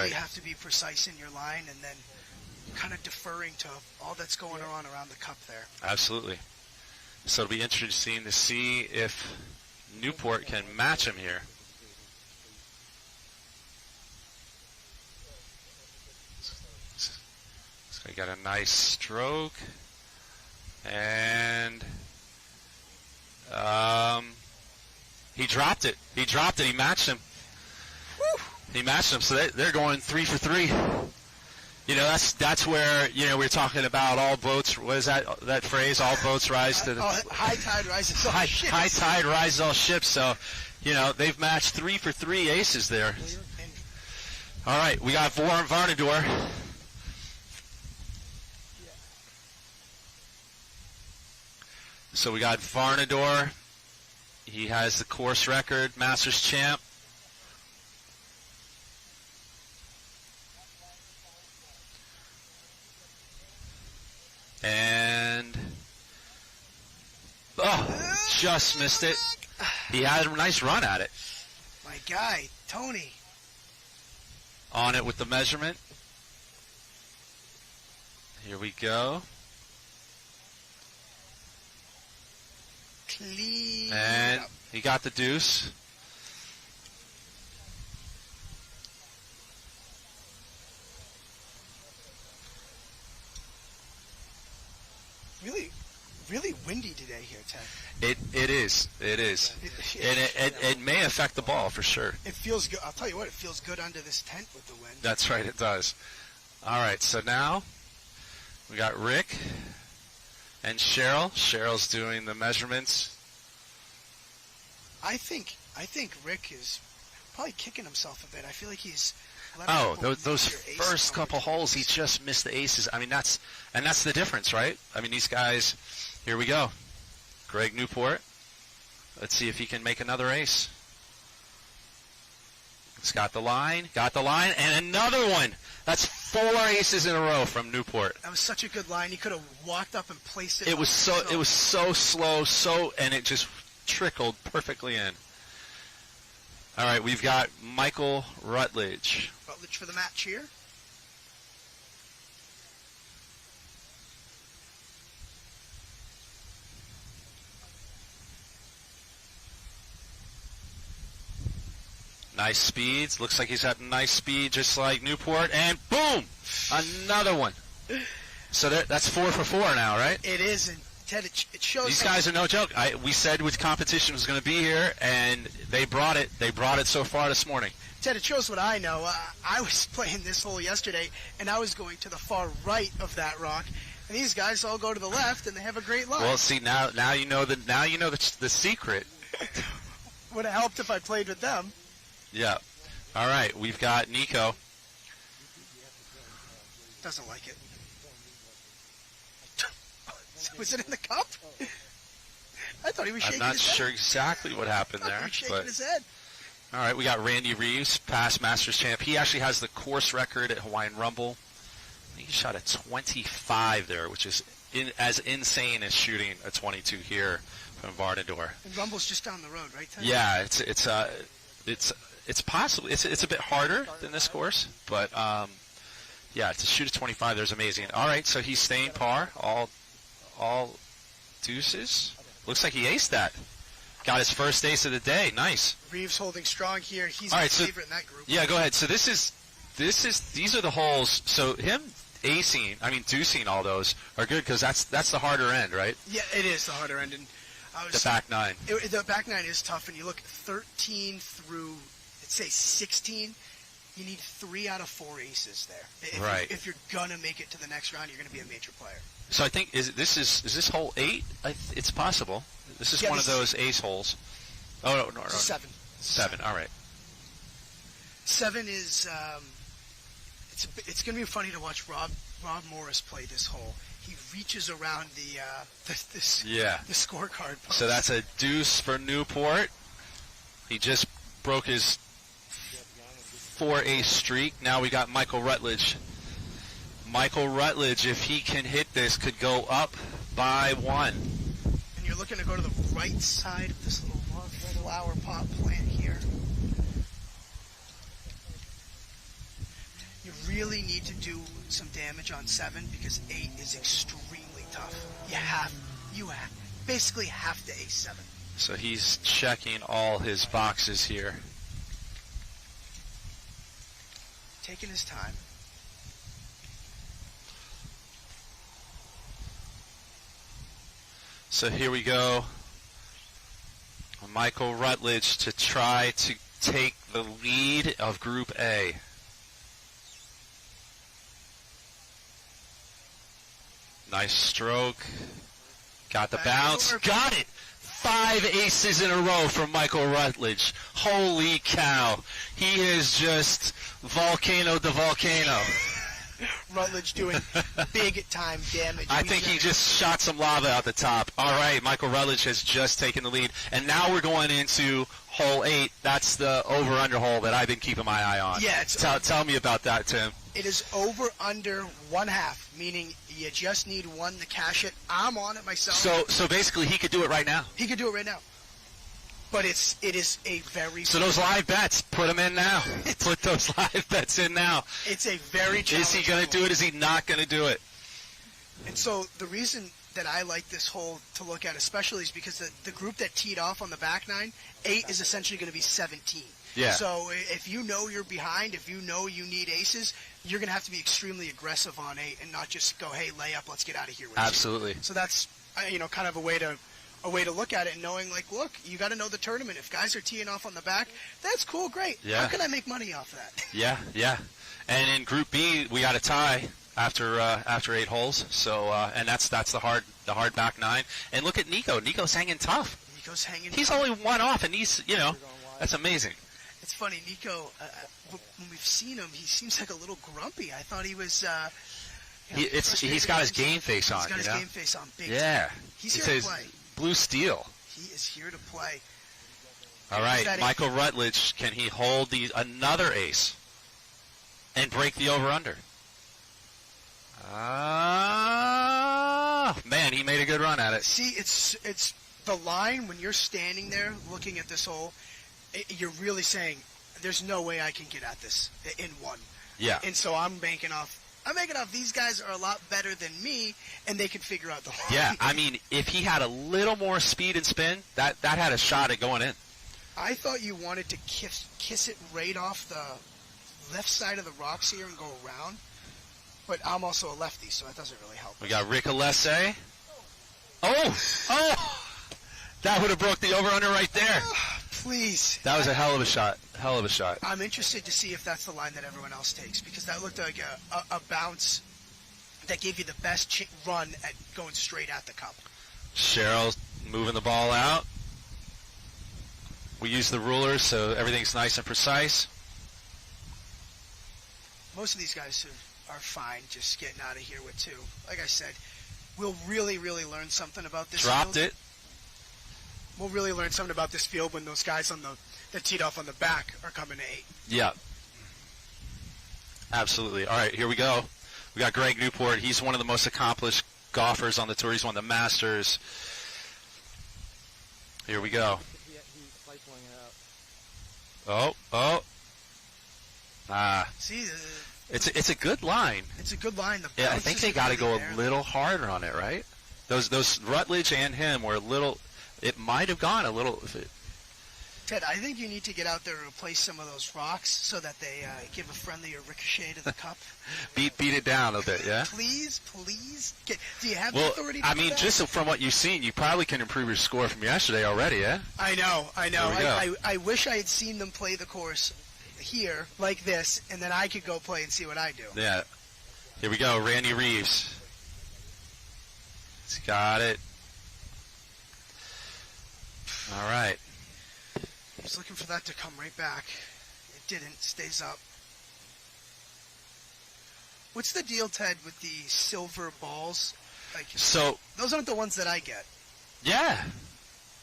really have to be precise in your line, and then kind of deferring to all that's going on around the cup there. Absolutely. So it'll be interesting to see if Newport can match him here. So he got a nice stroke, and he dropped it. He dropped it. He matched him. Woo! He matched him. So they're going 3 for 3. You know, that's where, you know, we're talking about all boats. What is that phrase? All boats rise to the high tide rises all ships. High tide rises all ships. So, you know, they've matched 3 for 3 aces there. All right, we got Varnador. So we got Varnador. He has the course record, Masters champ. And, just missed it. He had a nice run at it. My guy, Tony. On it with the measurement. Here we go. Clean And up. he got the deuce. Really windy today here, Ted. It is. And it may affect the ball for sure. It feels good. I'll tell you what, it feels good under this tent with the wind. That's right, it does. All right, so now we got Rick and Cheryl. Cheryl's doing the measurements. I think Rick is probably kicking himself a bit. I feel like he's those first couple holes, he just missed the aces. I mean, that's the difference, right? I mean, these guys. Here we go. Greg Newport. Let's see if he can make another ace. It's got the line, and another one. That's 4 aces in a row from Newport. That was such a good line. He could have walked up and placed it. It was so slow, and it just trickled perfectly in. All right, we've got Michael Rutledge. Rutledge for the match here. Nice speeds. Looks like he's got nice speed, just like Newport. And boom, another one. So that's 4 for 4 now, right? It is, and Ted, it shows. These guys are no joke. We said with competition was going to be here, and they brought it. They brought it so far this morning. Ted, it shows what I know. I was playing this hole yesterday, and I was going to the far right of that rock, and these guys all go to the left, and they have a great line. Well, see now you know the secret. Would have helped if I played with them. Yeah. All right, we've got Nico. Doesn't like it. Was it in the cup? I thought he was shaking his head. I'm not sure exactly what happened there. He was shaking his head. All right, we got Randy Reeves, past Masters champ. He actually has the course record at Hawaiian Rumble. He shot a 25 there, which is as insane as shooting a 22 here from Varnador. And Rumble's just down the road, right, Ted? Yeah, it's possibly it's a bit harder than this course, but yeah, to shoot a 25 there's amazing. All right, so he's staying par, all deuces. Looks like he aced that. Got his first ace of the day. Nice. Reeves holding strong here. He's all my right, favorite in that group. Yeah, go ahead. So these are the holes. So him acing, I mean deucing all those are good because that's the harder end, right? Yeah, it is the harder end. And the back nine. The back nine is tough, and you look 13 through, let's say 16. You need 3 out of 4 aces there. Right. If you're gonna make it to the next round, you're gonna be a major player. So I think is this hole 8? It's possible. This is one of those ace holes. Oh no. 7. 7. All right. 7 is it's gonna be funny to watch Rob Morris play this hole. He reaches around the scorecard post. So that's a deuce for Newport. He just broke his 4 ace streak. Now we got Michael Rutledge. Michael Rutledge, if he can hit this, could go up by 1. And you're looking to go to the right side of this little flower pot plant here. really need to do some damage on 7 because 8 is extremely tough. You basically have to ace 7. So he's checking all his boxes here. Taking his time. So here we go. Michael Rutledge to try to take the lead of Group A. Nice stroke. Got the bounce. Got it! 5 aces in a row from Michael Rutledge. Holy cow. He is just volcano to volcano. Rutledge doing big-time damage. I think he just shot some lava out the top. All right, Michael Rutledge has just taken the lead. And now we're going into hole 8. That's the over-under hole that I've been keeping my eye on. Yeah, tell me about that, Tim. It is over-under 1/2, meaning you just need 1 to cash it. I'm on it myself. So basically he could do it right now. He could do it right now. But it is a very... So those live bets, put them in now. Put those live bets in now. It's a very challenging. Is he going to do it? Is he not going to do it? And so the reason that I like this hole to look at especially is because the group that teed off on the back 9, 8 is essentially going to be 17. Yeah. So if you know you're behind, if you know you need aces, you're going to have to be extremely aggressive on 8 and not just go, hey, lay up, let's get out of here with Absolutely. you. So that's kind of a way to look at it and knowing, like, look, you got to know the tournament. If guys are teeing off on the back, that's cool, great. Yeah. How can I make money off that? Yeah. And in Group B, we got a tie after 8 holes. So and that's the hard back 9. And look at Nico. Nico's hanging tough. He's only 1 off, and he's that's amazing. It's funny, Nico. When we've seen him, he seems like a little grumpy. I thought he was. He's got his game face on. He's got his game face on. Big time. Yeah. He's here to play. Blue steel. He is here to play. All right, Michael Rutledge, can he hold another ace and break the over-under? Man, he made a good run at it. See, it's the line when you're standing there looking at this hole, you're really saying, there's no way I can get at this in 1. Yeah. And so I'm banking off these guys are a lot better than me, and they can figure out the hole. Yeah, I mean, if he had a little more speed and spin, that had a shot at going in. I thought you wanted to kiss it right off the left side of the rocks here and go around, but I'm also a lefty, so that doesn't really help. We got Rick Alessi. Oh! That would have broke the over-under right there. Please. That was a hell of a shot. I'm interested to see if that's the line that everyone else takes, because that looked like a bounce that gave you the best run at going straight at the cup. Cheryl moving the ball out. We use the rulers so everything's nice and precise. Most of these guys are fine just getting out of here with 2. Like I said, we'll really, really learn something about this Dropped field. it. We'll really learn something about this field when those guys that teed off on the back are coming to 8. Yeah. Absolutely. All right, here we go. We got Greg Newport. He's one of the most accomplished golfers on the tour. He's won the Masters. Here we go. Oh. See, it's a good line. It's a good line. Yeah, I think they got to go a little harder on it, right? Those Rutledge and him were a little. It might have gone a little. Ted, I think you need to get out there and replace some of those rocks so that they give a friendlier ricochet to the cup. beat it down a bit, yeah? Please. Do you have the authority to I do mean, that? just from what you've seen, you probably can improve your score from yesterday already, yeah? I know. There we go. I wish I had seen them play the course here like this, and then I could go play and see what I do. Yeah. Here we go, Randy Reeves. He's got it. All right. I was looking for that to come right back. It didn't. Stays up. What's the deal, Ted, with the silver balls? So those aren't the ones that I get. Yeah.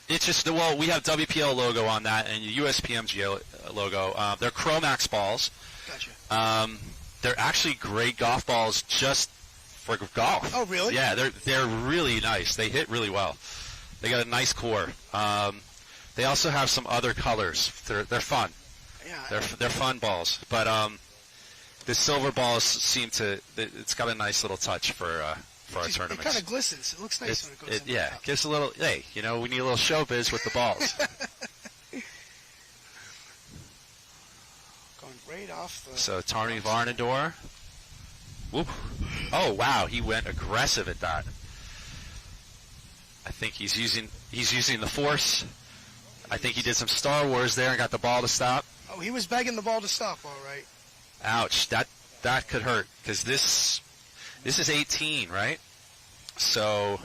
It's just, we have WPL logo on that and USPMG logo. They're Chromax balls. Gotcha. They're actually great golf balls just for golf. Oh, really? Yeah, they're really nice. They hit really well. They got a nice core. They also have some other colors. They're fun. Yeah. They're fun balls. But The silver balls seem to. It's got a nice little touch for our tournaments. It kind of glistens. It looks nice when it goes in the cup. Gives a little. Hey, we need a little showbiz with the balls. Going right off the. So Tarmi Varnador. Whoop. Oh wow, he went aggressive at that. I think he's using the force. I think he did some Star Wars there and got the ball to stop. Oh, he was begging the ball to stop. All right. Ouch, that could hurt because this is 18, right? So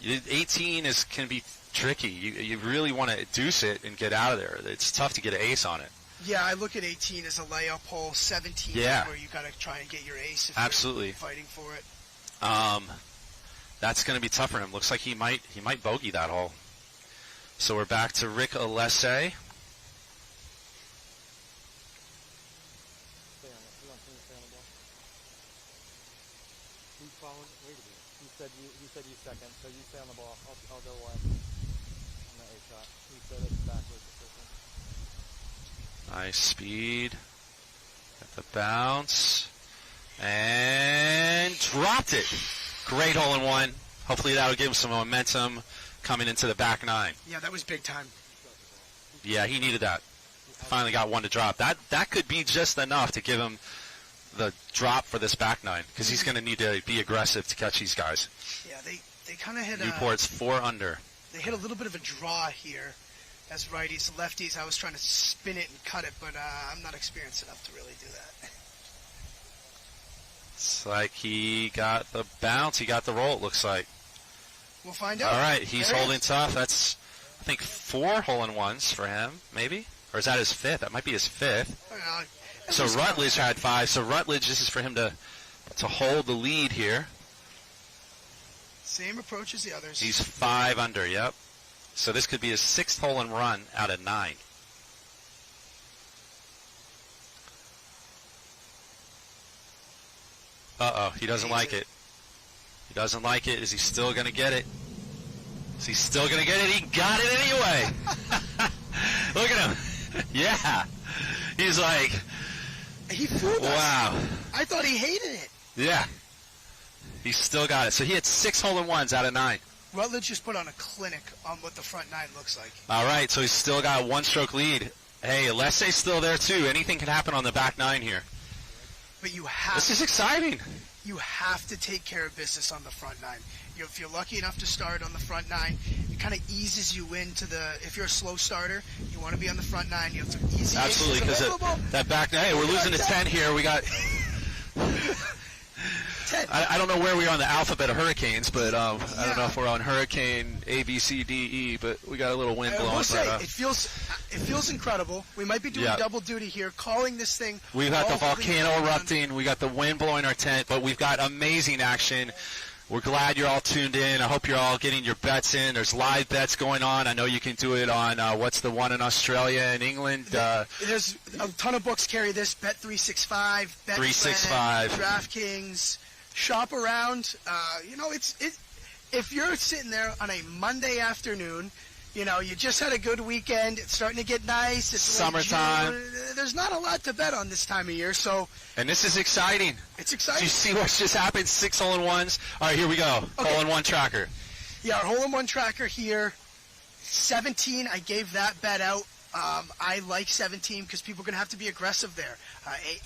18 can be tricky. You really want to deuce it and get out of there. It's tough to get an ace on it. Yeah, I look at 18 as a layup hole. 17 is where you got to try and get your ace if you're fighting for it. That's going to be tough for him. Looks like he might bogey that hole. So we're back to Rick Alessi. You said you second, so you stay on the ball. I'll go left on the A shot. You said it's backwards position. Nice speed. Got the bounce. And dropped it. Great hole-in-one. Hopefully that'll give him some momentum coming into the back nine. Yeah, that was big time. Yeah, he needed that. Finally got one to drop. That could be just enough to give him the drop for this back nine because he's going to need to be aggressive to catch these guys. Yeah, they kind of hit Newport's 4 under. They hit a little bit of a draw here as righties. Lefties, I was trying to spin it and cut it, but I'm not experienced enough to really do that. It's like he got the bounce. He got the roll, it looks like. We'll find out. All right, he's holding tough. That's, I think, 4 hole-in-ones for him, maybe? Or is that his 5th? That might be his 5th. So Rutledge had 5. So Rutledge, this is for him to hold the lead here. Same approach as the others. He's 5 under, yep. So this could be his 6th hole-in-run out of 9. Uh-oh, he doesn't like it. He doesn't like it. Is he still going to get it? Is he still going to get it? He got it anyway. Look at him. Yeah. He's like... He fooled us. Wow. I thought he hated it. Yeah. He still got it. So he had 6 hole-in-ones out of 9. Rutledge just put on a clinic on what the front 9 looks like. All right, so he's still got a 1-stroke lead. Hey, Alessi's still there, too. Anything can happen on the back 9 here. But you have... This is exciting. You have to take care of business on the front 9. If you're lucky enough to start on the front 9, it kind of eases you into the... If you're a slow starter, you want to be on the front 9. You have some easy... Absolutely, because that back 9... Hey, we're losing to 10 here. We got... 10. I don't know where we are on the alphabet of hurricanes, but I don't know if we're on hurricane A, B, C, D, E, but we got a little wind blowing. We'll say, it feels incredible. We might be doing double duty here, calling this thing. We've got the volcano erupting. We got the wind blowing our tent, but we've got amazing action. We're glad you're all tuned in. I hope you're all getting your bets in. There's live bets going on. I know you can do it on what's the one in Australia and England. There's a ton of books carry this. Bet365, Bet365, DraftKings. Shop around. If you're sitting there on a Monday afternoon, you just had a good weekend. It's starting to get nice. It's summertime. There's not a lot to bet on this time of year, so. And this is exciting. It's exciting. Do you see what's just happened? 6 hole-in-ones. All right, here we go. Okay. Hole-in-one tracker. Yeah, our hole-in-one tracker here. 17. I gave that bet out. I like 17 because people are going to have to be aggressive there.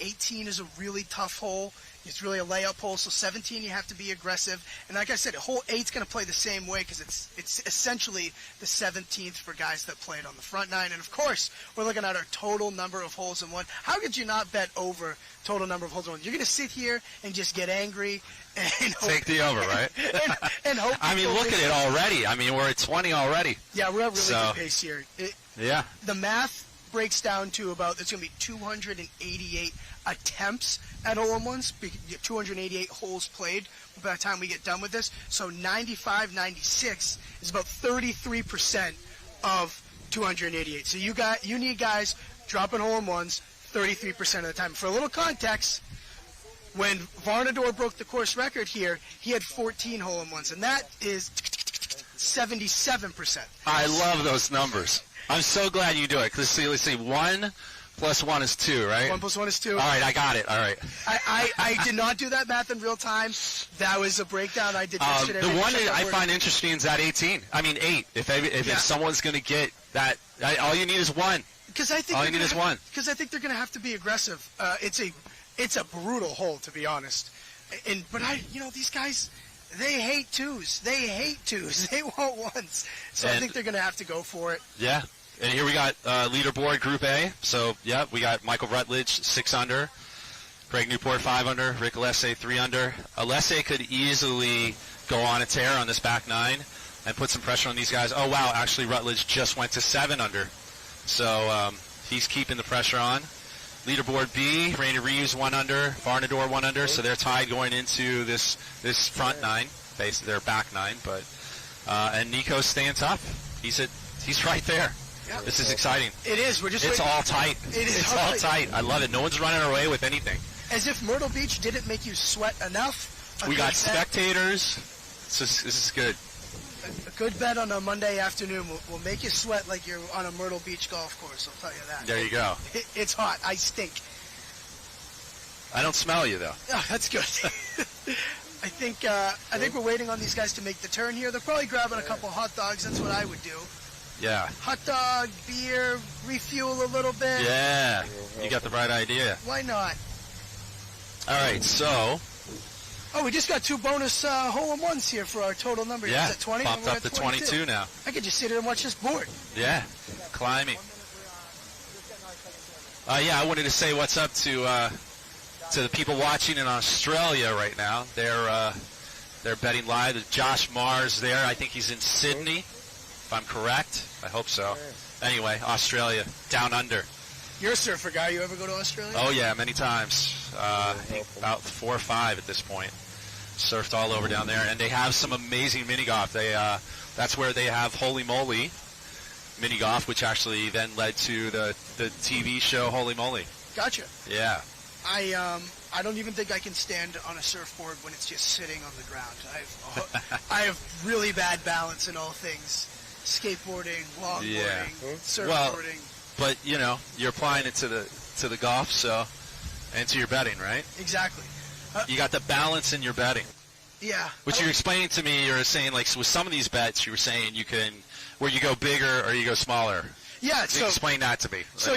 18 is a really tough hole. It's really a layup hole, so 17 you have to be aggressive. And like I said, hole 8's going to play the same way because it's essentially the 17th for guys that played on the front 9. And, of course, we're looking at our total number of holes in one. How could you not bet over total number of holes in one? You're going to sit here and just get angry and hope, take the over, right? and hope. I mean, look at it already. I mean, we're at 20 already. Yeah, we're at really good pace here. Yeah. The math breaks down to about there's going to be 288 attempts at hole-in-ones, 288 holes played by the time we get done with this. So 95, 96 is about 33% of 288. So you need guys dropping hole-in-ones 33% of the time. For a little context, when Varnador broke the course record here, he had 14 hole-in-ones, and that is 77%. I love those numbers. I'm so glad you do it because let's see, 1, plus 1 is 2, right? 1 plus 1 is 2. All right, I got it. All right. I did not do that math in real time. That was a breakdown I did yesterday. The one that I find interesting is that 8. If someone's going to get that, all you need is 1. Because I think all you need is 1. Because I think they're going to have to be aggressive. It's a brutal hole, to be honest. But these guys, they hate 2s. They hate 2s. They want 1s. So I think they're going to have to go for it. Yeah. And here we got leaderboard Group A. So, yeah, we got Michael Rutledge, 6 under. Greg Newport, 5 under. Rick Alessi, 3 under. Alessi could easily go on a tear on this back 9 and put some pressure on these guys. Oh, wow, actually Rutledge just went to 7 under. So he's keeping the pressure on. Leaderboard B, Randy Reeves, 1 under. Varnador, 1 under. So they're tied going into this front 9, their back 9. But and Nico's staying tough. He's right there. Yeah. This is exciting. It is. It's all tight. It's all tight. I love it. No one's running away with anything. As if Myrtle Beach didn't make you sweat enough. We got spectators. This is good. A good bet on a Monday afternoon will make you sweat like you're on a Myrtle Beach golf course. I'll tell you that. There you go. It's hot. I stink. I don't smell you though. Oh, that's good. I think we're waiting on these guys to make the turn here. They're probably grabbing a couple hot dogs. That's what I would do. Yeah. Hot dog, beer, refuel a little bit. Yeah. You got the right idea. Why not? All right, so. Oh, we just got 2 bonus hole-in-ones here for our total number. Yeah, it's at 20. popped up to 22 now. I could just sit here and watch this board. Yeah, climbing. I wanted to say what's up to the people watching in Australia right now. They're betting live. Josh Mars there. I think he's in Sydney, if I'm correct. I hope so. Anyway, Australia, down under. You're a surfer guy. You ever go to Australia? Oh, yeah, many times. I think about 4 or 5 at this point. Surfed all over down there. And they have some amazing mini golf. That's where they have Holy Moly mini golf, which actually then led to the TV show Holy Moly. Gotcha. Yeah. I don't even think I can stand on a surfboard when it's just sitting on the ground. I have really bad balance in all things. Skateboarding, longboarding, surfboarding. Well, but you're applying it to the golf, and to your betting, right? Exactly. You got the balance in your betting. Yeah. Which you're explaining to me. You're saying with some of these bets, you were saying you can where you go bigger or you go smaller. Yeah. So explain that to me. So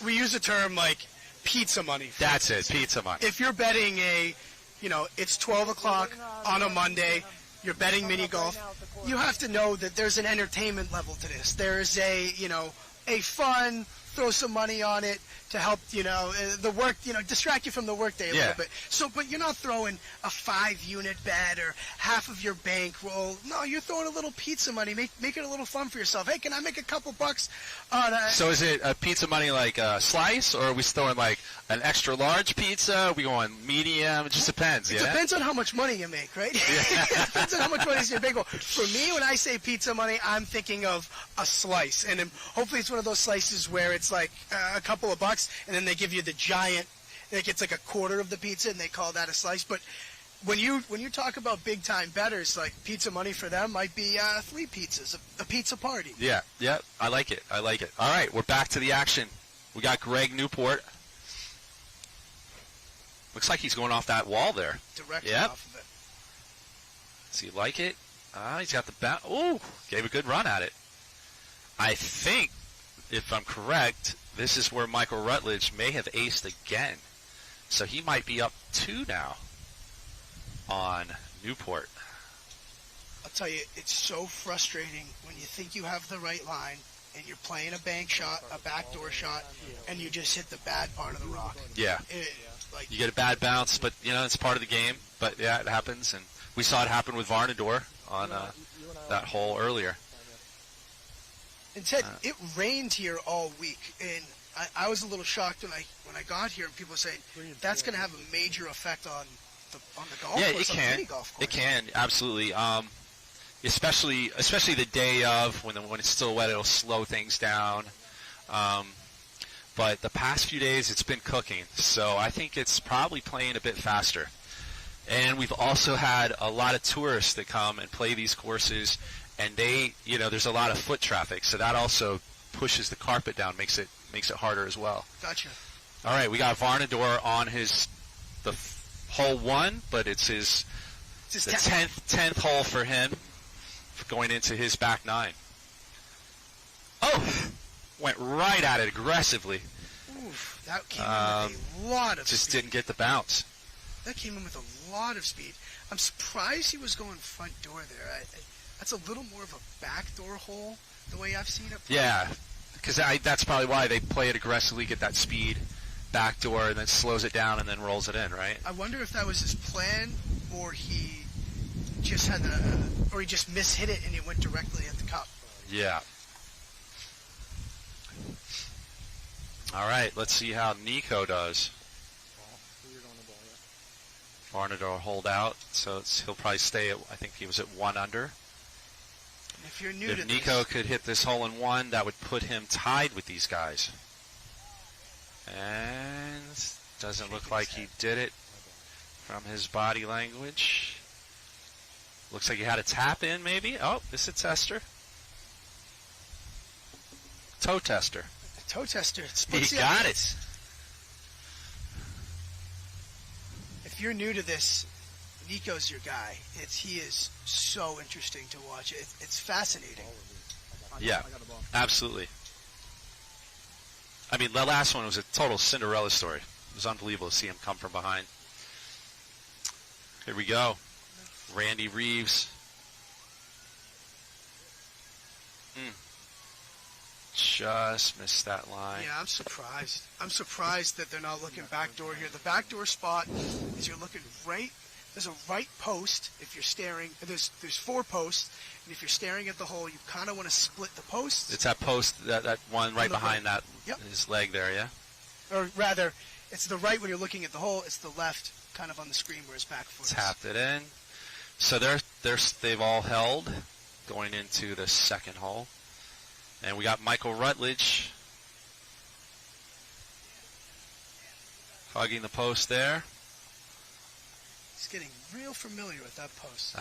we use a term like pizza money. That's it, pizza money. If you're betting it's 12 o'clock on a Monday. You're betting mini golf. You have to know that there's an entertainment level to this. There's a fun, throw some money on it to help, the work, distract you from the workday a little bit. So, but you're not throwing a 5-unit bet or half of your bankroll. No, you're throwing a little pizza money. Make it a little fun for yourself. Hey, can I make a couple bucks on a... So is it a pizza money like a slice, or are we throwing like an extra large pizza? Are we going medium? It just depends, It depends on how much money you make, right? Yeah. It depends on how much money is in your bankroll. For me, when I say pizza money, I'm thinking of a slice. And hopefully it's one of those slices where it's like a couple of bucks, and then they give you the giant, it gets like a quarter of the pizza, and they call that a slice. But when you talk about big time bettors, like pizza money for them might be 3 pizzas, a pizza party. Yeah, I like it. All right, we're back to the action. We got Greg Newport. Looks like he's going off that wall there. Directly off of it. Does he like it? He's got the bat. Ooh, gave a good run at it. I think, if I'm correct, this is where Michael Rutledge may have aced again. So he might be up 2 now on Newport. I'll tell you, it's so frustrating when you think you have the right line and you're playing a bank shot, a backdoor shot, and you just hit the bad part of the rock. Yeah. You get a bad bounce, but, it's part of the game. But, yeah, it happens. And we saw it happen with Varnador on that hole earlier. And Ted, it rained here all week, and I was a little shocked when I got here. And people were saying that's going to have a major effect on the golf course. Yeah, it can. Mini golf course. It can, absolutely. Especially the day of when it's still wet, it'll slow things down. But the past few days, it's been cooking, so I think it's probably playing a bit faster. And we've also had a lot of tourists that come and play these courses, and there's a lot of foot traffic, so that also pushes the carpet down, makes it makes it harder as well. Gotcha. All right, we got Varnador on the hole 1, but it's the 10th hole for him going into his back 9. Oh, went right at it aggressively. Oof, that came in with a lot of just speed. didn't get the bounce. That came in with a lot of speed. I'm surprised he was going front door there. That's a little more of a backdoor hole, the way I've seen it played. Yeah, because that's probably why they play it aggressively, get that speed, backdoor, and then slows it down and then rolls it in, right? I wonder if that was his plan, or he just or he just mishit it and it went directly at the cup. Yeah. All right, let's see how Nico does. Varnador hold out, so he'll probably stay at, I think he was at 1 under. If you're new to If Nico could hit this hole in 1, that would put him tied with these guys. And doesn't look like he did it from his body language. Looks like he had a tap in, maybe. Oh, this is a tester. Toe tester. The toe tester. He got it. If you're new to this, Nico's your guy. He is so interesting to watch. It's fascinating. Yeah, absolutely. I mean, the last one was a total Cinderella story. It was unbelievable to see him come from behind. Here we go. Randy Reeves. Just missed that line. Yeah, I'm surprised. I'm surprised that they're not looking backdoor here. The backdoor spot is you're looking right. There's a right post if you're staring. There's 4 posts, and if you're staring at the hole, you kind of want to split the posts. It's that post, that one right behind right. that, his leg there, yeah? Or rather, it's the right when you're looking at the hole. It's the left kind of on the screen where his back foot is. Tapped it in. So they've all held going into the second hole. And we got Michael Rutledge hugging the post there. He's getting real familiar with that post.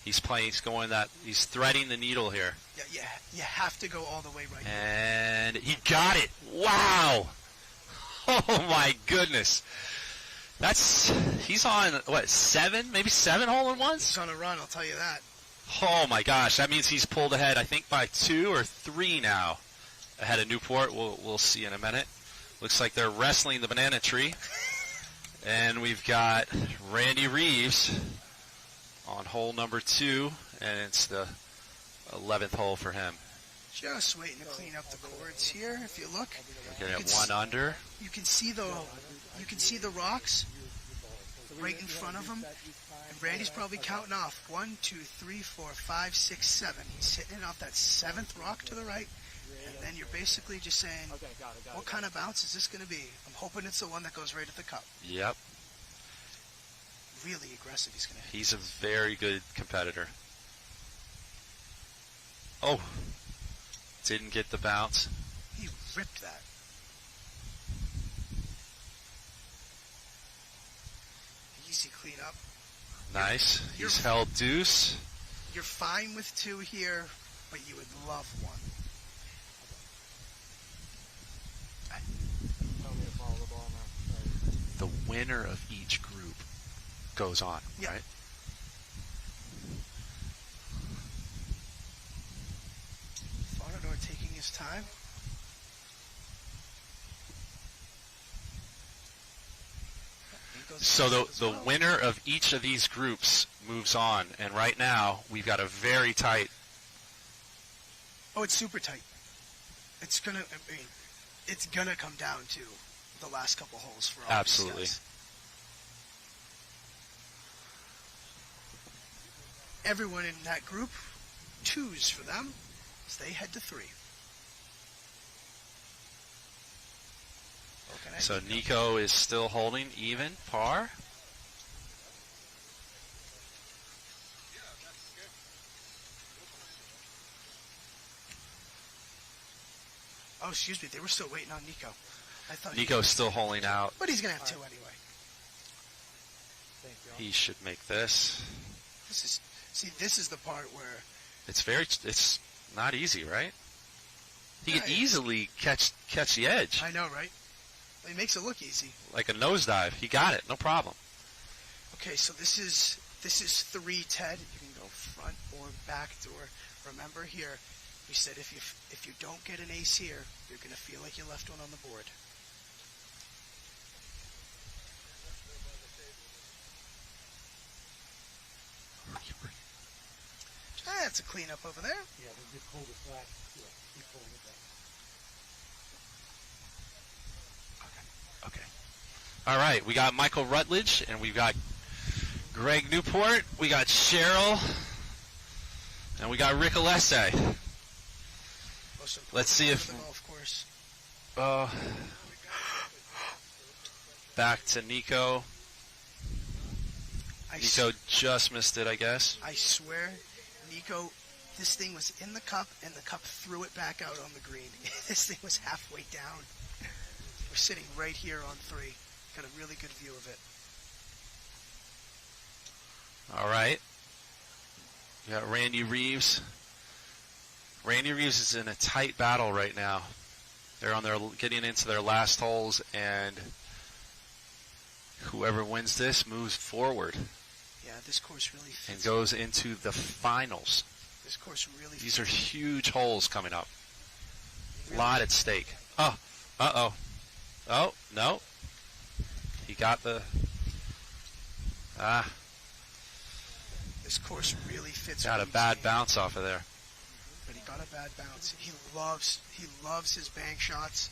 He's threading the needle here. Yeah, you have to go all the way right. And he got it. Wow. Oh my goodness. He's on, what, 7 hole-in-ones? He's on a run, I'll tell you that. Oh my gosh, that means he's pulled ahead, I think, by 2 or 3 now. Ahead of Newport, we'll see in a minute. Looks like they're wrestling the banana tree. And we've got Randy Reeves on hole number 2, and it's the 11th hole for him. Just waiting to clean up the cords here. If you look, We're getting 1 under. You can see the rocks right in front of him. And Randy's probably counting off 1, 2, 3, 4, 5, 6, 7. He's hitting it off that 7th rock to the right. And then you're basically just saying, what kind of bounce is this going to be? I'm hoping it's the one that goes right at the cup. Yep. Really aggressive he's going to hit. He's a very good competitor. Oh. Didn't get the bounce. He ripped that. Easy cleanup. Nice. He's held deuce. You're fine with 2 here, but you would love 1. The winner of each group goes on, right? Varnador taking his time. So the winner of each of these groups moves on, and right now we've got a very tight. Oh, it's super tight. It's gonna come down to the last couple holes for all Absolutely. These guys. Everyone in that group, 2s for them, as they head to 3. So Nico is still holding even par. Oh, excuse me. They were still waiting on Nico. I thought Nico's still holding out. But he's going to have 2 anyway. He should make this. This is the part where It's not easy, right? He could easily catch the edge. I know, right? He makes it look easy. Like a nosedive. He got it. No problem. Okay, so this is 3, Ted. You can go front or back door. Remember here, we said if you don't get an ace here, you're going to feel like you left one on the board. That's a cleanup over there. Yeah, we just pulled it back. Yeah, we pulled it back. Okay. All right, we got Michael Rutledge, and we've got Greg Newport, we got Cheryl, and we got Rick Alessi. Let's see if... back to Nico. Nico just missed it, I guess. I swear, Nico, this thing was in the cup, and the cup threw it back out on the green. This thing was halfway down. We're sitting right here on 3. Got a really good view of it. All right. We got Randy Reeves. Randy Reeves is in a tight battle right now. They're getting into their last holes, and whoever wins this moves forward. Yeah, this course really fits. And goes into the finals. This course really These are huge holes coming up. A lot at stake. Oh, uh-oh. Oh, no. He got the... This course really fits. Got a bad bounce off of there. But he got a bad bounce. He loves his bank shots.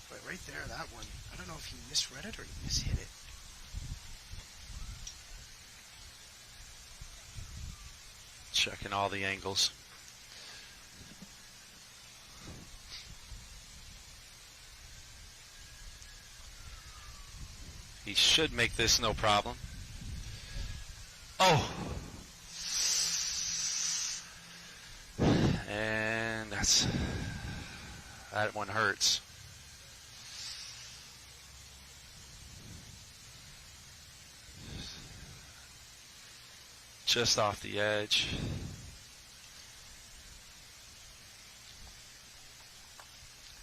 But right there, that one, I don't know if he misread it or he mishit it. Checking all the angles. He should make this no problem. Oh! And that one hurts. Just off the edge.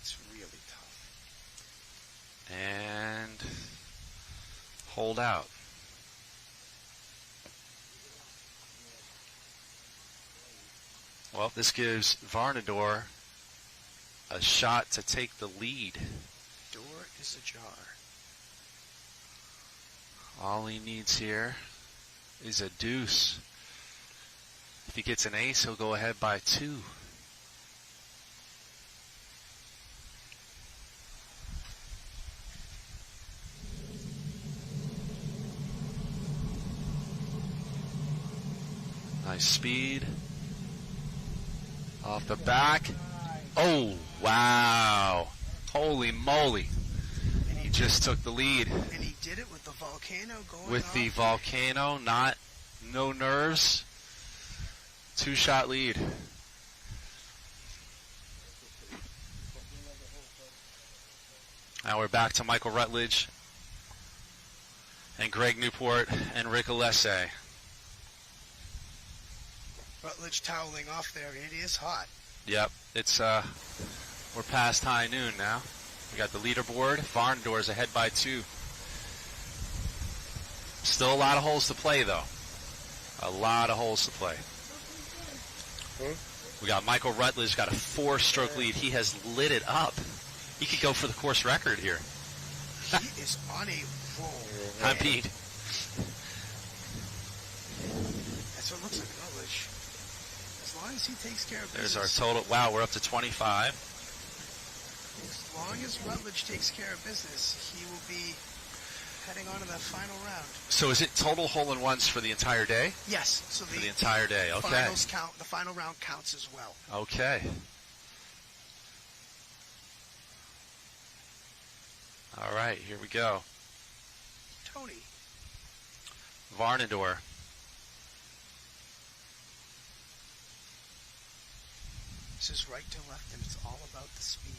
It's really tough. And hold out. Well, this gives Varnador a shot to take the lead. Door is ajar. All he needs here is a deuce. If he gets an ace, he'll go ahead by 2. Nice speed. Off the back. Oh, wow. Holy moly. And He just took the lead. And he did it with the volcano going With off. the volcano, no nerves. 2-shot lead. Now we're back to Michael Rutledge and Greg Newport and Rick Alessi. Rutledge toweling off there. It is hot. Yep, it's we're past high noon now. We got the leaderboard. Varnador's ahead by 2. Still a lot of holes to play, though. A lot of holes to play. We got Michael Rutledge, got a 4-stroke lead. He has lit it up. He could go for the course record here. He is on a roll. I mean, That's what it looks like, Rutledge. As long as he takes care of there's our business. total. Wow, we're up to 25. As long as Rutledge takes care of business, he will be heading on to that final round. So is it total hole-in-ones for the entire day? Yes. So For the entire day, okay. Finals count. The final round counts as well. Okay. All right, here we go. Tony. Varnador. This is right to left, and it's all about the speed.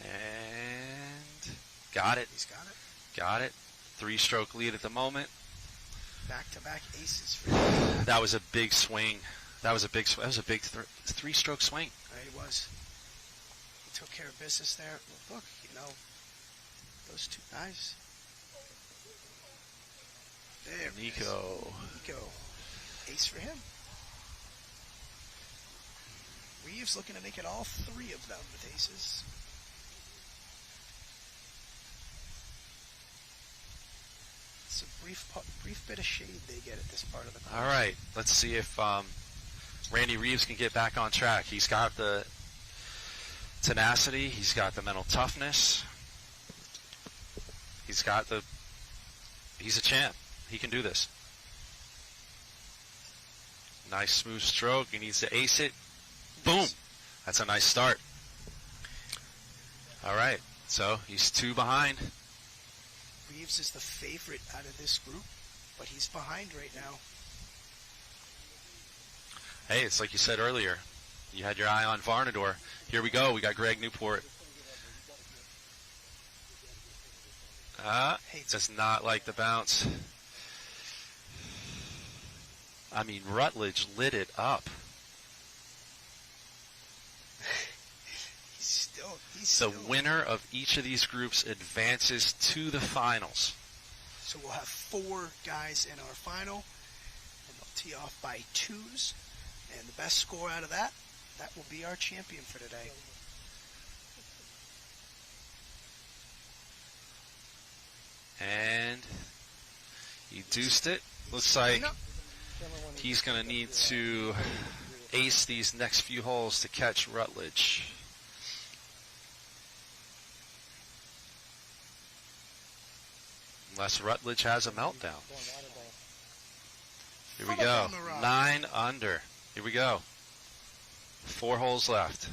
And got it. He's got it. Got it. 3-stroke lead at the moment. Back-to-back aces for him. That was a big swing. That was a big 3-stroke swing. He was. He took care of business there. Look, those two guys. There. Nico. Ace for him. Reeves looking to make it all three of them with aces. It's a brief bit of shade they get at this part of the course. All right, let's see if Randy Reeves can get back on track. He's got the tenacity. He's got the mental toughness. He's a champ. He can do this. Nice smooth stroke. He needs to ace it. Boom. That's a nice start. All right, so he's 2 behind. Reeves is the favorite out of this group, but he's behind right now. Hey, it's like you said earlier. You had your eye on Varnador. Here we go. We got Greg Newport. Does not like the bounce. I mean, Rutledge lit it up. The winner of each of these groups advances to the finals. So we'll have 4 guys in our final, and they'll tee off by 2s. And the best score out of that will be our champion for today. And he deuced it. Looks like he's going to need to ace these next few holes to catch Rutledge. Unless Rutledge has a meltdown. Here we go. 9 under. Here we go. 4 holes left.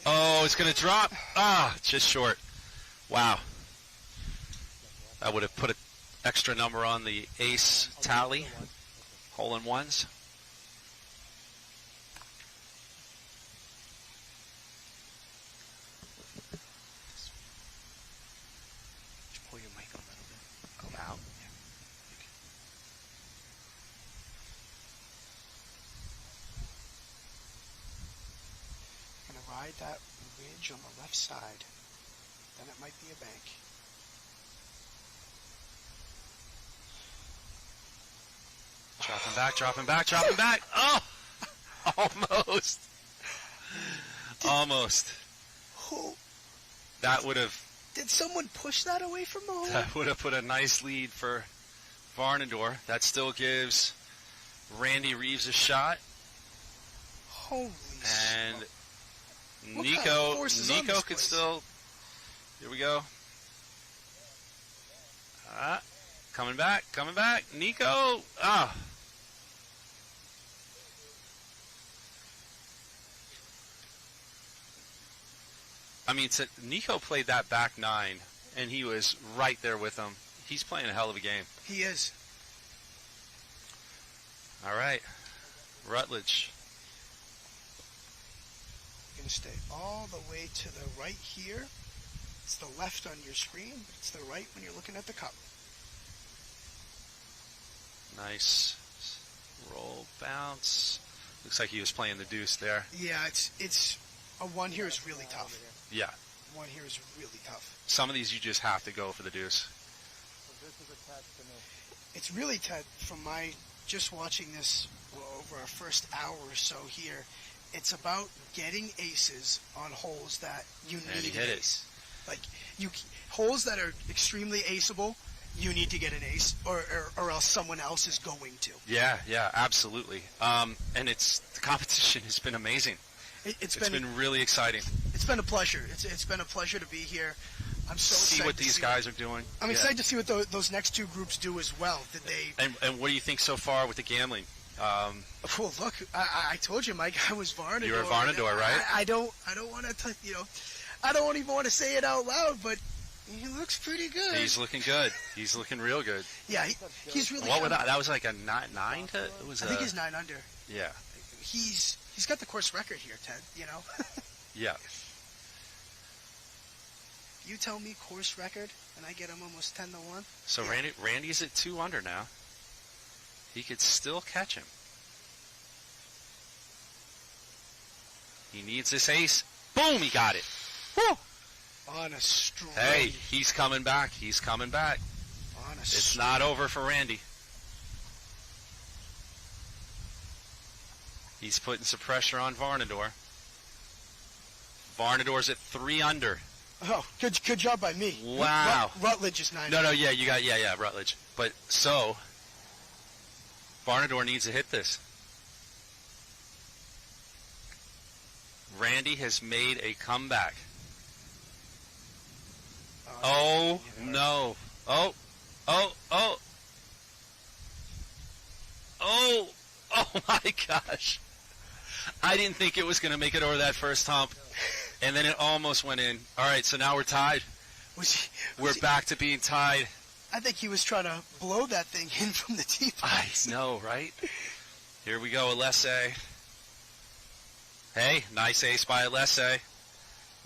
Oh, it's going to drop. Just short. Wow. That would have put an extra number on the ace tally. Hole-in-ones. Ride that ridge on the left side. Then it might be a bank. Dropping back. Oh! Almost. Almost. Who? That would have... Did someone push that away from the hole? That would have put a nice lead for Varnador. That still gives Randy Reeves a shot. Holy And... smoke. Nico could still. Here we go. Coming back. Nico. I mean, Nico played that back 9, and he was right there with him. He's playing a hell of a game. He is. All right, Rutledge. Going to stay all the way to the right here. It's the left on your screen, but it's the right when you're looking at the cup. Nice roll bounce. Looks like he was playing the deuce there. Yeah, it's a 1 here is really tough. Yeah. 1 here is really tough. Some of these you just have to go for the deuce. So this is attached to me. It's really tough from my just watching this over our first hour or so here. It's about getting aces on holes that you need an ace. Like holes that are extremely aceable, you need to get an ace, or else someone else is going to. Yeah, absolutely. And the competition has been amazing. It's been really exciting. It's been a pleasure. It's been a pleasure to be here. I'm so excited see what these guys are doing. I'm excited to see what those next 2 groups do as well. Did they? And what do you think so far with the gambling? Well, look, I told you, Mike, I was Varnador. You were Varnador, right? I don't want to, I don't even want to say it out loud, but he looks pretty good. He's looking good. He's looking real good. Yeah, he's really. What was that? That was like a 9 to. It was. I think he's 9 under. Yeah. He's got the course record here, Ted. Yeah. You tell me course record, and I get him almost 10-1. So Yeah. Randy's at 2 under now. He could still catch him. He needs this ace. Boom, he got it. Woo! On a straight. Hey, he's coming back. He's coming back. On a It's straight. not over for Randy. He's putting some pressure on Varnador. Varnador's at 3 under. Oh, good job by me. Wow. Rutledge is 9. No, yeah, you got, yeah, Rutledge. But so, Varnador needs to hit this. Randy has made a comeback. Oh, no. Oh my gosh. I didn't think it was going to make it over that first hump. And then it almost went in. All right, so now we're tied. We're back to being tied. I think he was trying to blow that thing in from the tee box. I know, right? Here we go, Alessi. Hey, nice ace by Alessi.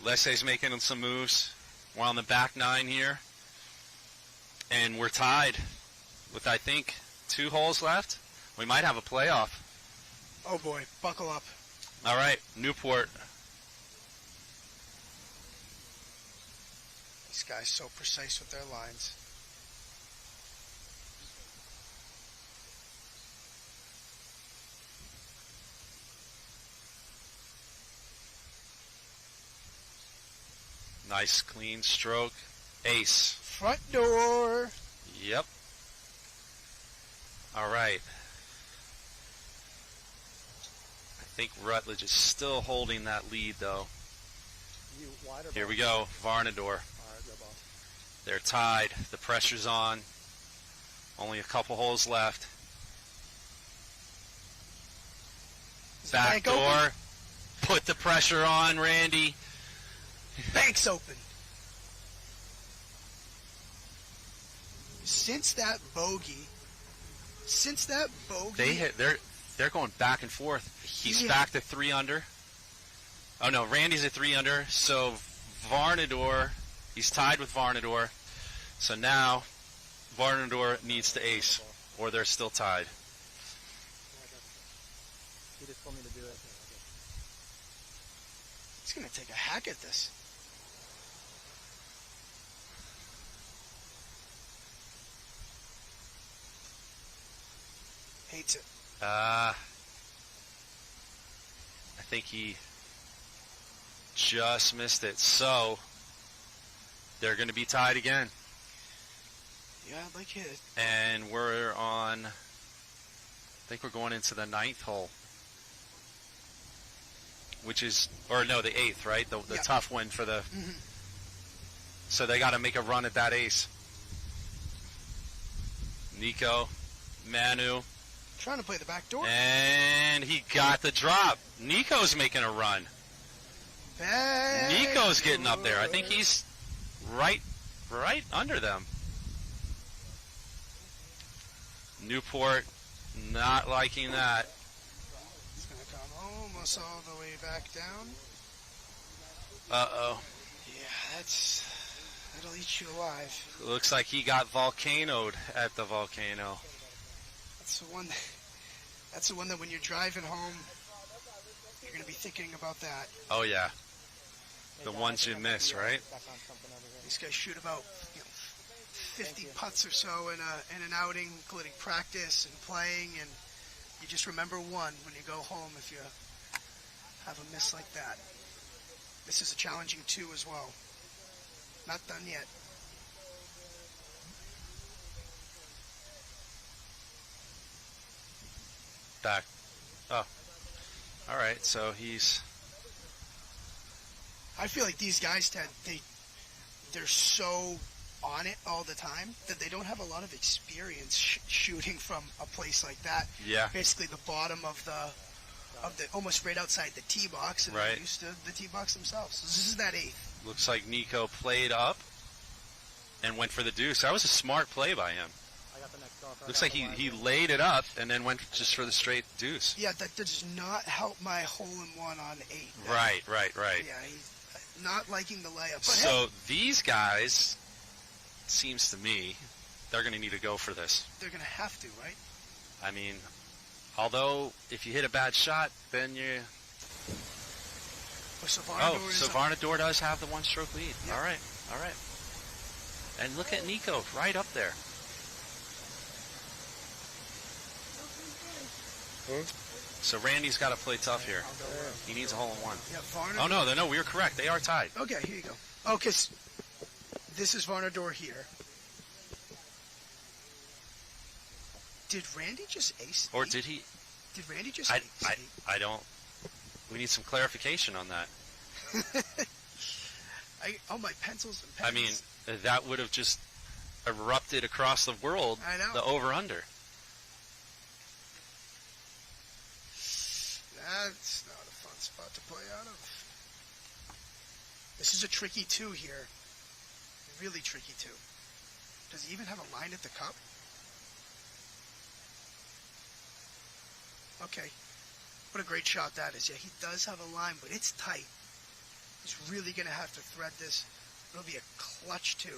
Alessi's making some moves. We're on the back 9 here. And we're tied with, I think, 2 holes left. We might have a playoff. Oh, boy. Buckle up. All right, Newport. These guys so precise with their lines. Nice clean stroke. Ace. Front door. Yep. All right. I think Rutledge is still holding that lead, though. You wide or Here ball? we go. Varnador. All right, go ball. They're tied. The pressure's on. Only a couple holes left. Is the Back bank door. open? Put the pressure on, Randy. Bank's open. Since that bogey, They're going back and forth. He's Yeah. back to 3 under. Oh no, Randy's at 3 under. So Varnador, he's tied with Varnador. So now Varnador needs to ace, or they're still tied. He just told me to do it. he's going to take a hack at this. Hates it. I think he just missed it. So they're going to be tied again. Yeah, I'd like it. And we're on, I think we're going into the 9th hole. Which is, or no, the 8th, right? The Yeah. tough one for the, Mhm. so they got to make a run at that ace. Nico, Manu, Trying to play the back door. and he got the drop. Nico's making a run. Back Nico's getting up there. I door. think he's right under them. Newport not liking that. It's going to come almost all the way back down. Uh-oh. Yeah, that'll eat you alive. Looks like he got volcanoed at the volcano. That's the one. That's the one that when you're driving home, you're going to be thinking about that. Oh, yeah. Hey, The guys, ones I you think I'm miss, gonna be right? Back on something over here. These guys shoot about 50 Thank you. putts or so in an outing, including practice and playing, and you just remember one when you go home if you have a miss like that. This is a challenging 2 as well. Not done yet. Back. Oh. All right, so he's... I feel like these guys, Ted, they're so on it all the time that they don't have a lot of experience shooting from a place like that. Yeah. Basically the bottom of the almost right outside the tee box, and Right. they're used to the tee box themselves. So this is that 8th. Looks like Nico played up and went for the deuce. That was a smart play by him. I got the next golf. Looks like he laid it up and then went just for the straight deuce. Yeah, that does not help my hole-in-one on 8. Right. Yeah, not liking the layup. But So these guys, seems to me, they're going to need to go for this. they're going to have to, right? I mean, although if you hit a bad shot, then you... So Varnador so Varnador does have the one-stroke lead. Yeah. All right. And look at Nico right up there. So Randy's got to play tough here. He needs a hole-in-one. Yeah, Varnador. Oh, no, we were correct. They are tied. Okay, here you go. Oh, because this is Varnador here. Did Randy just ace? Or did he? Did Randy just I ace? don't. We need some clarification on that. My pencils and pens. I mean, that would have just erupted across the world. I know. The over-under. That's not a fun spot to play out of. This is a tricky 2 here. Really tricky 2. Does he even have a line at the cup? Okay. What a great shot that is. Yeah, he does have a line, but it's tight. He's really going to have to thread this. It'll be a clutch 2.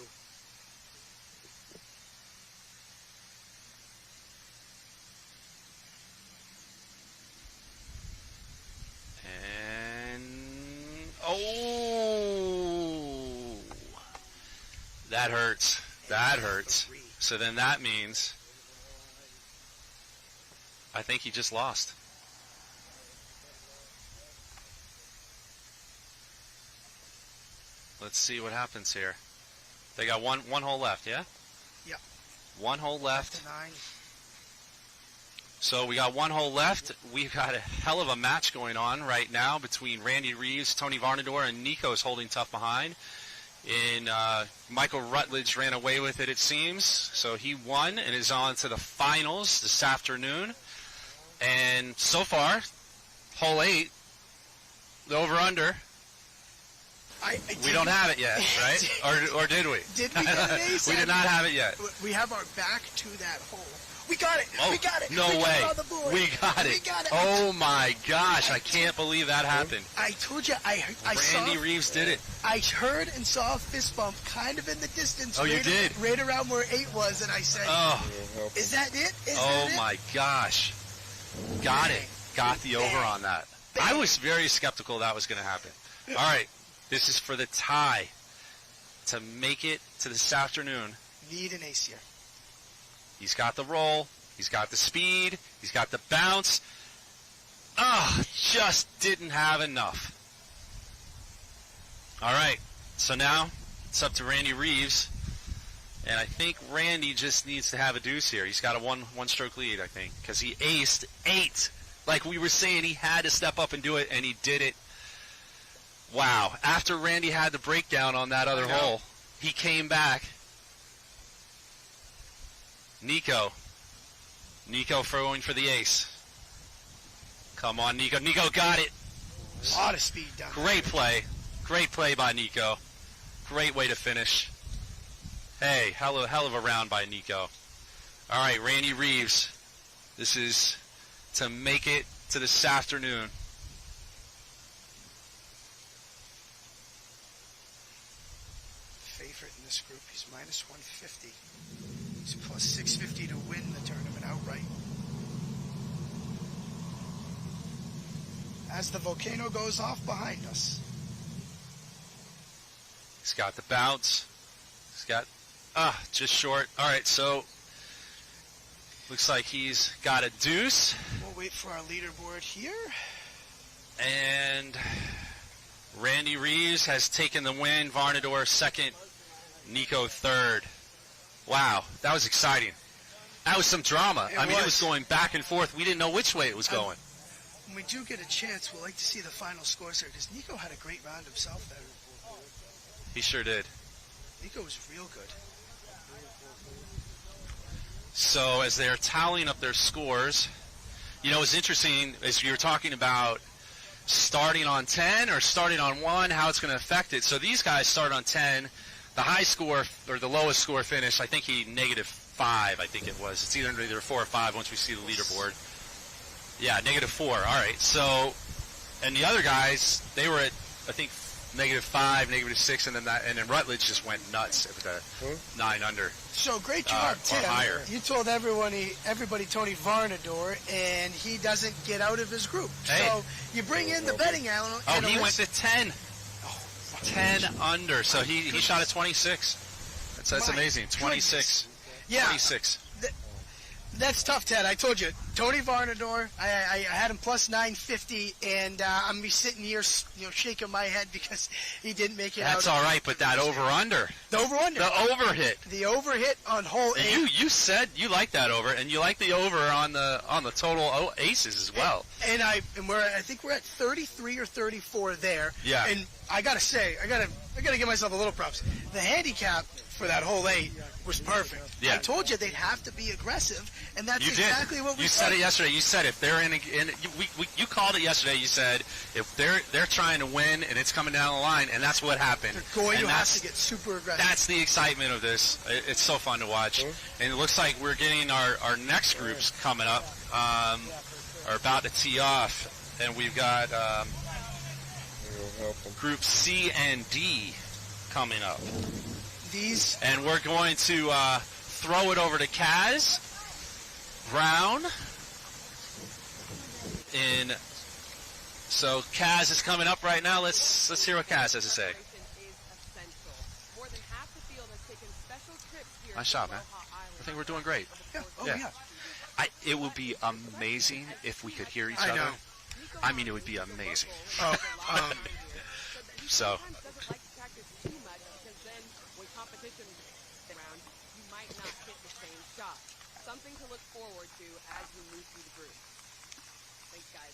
That hurts. That hurts. So then that means I think he just lost. Let's see what happens here. They got one hole left, yeah? Yeah. One hole left. 9. So we got one hole left. We've got a hell of a match going on right now between Randy Reeves, Tony Varnador, and Nico's holding tough behind. Michael Rutledge ran away with it seems. So he won and is on to the finals this afternoon. And so far, hole 8, the over-under. We don't have it yet, right? Or did we? Did we get an ace? We did not have it yet. We have our back to that hole. We got it. Oh, we got it. No we way. Got it on the board. We got it. We got it. Oh my gosh, I can't believe that happened. I told you. I Randy Reeves did it. I heard and saw a fist bump kind of in the distance. Oh, you did? Right around where 8 was, and I said, Oh. Is that it? Oh my gosh. Got it. Got the over on that. I was very skeptical that was going to happen. All right. This is for the tie to make it to this afternoon. Need an ace here. He's got the roll. He's got the speed. He's got the bounce. Just didn't have enough. All right. So now it's up to Randy Reeves. And I think Randy just needs to have a deuce here. He's got a one-stroke lead, I think, because he aced 8. Like we were saying, he had to step up and do it, and he did it. Wow. After Randy had the breakdown on that other hole, he came back. Nico throwing for the ace. Come on, Nico. Nico got it. A lot of speed down. Great play. Great play by Nico. Great way to finish. Hey, hell of a round by Nico. All right, Randy Reeves. This is to make it to this afternoon. Favorite in this group. He's minus 150. He's plus 650 to win the tournament outright. As the volcano goes off behind us. He's got the bounce. He's got, just short. All right, so looks like he's got a deuce. We'll wait for our leaderboard here. And Randy Reeves has taken the win. Varnador second. Nico third. Wow, that was exciting. That was some drama. It was going back and forth. We didn't know which way it was going. When we do get a chance, we'll like to see the final scores here, because Nico had a great round himself there. He sure did. Nico was real good. So as they're tallying up their scores, it's interesting as you were talking about starting on 10 or starting on 1, how it's going to affect it. So these guys start on 10. The high score, or the lowest score finish, I think he -5, I think it was. It's either 4 or 5 once we see the leaderboard. Yeah, -4. All right. So, and the other guys, they were at, I think, -5, -6, and then Rutledge just went nuts with the 9 under. So great job, Tim. higher. You told everybody Tony Varnador, and he doesn't get out of his group. Hey. So you bring in the betting analyst. Oh, he went to 10. 10 under. So he shot at 26. That's amazing. 26. Yeah. 26. That's tough, Ted. I told you, Tony Varnador. I had him plus 950, and I'm gonna be sitting here, shaking my head because he didn't make it out. That's all right, but that over/under. The over/under. The overhit. The overhit on hole 8. You said you like that over, and you like the over on the total aces as well. And I think we're at 33 or 34 there. Yeah. And I gotta say, I gotta give myself a little props. The handicap for that hole 8 was perfect. Yeah. I told you they'd have to be aggressive, and that's You exactly did. what we You said it yesterday. You said if they're you called it yesterday. You said if they're trying to win and it's coming down the line, and that's what happened. They're going to have to get super aggressive. That's the excitement of this. It's so fun to watch, and it looks like we're getting our next groups coming up, are about to tee off, and we've got Group C and D coming up. And we're going to throw it over to Kaz Brown. So Kaz is coming up right now. Let's hear what Kaz has to say. Nice shot, man. I think we're doing great. Yeah. Oh, Yeah. yeah. It would be amazing if we could hear each I other. know. I mean, it would be amazing. So. Something to look forward to as we move through the group. Thanks, guys.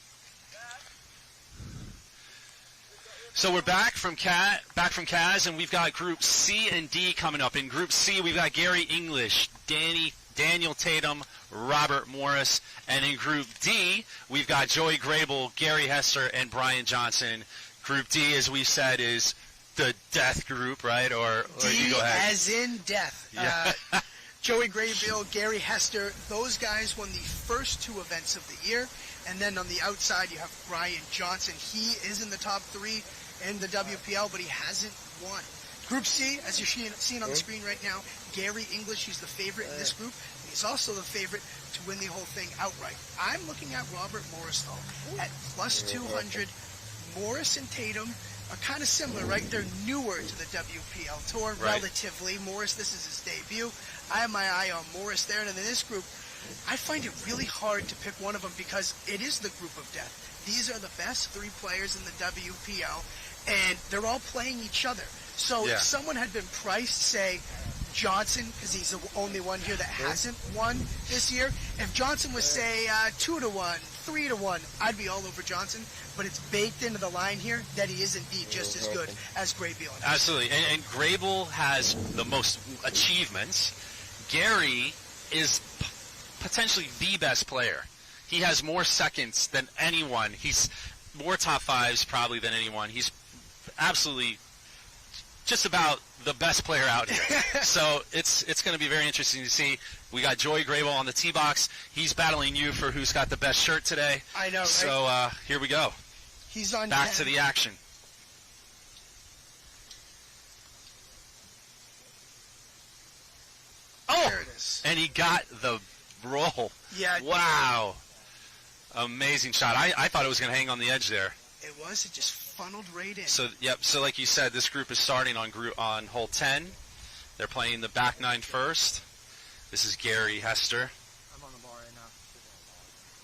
So we're back from Kaz, and we've got Group C and D coming up. In Group C, we've got Gary English, Daniel Tatum, Robert Morris, and in Group D, we've got Joey Grable, Gary Hester, and Brian Johnson. Group D, as we said, is the death group, right? Or D you go ahead. as in death. Yeah. Joey Graybill, Gary Hester, those guys won the first 2 events of the year. And then on the outside, you have Brian Johnson. He is in the top 3 in the WPL, but he hasn't won. Group C, as you're seeing on the screen right now, Gary English, he's the favorite in this group. He's also the favorite to win the whole thing outright. I'm looking at Robert Morris, though, at plus 200. Morris and Tatum are kind of similar, right? They're newer to the WPL Tour, Right. relatively. Morris, this is his debut. I have my eye on Morris there, and in this group, I find it really hard to pick one of them because it is the group of death. These are the best 3 players in the WPL, and they're all playing each other. So Yeah. if someone had been priced, say, Johnson, because he's the only one here that hasn't won this year, if Johnson was, say, 2-1, 3-1, I'd be all over Johnson. But it's baked into the line here that he is indeed just as good as Graybill. Absolutely. And Grable has the most achievements. Gary is potentially the best player. He has more seconds than anyone. He's more top 5s probably than anyone. He's absolutely just about the best player out here. So it's going to be very interesting to see. We got Joey Grable on the tee box. He's battling you for who's got the best shirt today. I know, right? So here we go. He's on Back 10. to the action. Oh, There it is. and he got the roll. Yeah. Wow. Amazing shot. I thought it was going to hang on the edge there. It was. It just funneled right in. So, yep. So, like you said, this group is starting on hole 10. They're playing the back 9 first. This is Gary Hester. I'm on the ball right now.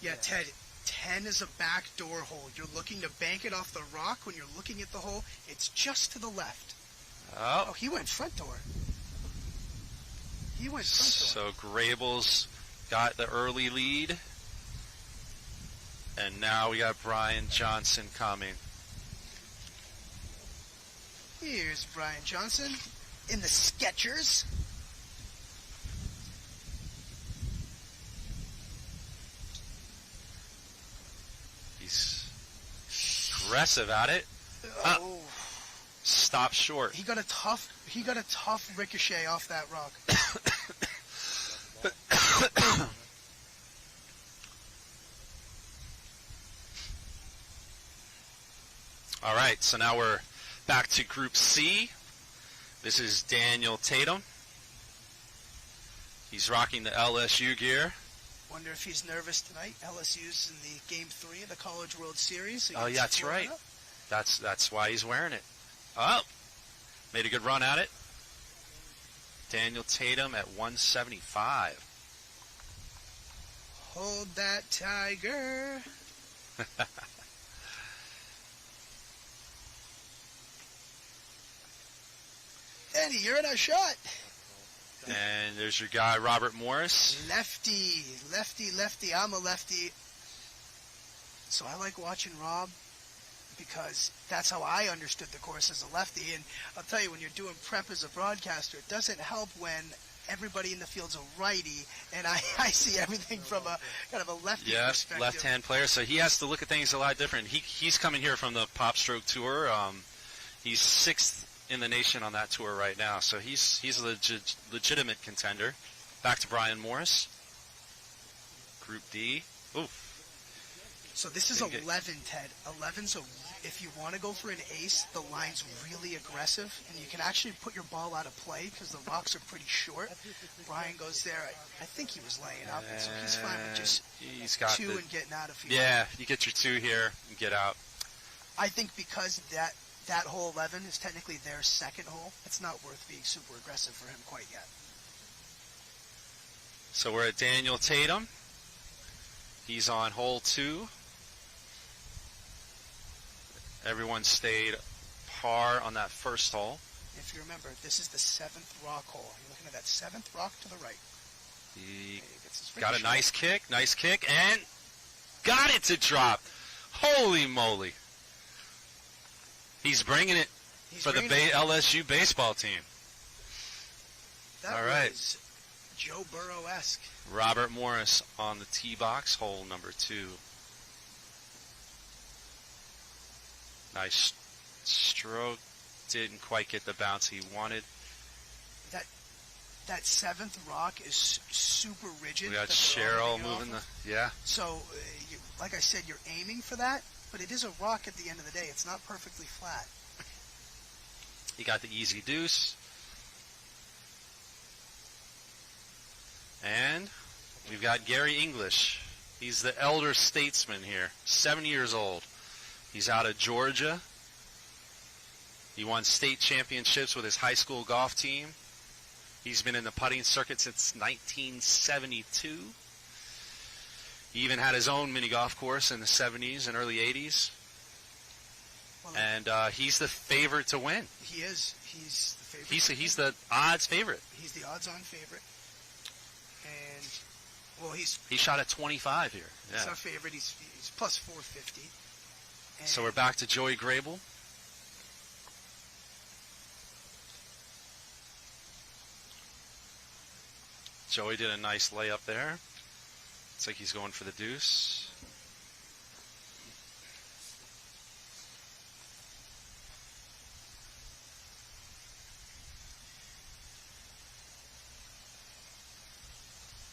Yeah, Ted, 10 is a backdoor hole. You're looking to bank it off the rock. When you're looking at the hole, it's just to the left. Oh, he went front door. He went front door. So Grable's got the early lead. And now we got Brian Johnson coming. Here's Brian Johnson in the Skechers. He's aggressive at it. Oh, Stop short. he got a tough ricochet off that rock. All right, so now we're Back to Group C. This is Daniel Tatum. He's rocking the LSU gear. Wonder if he's nervous tonight. LSU's in the Game 3 of the College World Series. Oh, yeah, that's right. That's why he's wearing it. Oh, made a good run at it. Daniel Tatum at 175. Hold that tiger. Danny, you're in a shot. And there's your guy, Robert Morris. Lefty. I'm a lefty. So I like watching Rob because that's how I understood the course as a lefty. And I'll tell you, when you're doing prep as a broadcaster, it doesn't help when everybody in the field's a righty, and I see everything from a kind of a lefty perspective. Left-hand player, so he has to look at things a lot different. He's coming here from the Pop Stroke Tour. He's 6th in the nation on that tour right now, so he's a legitimate contender. Back to Brian Morris. Group D. Oof. So this is 11, Ted. 11, so if you want to go for an ace, the line's really aggressive, and you can actually put your ball out of play because the rocks are pretty short. Brian goes there. I think he was laying up, and so he's fine with just he's got 2 and getting out if he Yeah, you get your 2 here and get out. I think because that hole 11 is technically their second hole, it's not worth being super aggressive for him quite yet. So we're at Daniel Tatum. He's on hole 2. Everyone stayed par on that first hole. If you remember, this is the 7th rock hole. You're looking at that 7th rock to the right. He got a nice kick, and got it to drop. Holy moly. He's bringing it for the LSU baseball team. That All right. was Joe Burrow-esque. Robert Morris on the tee box, hole number 2. Nice stroke. Didn't quite get the bounce he wanted. That 7th rock is super rigid. We got Cheryl moving yeah. So, like I said, you're aiming for that, but it is a rock at the end of the day. It's not perfectly flat. He got the easy deuce. And we've got Gary English. He's the elder statesman here, 70 years old. He's out of Georgia. He won state championships with his high school golf team. He's been in the putting circuit since 1972. He even had his own mini golf course in the 70s and early 80s. Well, And he's the favorite to win. he is. He's the favorite. He's the odds favorite. He's the odds-on favorite. And, well, he's He shot at 25 here. Yeah. our favorite. He's plus 450. And So we're back to Joey Grable. Joey did a nice layup there. Looks like he's going for the deuce.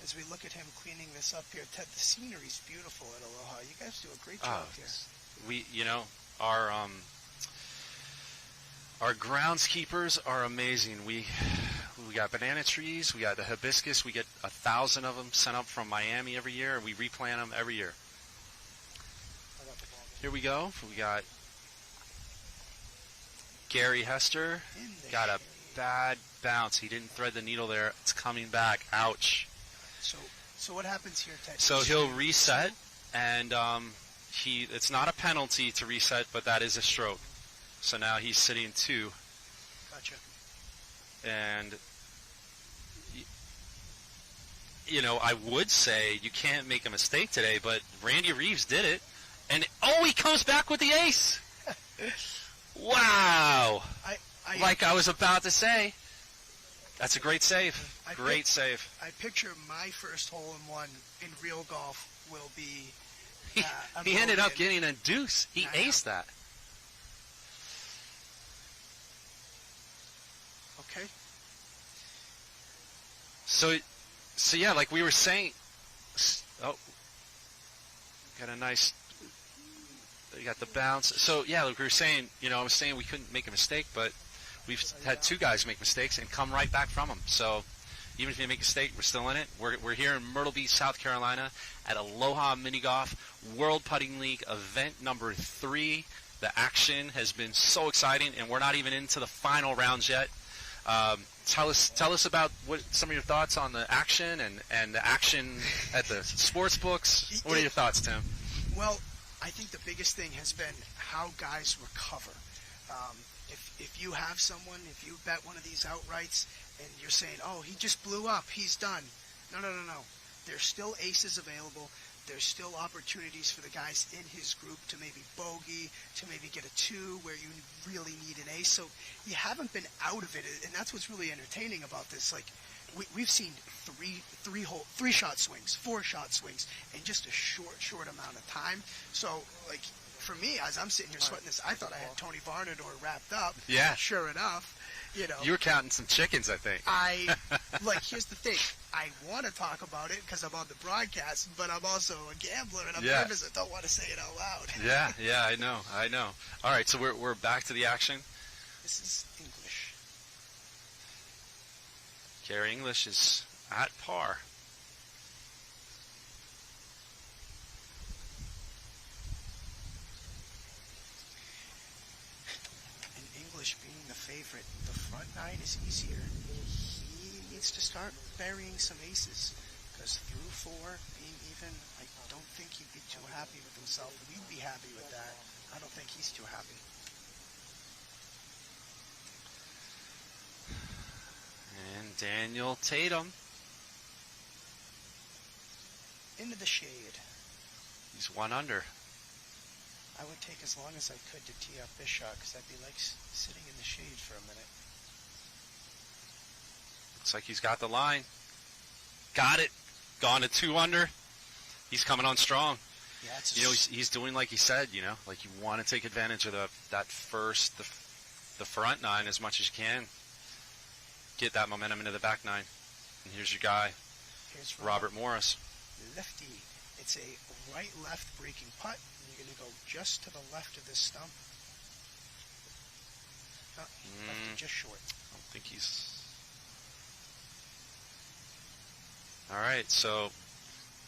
as we look at him cleaning this up here, Ted, the scenery's beautiful at Aloha. You guys do a great job here. We, our groundskeepers are amazing. We got banana trees, we got the hibiscus, we get 1,000 of them sent up from Miami every year, and we replant them every year. Here we go. We got Gary Hester. Got a bad bounce. He didn't thread the needle there. It's coming back. Ouch. So what happens here, Ted? So he'll reset, and it's not a penalty to reset, but that is a stroke. So now he's sitting 2. Gotcha. And I would say you can't make a mistake today, but Randy Reeves did it, and he comes back with the ace. Wow! Like I was about to say, that's a great save. Great save. I picture my first hole-in-one in real golf will be. He ended up getting a deuce. He aced that. Okay. So yeah, like we were saying. Oh, got a nice. You got the bounce. So, yeah, like we were saying, I was saying we couldn't make a mistake, but we've had two guys make mistakes and come right back from them. So, even if you make a mistake, we're still in it. We're here in Myrtle Beach, South Carolina at Aloha Mini Golf World Putting League event number 3. The action has been so exciting, and we're not even into the final rounds yet. Tell us about some of your thoughts on the action and the action at the sports books. What are your thoughts, Tim? Well, I think the biggest thing has been how guys recover. If you have someone, if you bet one of these outrights and you're saying, oh, he just blew up, he's done. No. There's still aces available. There's still opportunities for the guys in his group to maybe bogey, to maybe get a 2 where you really need an ace. So you haven't been out of it, and that's what's really entertaining about this. Like, we've seen three shot swings, 4 shot swings in just a short amount of time. So, like, for me, as I'm sitting here sweating this, I thought I had Tony Varnador wrapped up. Yeah. Sure enough, You were counting some chickens, I think. Here's the thing. I want to talk about it because I'm on the broadcast, but I'm also a gambler, and I'm nervous. I don't want to say it out loud. Yeah, I know. All right, so we're back to the action. This is English. Gary English is at par. Being the favorite, the front 9 is easier. He needs to start burying some aces, because through 4 being even, I don't think he'd be too happy with himself. We'd be happy with that. I don't think he's too happy. And Daniel Tatum into the shade. He's 1 under. I would take as long as I could to tee up this shot, because I'd be like sitting in the shade for a minute. Looks like he's got the line. Got it. Gone to 2 under. He's coming on strong. Yeah, he's doing like he said, like you want to take advantage of the front 9 as much as you can. Get that momentum into the back 9. And here's your guy, Robert Morris. Lefty. It's a right-left breaking putt. You're going to go just to the left of this stump. No, left just short. I don't think he's... All right, so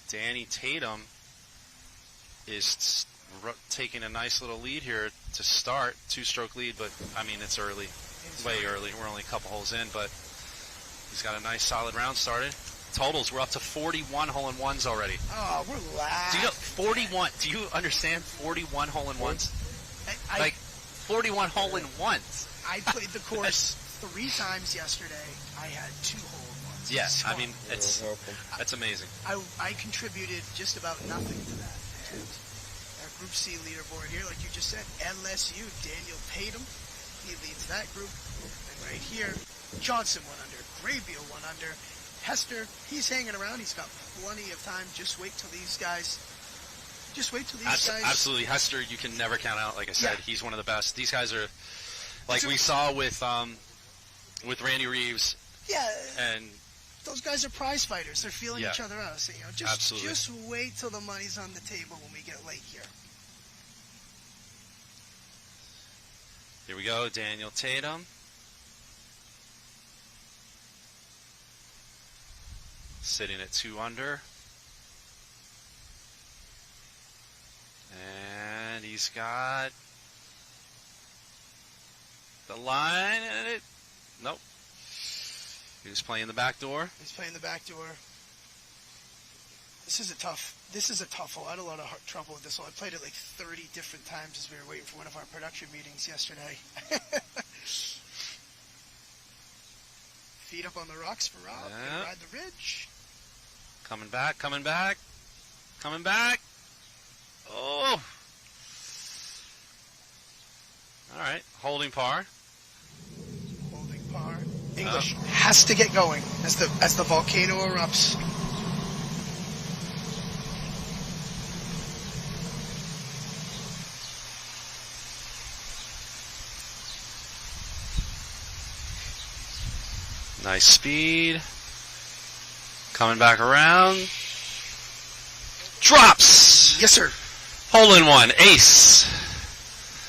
Danny Tatum is taking a nice little lead here to start. 2-stroke lead, but, I mean, it's early. Way early. We're only a couple holes in, but he's got a nice, solid round started. Totals, we're up to 41 hole-in-ones already. Oh, relax. 41. Do you understand 41 hole-in-ones? Like 41 hole-in-ones. I played the course 3 times yesterday. I had 2 hole-in-ones. Yes, I mean that's amazing. I contributed just about nothing to that. And our Group C leaderboard here, like you just said, LSU Daniel Tatum, he leads that group. And right here, Johnson 1 under, Graybeal 1 under. Hester, he's hanging around. He's got plenty of time. Just wait till these guys. Absolutely, Hester, you can never count out. Like I said, he's one of the best. These guys are, like we saw with Randy Reeves. Yeah. And those guys are prize fighters. They're feeling each other out. So, absolutely. Just wait till the money's on the table when we get late here. Here we go, Daniel Tatum. Sitting at 2 under. And he's got the line, and nope. He's playing the back door. He's playing the back door. This is a tough hole. I had a lot of trouble with this hole. I played it like 30 different times as we were waiting for one of our production meetings yesterday. Feet up on the rocks for Rob. Gonna ride the ridge. Coming back. Oh. All right. Holding par. English has to get going as the volcano erupts. Nice speed. Coming back around. Drops. Yes, sir. Hole in one. Ace.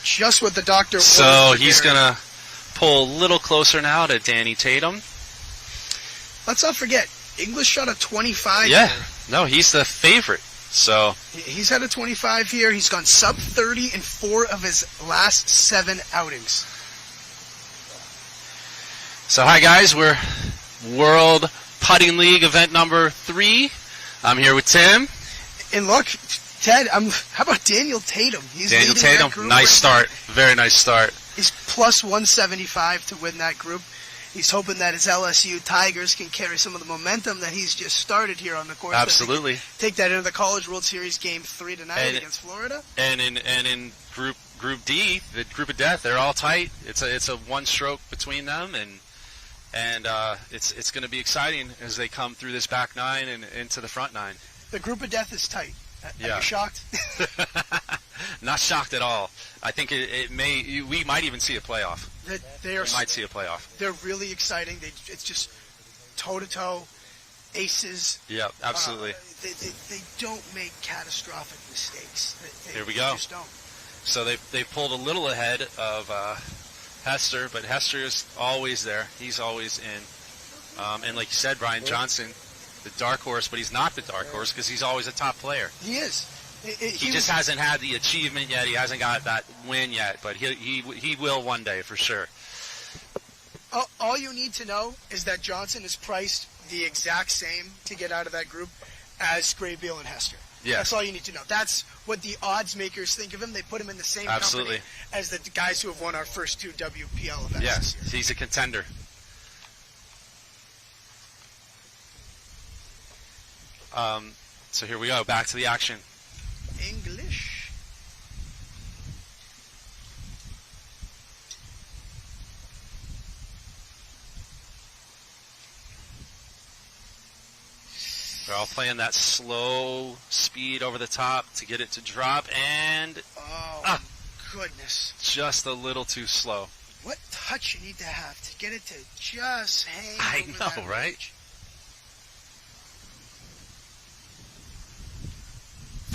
just what the doctor ordered. So for he's dinner. going to pull a little closer now to Danny Tatum. Let's not forget, English shot a 25 Yeah. here. No, he's the favorite. So He's had a 25 here. He's gone sub 30 in 4 of his last 7 outings. So hi guys, we're World Putting League event number 3. I'm here with Tim. And look, Ted, how about Daniel Tatum? He's Daniel leading that Tatum, group nice right start. Very nice start. now. He's plus 175 to win that group. He's hoping that his LSU Tigers can carry some of the momentum that he's just started here on the course. Absolutely. Take that into the College World Series game 3 tonight against Florida. And in Group D, the group of death, they're all tight. It's a one stroke between them, and it's going to be exciting as they come through this back 9 and into the front 9. The group of death is tight. Are Yeah. you shocked? Not shocked at all. I think we might even see a playoff. They are. We might see a playoff. They're really exciting. It's just toe-to-toe aces. Yeah, absolutely. They don't make catastrophic mistakes. Here we they go. just don't. So they pulled a little ahead of Hester, but Hester is always there. He's always in. And like you said, Brian Johnson, the dark horse, but he's not the dark horse because he's always a top player. He is. He just hasn't had the achievement yet. He hasn't got that win yet, but he will one day for sure. All you need to know is that Johnson is priced the exact same to get out of that group as Graybeal and Hester. Yeah. That's all you need to know. That's what the odds makers think of him. They put him in the same Absolutely. company as the guys who have won our first 2 WPL events Yes, this year. he's a contender. So here we go, back to the action. English. They're all playing that slow speed over the top to get it to drop, and Oh, goodness. just a little too slow. What touch you need to have to get it to just hang I over know, that right? ridge.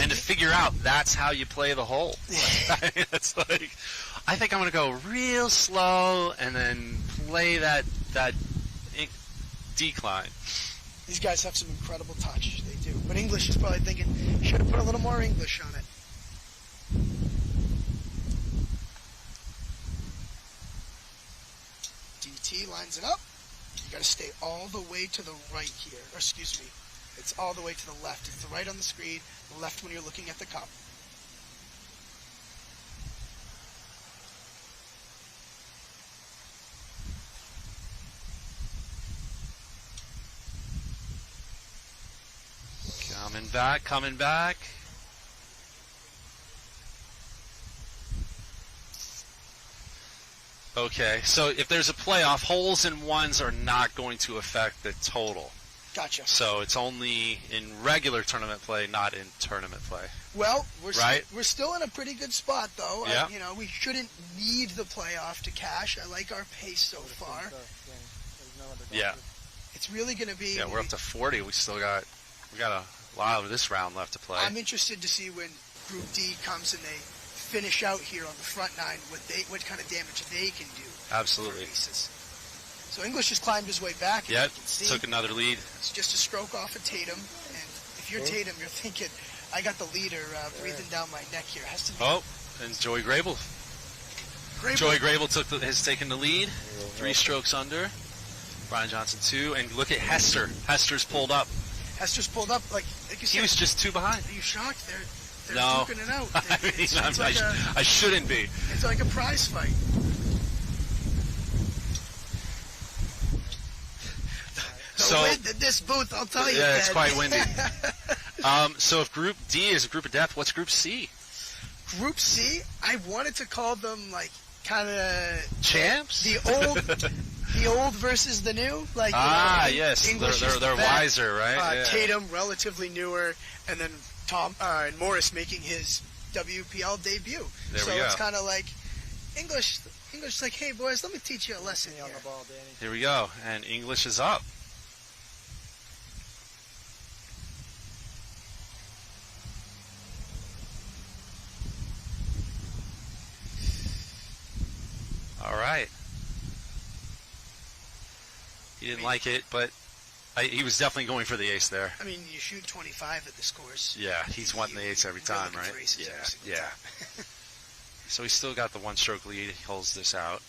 And to figure out that's how you play the hole. It's like, I think I'm going to go real slow and then play that decline. These guys have some incredible touch. They do. But English is probably thinking, should have put a little more English on it. DT lines it up. You got to stay all the way to the right here. Or excuse me. It's all the way to the left. It's the right on the screen, the left when you're looking at the cup. Coming back. Okay, so if there's a playoff, holes in ones are not going to affect the total. Gotcha. So it's only in regular tournament play, not in tournament play. Well, we're Right. we're still in a pretty good spot, though. Yeah. We shouldn't need the playoff to cash. I like our pace so far. Yeah. It's really going to be. Yeah, we're up to 40. We got a lot of this round left to play. I'm interested to see when Group D comes and they finish out here on the front 9, what kind of damage they can do. Absolutely. For aces. So English has climbed his way back. And Yep, you can see took another lead. it's just a stroke off of Tatum. And if you're Tatum, you're thinking, I got the leader breathing down my neck here. Has to be Oh, and Joey Grable. Grable. Joey Grable has taken the lead. 3 strokes under. Brian Johnson 2. And look at Hester. Hester's pulled up. Hester's pulled up like you He said. was just 2 behind. Are you shocked? They're No. duking it out. I mean, It's like I shouldn't be. it's like a prize fight. The So- wind in this booth, I'll tell you. Yeah, it's Ted. quite windy. So if Group D is a group of death, what's Group C? Group C, I wanted to call them like kind of Champs? the old versus the new. Like Yes. English is the They're vet. wiser, right? Yeah. Tatum, relatively newer, and then Tom and Morris making his WPL debut. There so we go. it's kind of like English. English is like, hey boys, let me teach you a lesson On here. the ball, Danny. Here we go. And English is up. He didn't like it, but he was definitely going for the ace there. I mean, you shoot 25 at this course. Yeah, he's wanting the ace every time, right? Yeah. So he's still got the one-stroke lead. He holds this out.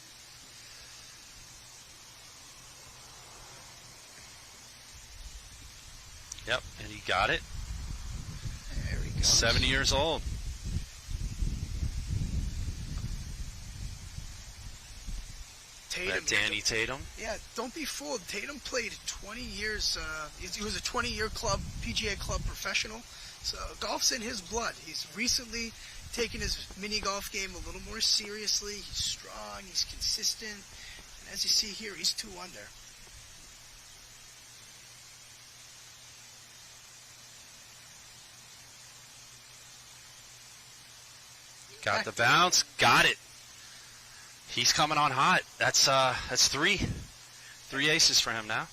Yep, and he got it. There he goes. 70 years old. Tatum. Danny Tatum. Yeah, don't be fooled. Tatum played 20 years. He was a 20-year PGA club professional. So golf's in his blood. He's recently taken his mini golf game a little more seriously. He's strong. He's consistent. And as you see here, he's 2 under. Got the bounce. Got it. He's coming on hot. That's 3 aces for him now.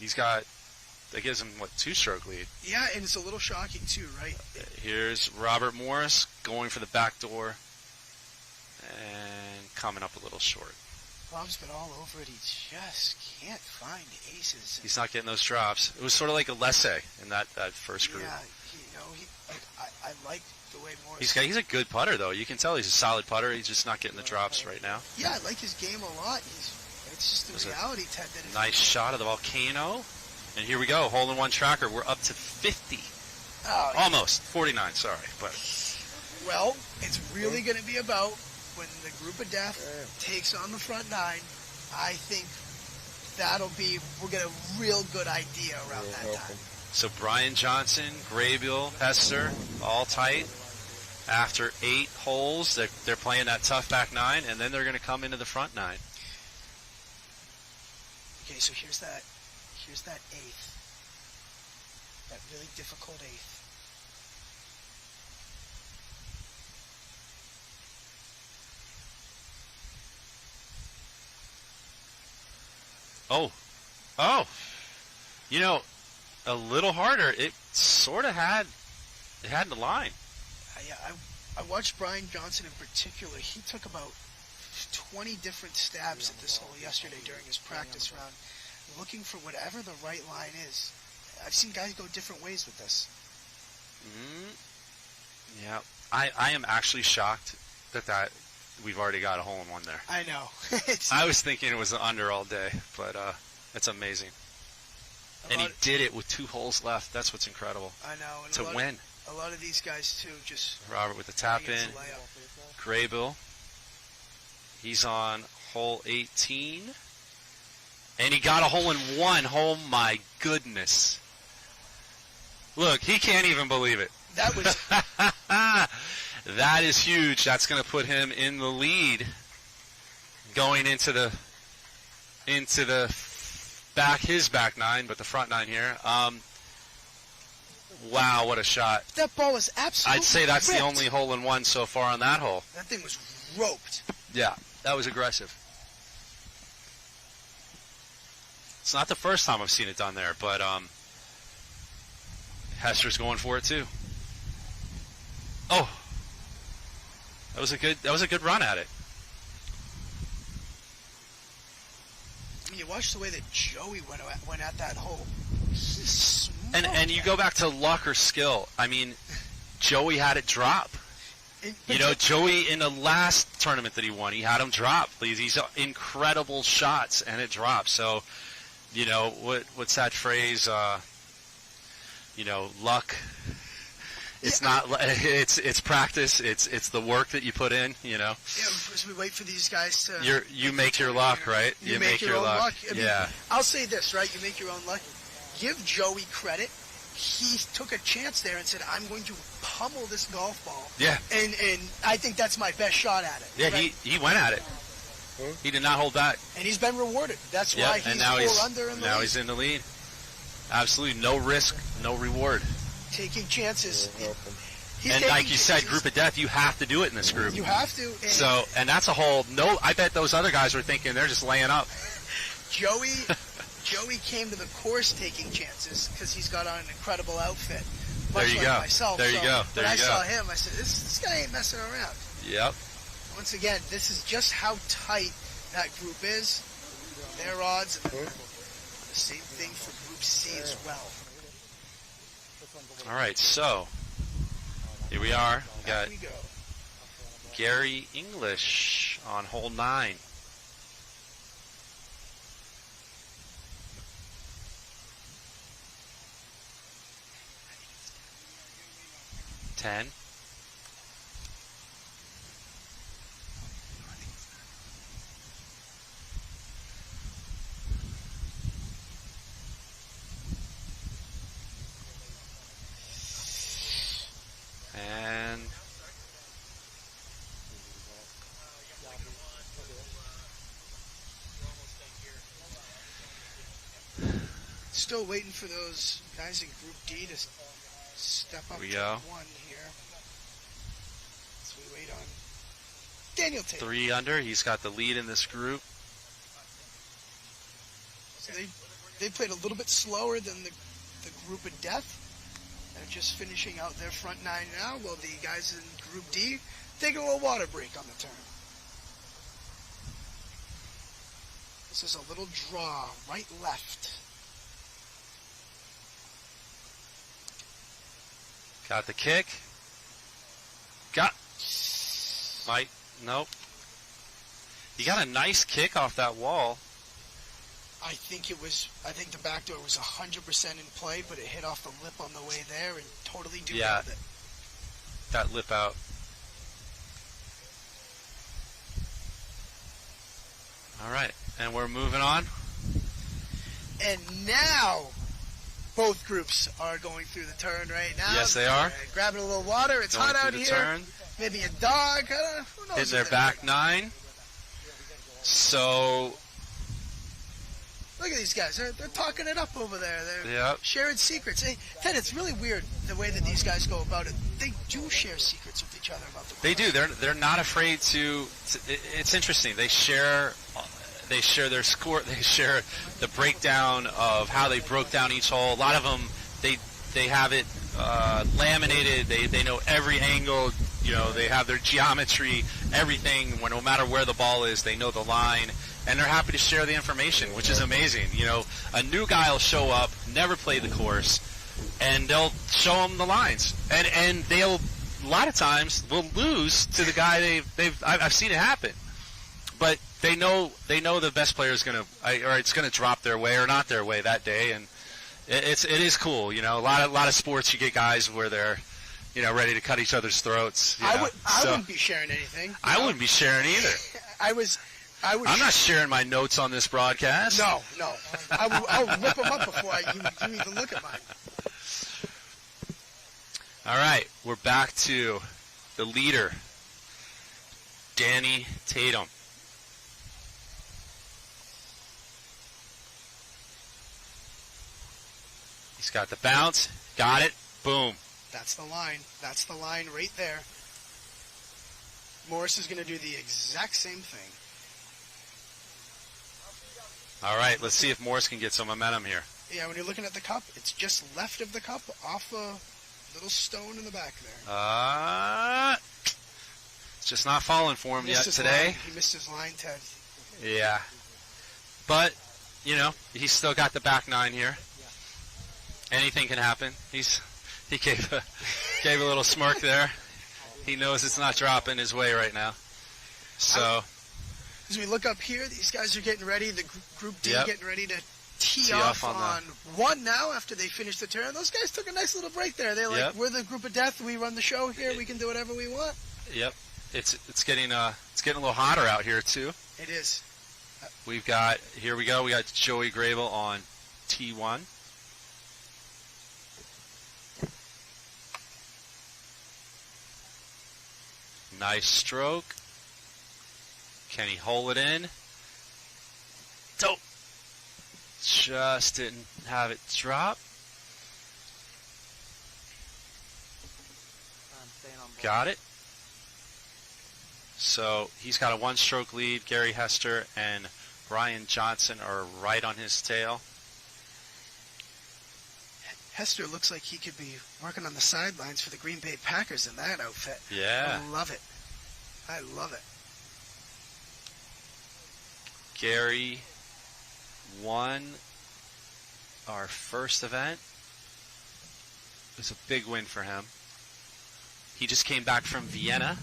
That gives him, 2-stroke lead. Yeah, and it's a little shocking too, right? Here's Robert Morris going for the back door and coming up a little short. Bob's been all over it. He just can't find aces. He's not getting those drops. It was sort of like a laissez in that first group. Yeah, I like the way Morris. He's a good putter though. You can tell he's a solid putter. He's just not getting the drops right now. Yeah, I like his game a lot. It's just the reality, Ted. That Nice shot of the volcano. And here we go, hole-in-one tracker. We're up to 50. Oh, Almost 49. Sorry, but well, it's really going to be about when the group of death takes on the front 9. I think we'll get a real good idea around that time. so Brian Johnson, Graybill, Hester, all tight. After 8 holes, they're playing that tough back 9, and then they're going to come into the front 9. Okay, so here's that 8th. That really difficult 8th. Oh. A little harder. It sort of had the line. I watched Brian Johnson in particular. He took about 20 different stabs at this hole yesterday during his practice round, looking for whatever the right line is. I've seen guys go different ways with this. Yeah. I am actually shocked that we've already got a hole-in-one there. I know. I was thinking it was under all day, but it's amazing. And he did it with 2 holes left. That's what's incredible. I know. And to win. A lot of these guys, too, just... Robert with the tap in. Graybill. He's on hole 18. And he got a hole-in-one. Oh, my goodness. Look, he can't even believe it. That was... That is huge. That's going to put him in the lead going into the his back 9, but the front 9 here. Wow, what a shot. That ball was absolutely I'd say that's ripped. the only hole-in-one so far on that hole. That thing was roped. Yeah, that was aggressive. It's not the first time I've seen it done there, but Hester's going for it too. Oh, that was a good run at it. You watch the way that Joey went at that hole. And you go back to luck or skill. I mean, Joey had it drop. Joey in the last tournament that he won, he had him drop. These incredible shots, and it dropped. So, what's that phrase? Luck. It's not. It's practice. It's the work that you put in. Yeah, as we wait for these guys to. You make your luck, right? You make your own luck. I mean, yeah. I'll say this, right? You make your own luck. Give Joey credit. He took a chance there and said, "I'm going to pummel this golf ball." Yeah. And I think that's my best shot at it. Yeah, right? he went at it. He did not hold back. And he's been rewarded. That's why he's and now 4 under in the lead. he's in the lead. Absolutely no risk, no reward. Taking chances. And like you said, group of death, you have to do it in this group. You have to. And that's a whole. No, I bet those other guys were thinking they're just laying up. Joey came to the course taking chances because he's got on an incredible outfit. There you go. Myself, there you go. But I saw him. I said, this guy ain't messing around. Yep. Once again, this is just how tight that group is. Their odds. The same thing for Group C as well. This one's a little All right, so here we are. We got Back we go. Gary English on hole 9. Ten. And Still waiting for those guys in Group D to step up we to go. 1 here. So we wait on Daniel Tate. 3 under. He's got the lead in this group. So they played a little bit slower than the Group of Death. They're just finishing out their front 9 now, while the guys in Group D taking a little water break on the turn. This is a little draw, right, left. Got the kick. Got. Might. Nope. You got a nice kick off that wall. I think the back door was 100% in play, but it hit off the lip on the way there and totally derailed it. That lip out. All right, and we're moving on. And now, both groups are going through the turn right now. Yes, they are. Grabbing a little water. It's Going hot out through the here. turn. Maybe a dog. Who knows? Hitting their back 9. So, Look at these guys. They're talking it up over there. They're Yep. sharing secrets. Hey, Ted, it's really weird the way that these guys go about it. They do share secrets with each other about the they do. They're not afraid to. It's interesting. They share their score. They share the breakdown of how they broke down each hole. A lot of them, they have it laminated. They know every angle. You know, they have their geometry, everything. No matter where the ball is, they know the line, and they're happy to share the information, which is amazing. You know, a new guy will show up, never played the course, and they'll show them the lines, and they'll a lot of times will lose to the guy I've seen it happen, but they know the best player is gonna or it's gonna drop their way or not their way that day, and it is cool. You know, a lot of sports you get guys where they're, you know, ready to cut each other's throats. I wouldn't be sharing anything. I wouldn't be sharing either. I'm not sharing my notes on this broadcast. No. I'll rip them up before you even look at mine. All right, we're back to the leader, Danny Tatum. He's got the bounce. Got it. Boom. That's the line. That's the line right there. Morris is going to do the exact same thing. All right, let's see if Morris can get some momentum here. Yeah, when you're looking at the cup, it's just left of the cup, off a little stone in the back there. It's just not falling for him yet today. Line. He missed his line, Ted. Yeah. But, you know, he's still got the back 9 here. Anything can happen. He gave a little smirk there. He knows it's not dropping his way right now. So as we look up here, these guys are getting ready. The Group D getting ready to tee off on 1 now after they finish the turn. Those guys took a nice little break there. They're like, we're the Group of Death. We run the show here. We can do whatever we want. Yep. It's getting a little hotter out here too. It is. We've got, here we go. We got Joey Grable on T1. Nice stroke. Can he hole it in? Dope. Just didn't have it drop. I'm staying on board. Got it. So he's got a 1-stroke lead. Gary Hester and Brian Johnson are right on his tail. Hester looks like he could be working on the sidelines for the Green Bay Packers in that outfit. Yeah. I love it. I love it. Gary 1 our first event. It was a big win for him. He just came back from Vienna,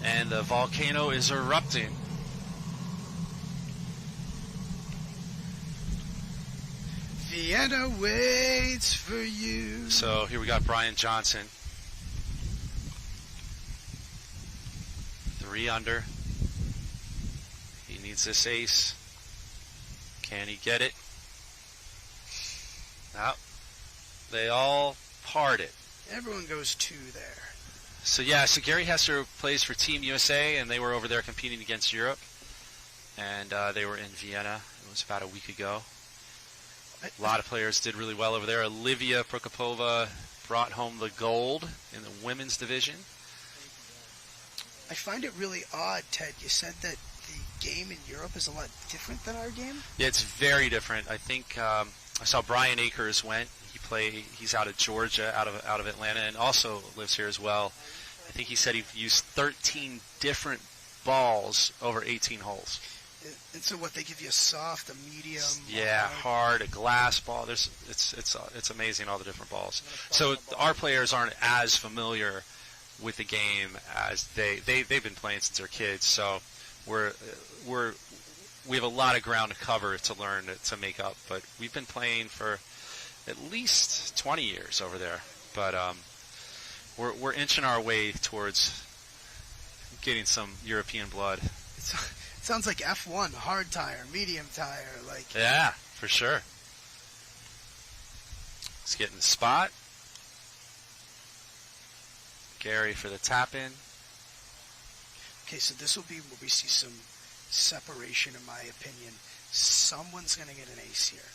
and the volcano is erupting. Vienna waits for you. So here we got Brian Johnson. 3 under. He needs this ace. Can he get it? No. They all parted. Everyone goes 2 there. So yeah, so Gary Hester plays for Team USA, and they were over there competing against Europe. And they were in Vienna. It was about a week ago. A lot of players did really well over there. Olivia Prokopova brought home the gold in the women's division. I find it really odd, Ted. You said that the game in Europe is a lot different than our game? Yeah, it's very different. I think I saw Brian Akers went. He's out of Georgia, out of Atlanta, and also lives here as well. I think he said he used 13 different balls over 18 holes. And so what, they give you a soft, a medium? Yeah, hard, a glass ball. It's amazing, all the different balls. So our players aren't as familiar with the game as they've been playing since they're kids. So we have a lot of ground to cover to learn to make up. But we've been playing for at least 20 years over there. But we're inching our way towards getting some European blood. It sounds like F1, hard tire, medium tire, like. Yeah, for sure. Let's get in the spot. Gary for the tap in. Okay, so this will be where we see some separation, in my opinion. Someone's going to get an ace here.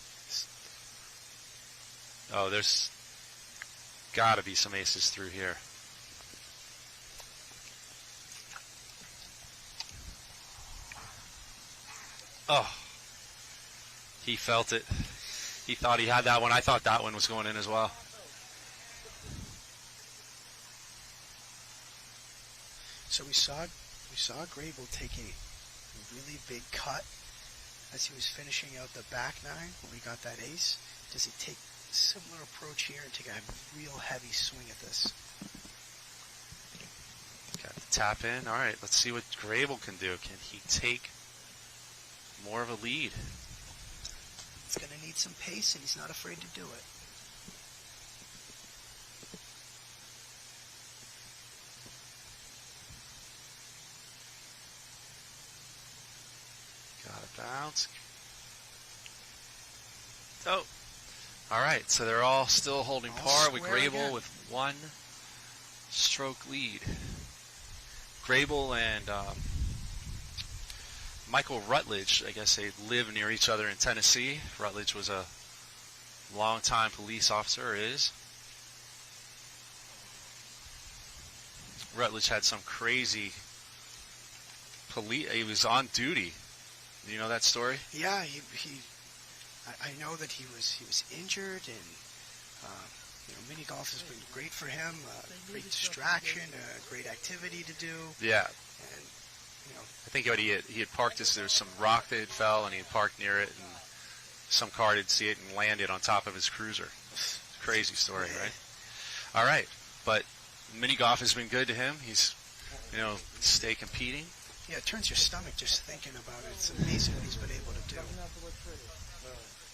Oh, there's got to be some aces through here. Oh, he felt it. He thought he had that one. I thought that one was going in as well. So we saw Grable take a really big cut as he was finishing out the back 9 when we got that ace. Does he take a similar approach here and take a real heavy swing at this? Got the tap in. All right, let's see what Grable can do. Can he take more of a lead? It's going to need some pace, and he's not afraid to do it. Got a bounce. Oh. All right, so they're all still holding par with Grable again, with 1 stroke lead. Grable and Michael Rutledge, I guess they live near each other in Tennessee. Rutledge was a longtime police officer, or is. Rutledge had some crazy he was on duty. Do you know that story? Yeah, I know that he was injured, and mini golf has been great for him. Great distraction, great activity to do. Yeah. And I think what he had parked there was some rock that had fell, and he had parked near it, and some car did see it and landed on top of his cruiser. Crazy story, yeah. right? All right, but mini golf has been good to him. He's stay competing. Yeah, it turns your stomach just thinking about it. It's amazing what he's been able to do.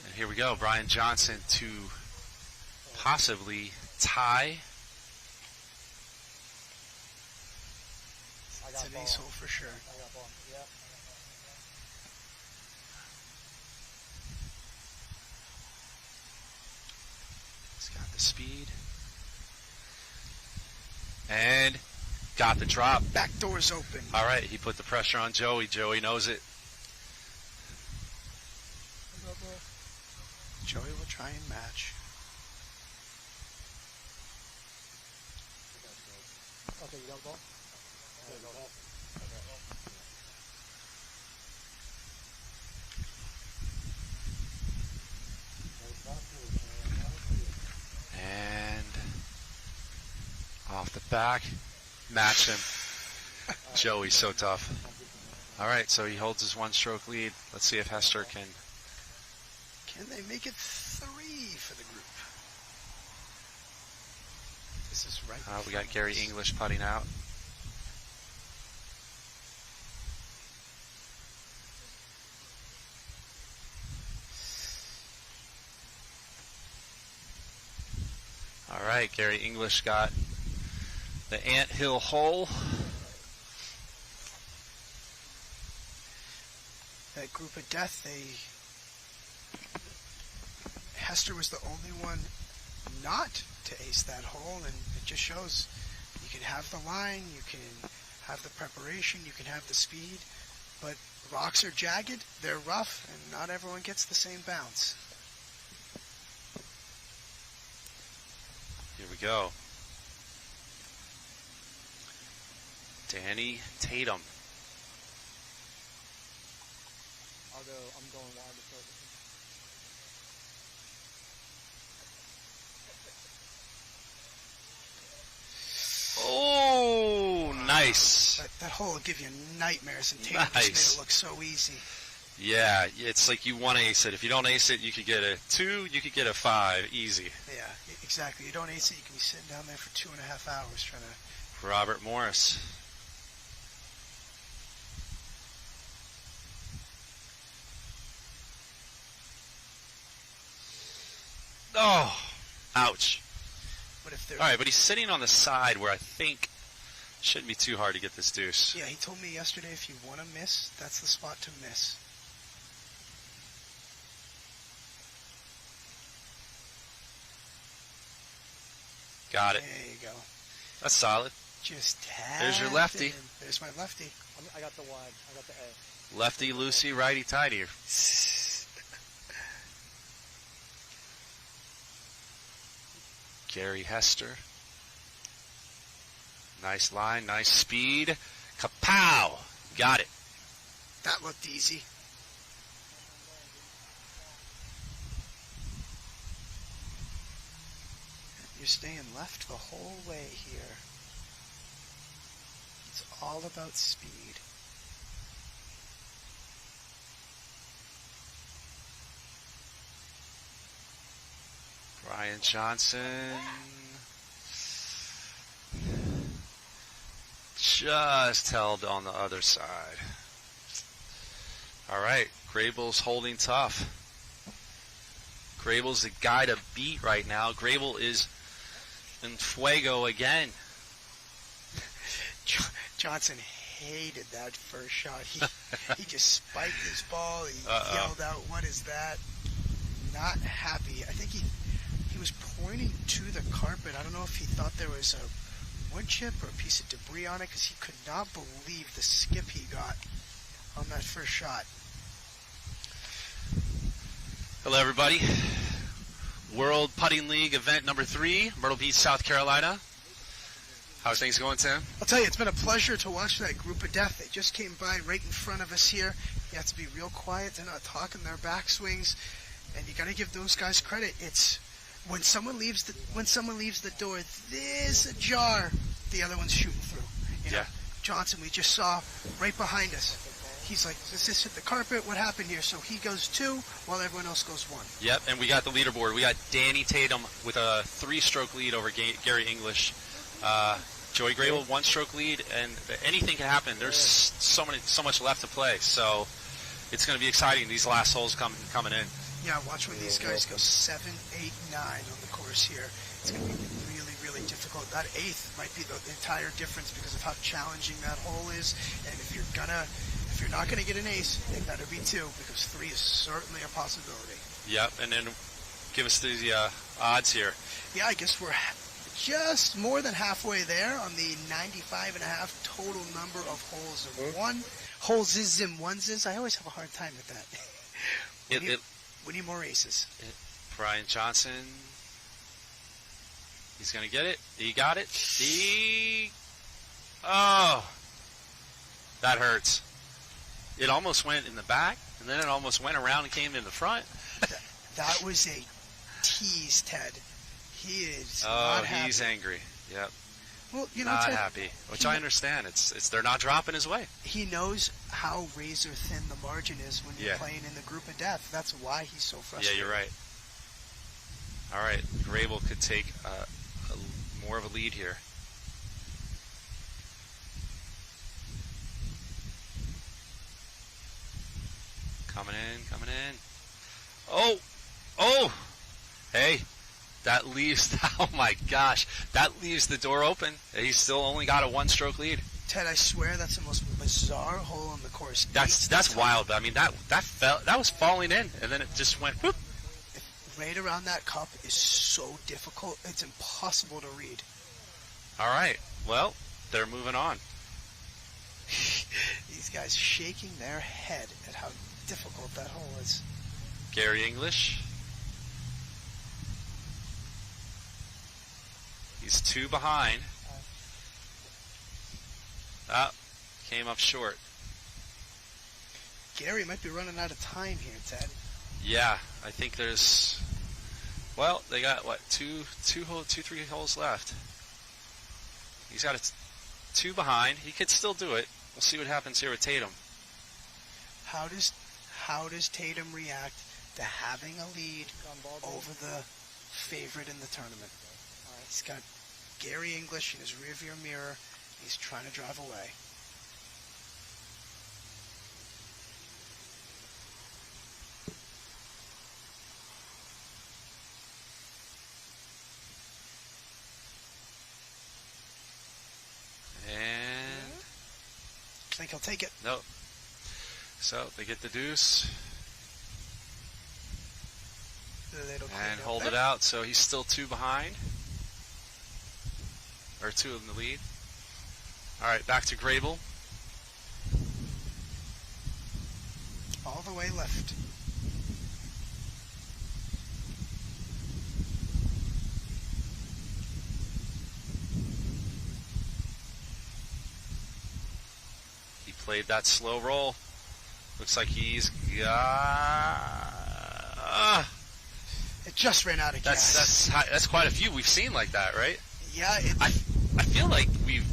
And here we go, Brian Johnson to possibly tie. It's an ace hole for sure. He's got the speed. And got the drop. Back door's open. All right, he put the pressure on Joey. Joey knows it. Joey will try and match. Okay, you got the ball? And off the back, match him. Joey's so tough. All right, so he holds his 1 stroke lead. Let's see if Hester can Can they make it 3 for the group? This is right. We got Gary English putting out. All right, Gary English got the anthill hole. That group of death, Hester was the only one not to ace that hole, and it just shows you can have the line, you can have the preparation, you can have the speed, but rocks are jagged, they're rough, and not everyone gets the same bounce. Here we go. Danny Tatum. I'm going wide to start this one. Oh, nice. That hole will give you nightmares, and Tatum just made it look so easy. Yeah, it's like you want to ace it. If you don't ace it, you could get a 2, you could get a 5, easy. Yeah, exactly. You don't ace it, you can be sitting down there for 2.5 hours trying to... Robert Morris. Oh, ouch. But if all right, but he's sitting on the side where I think shouldn't be too hard to get this deuce. Yeah, he told me yesterday if you want to miss, that's the spot to miss. Got it. There you go. That's solid. Just there's your lefty. There's my lefty. I got the wide. I got the A. Lefty loosey, righty tighty. Gary Hester. Nice line, nice speed. Kapow! Got it. That looked easy. You're staying left the whole way here. It's all about speed. Brian Johnson. Just held on the other side. All right, Grable's holding tough. Grable's the guy to beat right now. Grable is in fuego again. Johnson hated that first shot. He just spiked his ball. He yelled out, "What is that?" Not happy. I think he was pointing to the carpet. I don't know if he thought there was a wood chip or a piece of debris on it, because he could not believe the skip he got on that first shot. Hello, everybody. World Putting League event number 3, Myrtle Beach, South Carolina. How's things going, Tim? I'll tell you, it's been a pleasure to watch that group of death. They just came by right in front of us here. You have to be real quiet. They're not talking their backswings, and you got to give those guys credit. It's when someone leaves the door this ajar, the other one's shooting through. You know, yeah. Johnson, we just saw right behind us. He's like, does this hit the carpet? What happened here? So he goes 2 while everyone else goes 1. Yep, and we got the leaderboard. We got Danny Tatum with a 3-stroke lead over Gary English. Joey Grable, 1-stroke lead, and anything can happen. There's so much left to play, so it's going to be exciting. These last holes coming in. Yeah, watch when these guys go 7, 8, 9 on the course here. It's going to be really, really difficult. That 8th might be the entire difference because of how challenging that hole is. And if you're not gonna get an ace, it better be 2, because 3 is certainly a possibility. Yep, and then give us the odds here. Yeah, I guess we're just more than halfway there on the 95.5 total number of holes of 1. Holes is and ones is. I always have a hard time with that. We need more aces. Brian Johnson. He's going to get it. He got it. Oh. That hurts. It almost went in the back, and then it almost went around and came in the front. That was a tease, Ted. He is not happy. He's angry. Yep. Well, not Ted, happy, which I understand. It's they're not dropping his way. he knows how razor thin the margin is when you're playing in the group of death. That's why he's so frustrated. Yeah, you're right. All right, Grable could take more of a lead here. Coming in. Oh! Hey, that leaves, oh my gosh, that leaves the door open. He's still only got a one-stroke lead. Ted, I swear that's the most bizarre hole in the course. That's wild. I mean, that was falling in, and then it just went whoop. Right around that cup is so difficult, it's impossible to read. All right, well, they're moving on. These guys shaking their head at how difficult that hole is. Gary English. He's 2 behind. Came up short. Gary might be running out of time here, Ted. Yeah, I think there's. Well, they got what 3 holes left. He's got 2 behind. He could still do it. We'll see what happens here with Tatum. How does Tatum react to having a lead over the favorite in the tournament? He's got Gary English in his rearview mirror. He's trying to drive away. And I think he'll take it. nope. So they get the deuce and hold it out. So he's still 2 behind, or 2 in the lead. All right, back to Grable. All the way left. He played that slow roll. Looks like he's got. It just ran out of gas. That's quite a few we've seen like that, right? Yeah. I feel like we've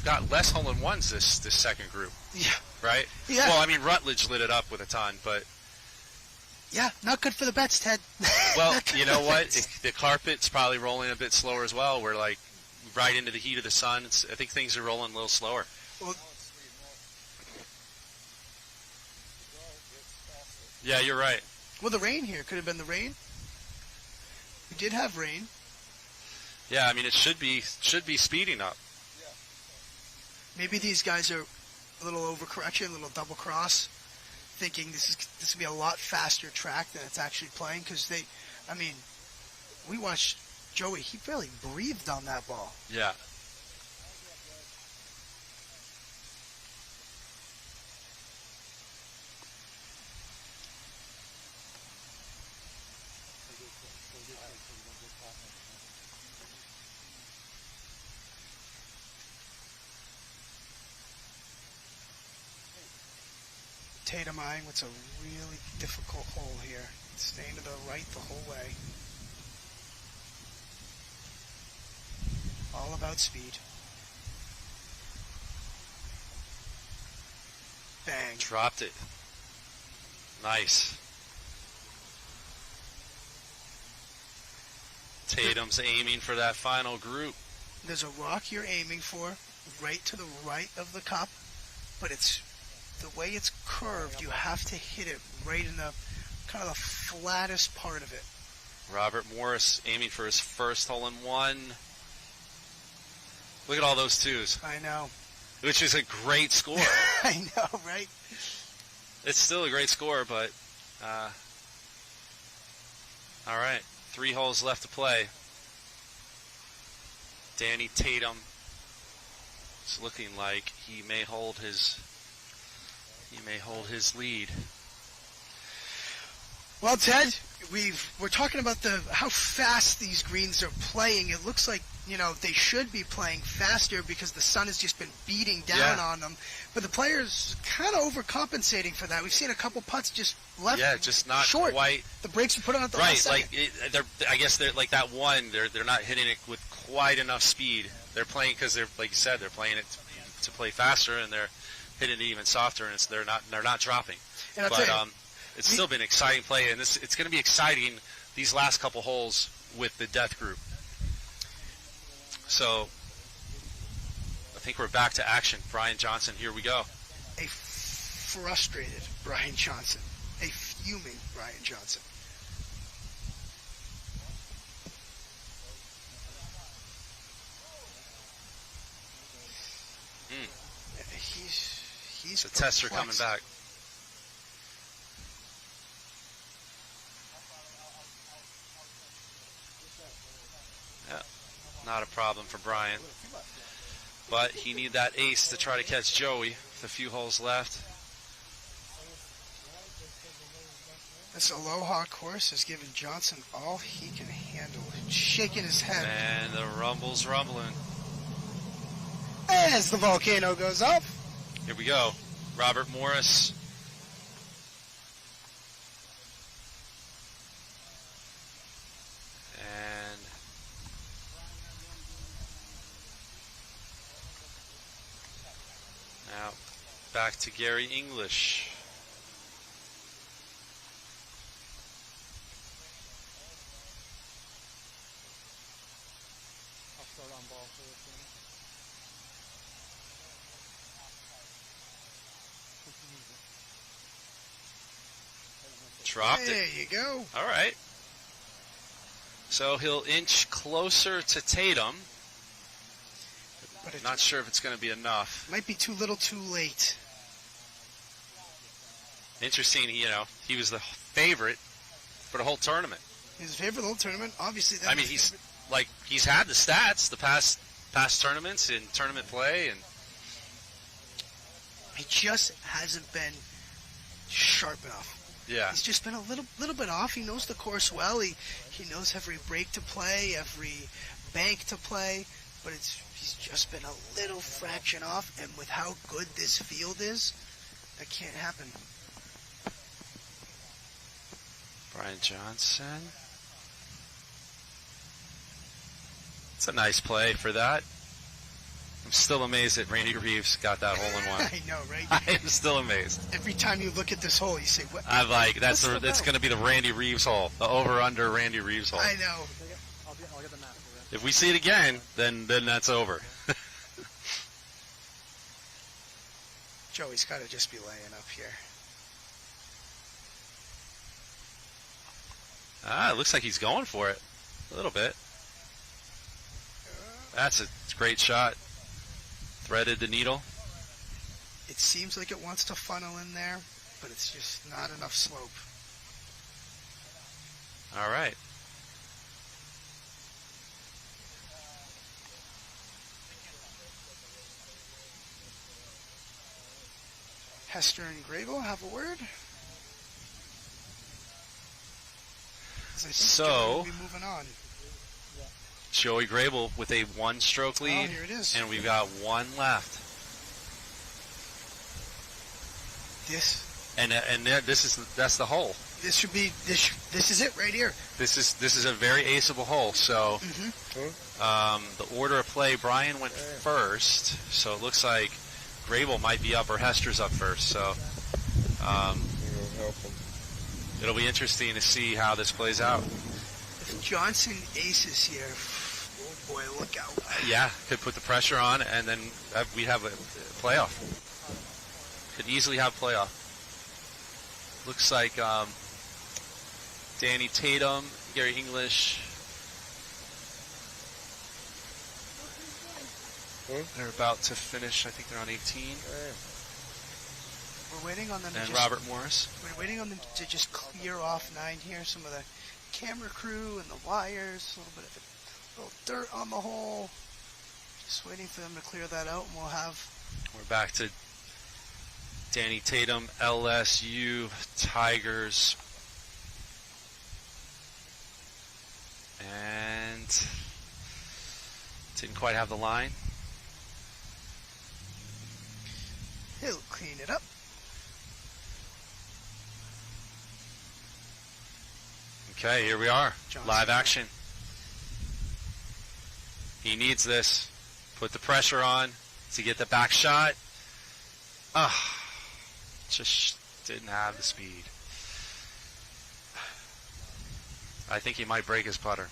got less hole-in-ones this second group. Yeah. Right? Yeah. Well, I mean, Rutledge lit it up with a ton, but Yeah, not good for the bets, Ted. well, you know what? The carpet's probably rolling a bit slower as well. We're like right into the heat of the sun. I think things are rolling a little slower. Well, yeah, you're right. well, the rain here could have been the rain. We did have rain. Yeah, I mean it should be speeding up. Maybe these guys are a little overcorrection, a little double cross, thinking this will be a lot faster track than it's actually playing. Because we watched Joey. He barely breathed on that ball. Yeah. Tatum eyeing what's a really difficult hole here. Staying to the right the whole way. All about speed. Bang. Dropped it. Nice. Tatum's aiming for that final group. There's a rock you're aiming for right to the right of the cup, but it's the way it's curved, you have to hit it right in the kind of the flattest part of it. Robert Morris aiming for his first hole-in-one. Look at all those 2s. I know. Which is a great score. I know, right? It's still a great score, but all right, 3 holes left to play. Danny Tatum is looking like he may hold his lead. Well, Ted, we're talking about how fast these greens are playing. It looks like they should be playing faster because the sun has just been beating down on them. But the players kind of overcompensating for that. We've seen a couple putts just left. Yeah, just not short. quite. The brakes were put on at the last second. I guess they're like that one. They're not hitting it with quite enough speed. they're playing because they're, like you said, they're playing it to play faster, and they're hitting it even softer, and they're not dropping. And I'll But tell you, it's still been exciting play, and it's going to be exciting these last couple holes with the death group. So I think we're back to action. Brian Johnson, here we go. a frustrated Brian Johnson, a fuming Brian Johnson. He's The tester coming perplexed. back. Yeah, not a problem for Brian. But he need that ace to try to catch Joey with a few holes left. This Aloha course has given Johnson all he can handle. Shaking his head And the rumble's rumbling. as the volcano goes up. Here we go. Robert Morris. And now back to Gary English. I'll start on ball for this one. Dropped There it. you go. All right. So he'll inch closer to Tatum. But it Not sure if it's going to be enough. might be too little too late. Interesting, he was the favorite for the whole tournament. His favorite little tournament, obviously. I mean, he's had the stats the past tournaments in tournament play, and He just hasn't been sharp enough. yeah, He's just been a little bit off. He knows the course well. He knows every break to play, every bank to play, but he's just been a little fraction off. And with how good this field is, that can't happen. Brian Johnson. It's a nice play for that. I'm still amazed that Randy Reeves got that hole in one. I know, right? I am still amazed. Every time you look at this hole, you say, "What?" I'm like, What's the that's vote? going to be the Randy Reeves hole, the over/under Randy Reeves hole. I know. I'll get the map for you. If we see it again, then that's over. Joey's got to just be laying up here. It looks like he's going for it a little bit. That's a great shot. Threaded the needle. It seems like it wants to funnel in there, but it's just not enough slope. All right. Hester and Grable have a word. 'Cause I think So- Joey will be moving on. Joey Grable with a one-stroke lead, here it is. and we've got one left. This That's the hole. should be this is it right here. This is a very aceable hole. So the order of play, Brian went first, so it looks like Grable might be up or Hester's up first. So it'll be interesting to see how this plays out. If Johnson aces here, oh boy, look out. Yeah, could put the pressure on, and then we have a playoff. Could easily have playoff. Looks like Danny Tatum, Gary English. They're about to finish. I think they're on 18. We're waiting on them to And just, Robert Morris. we're waiting on them to just clear off 9 here. Some of the camera crew and the wires, a little bit of little dirt on the hole. Just waiting for them to clear that out, and We're back to Danny Tatum, LSU, Tigers. And didn't quite have the line. he'll clean it up. Okay, here we are. Johnson. Live action. He needs this. Put the pressure on to get the back shot. Just didn't have the speed. I think he might break his putter.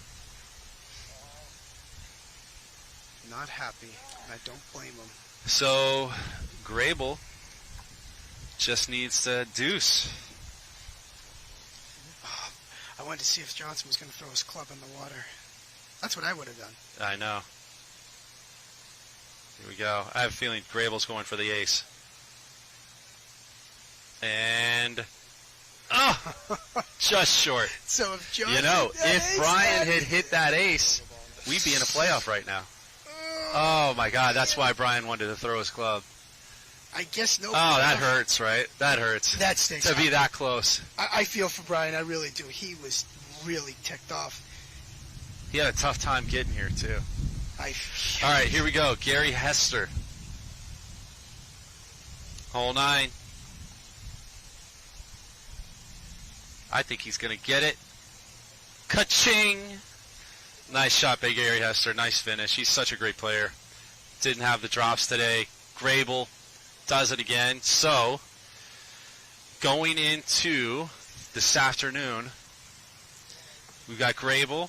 Not happy. I don't blame him. So, Grable just needs to deuce. I wanted to see if Johnson was going to throw his club in the water. That's what I would have done. I know. Here we go. I have a feeling Grable's going for the ace. And just short. So if Johnson, You know, if Brian had hit that ace, we'd be in a playoff right now. Oh my God, that's why Brian wanted to throw his club. I guess no. Oh, that hurts, right? That hurts. That stinks. To be that close. I feel for Brian. I really do. He was really ticked off. He had a tough time getting here, too. All right, here we go. Gary Hester. Hole 9. I think he's going to get it. Ka-ching! Nice shot by Gary Hester. Nice finish. He's such a great player. Didn't have the drops today. Grable does it again. So, going into this afternoon, we've got Grable.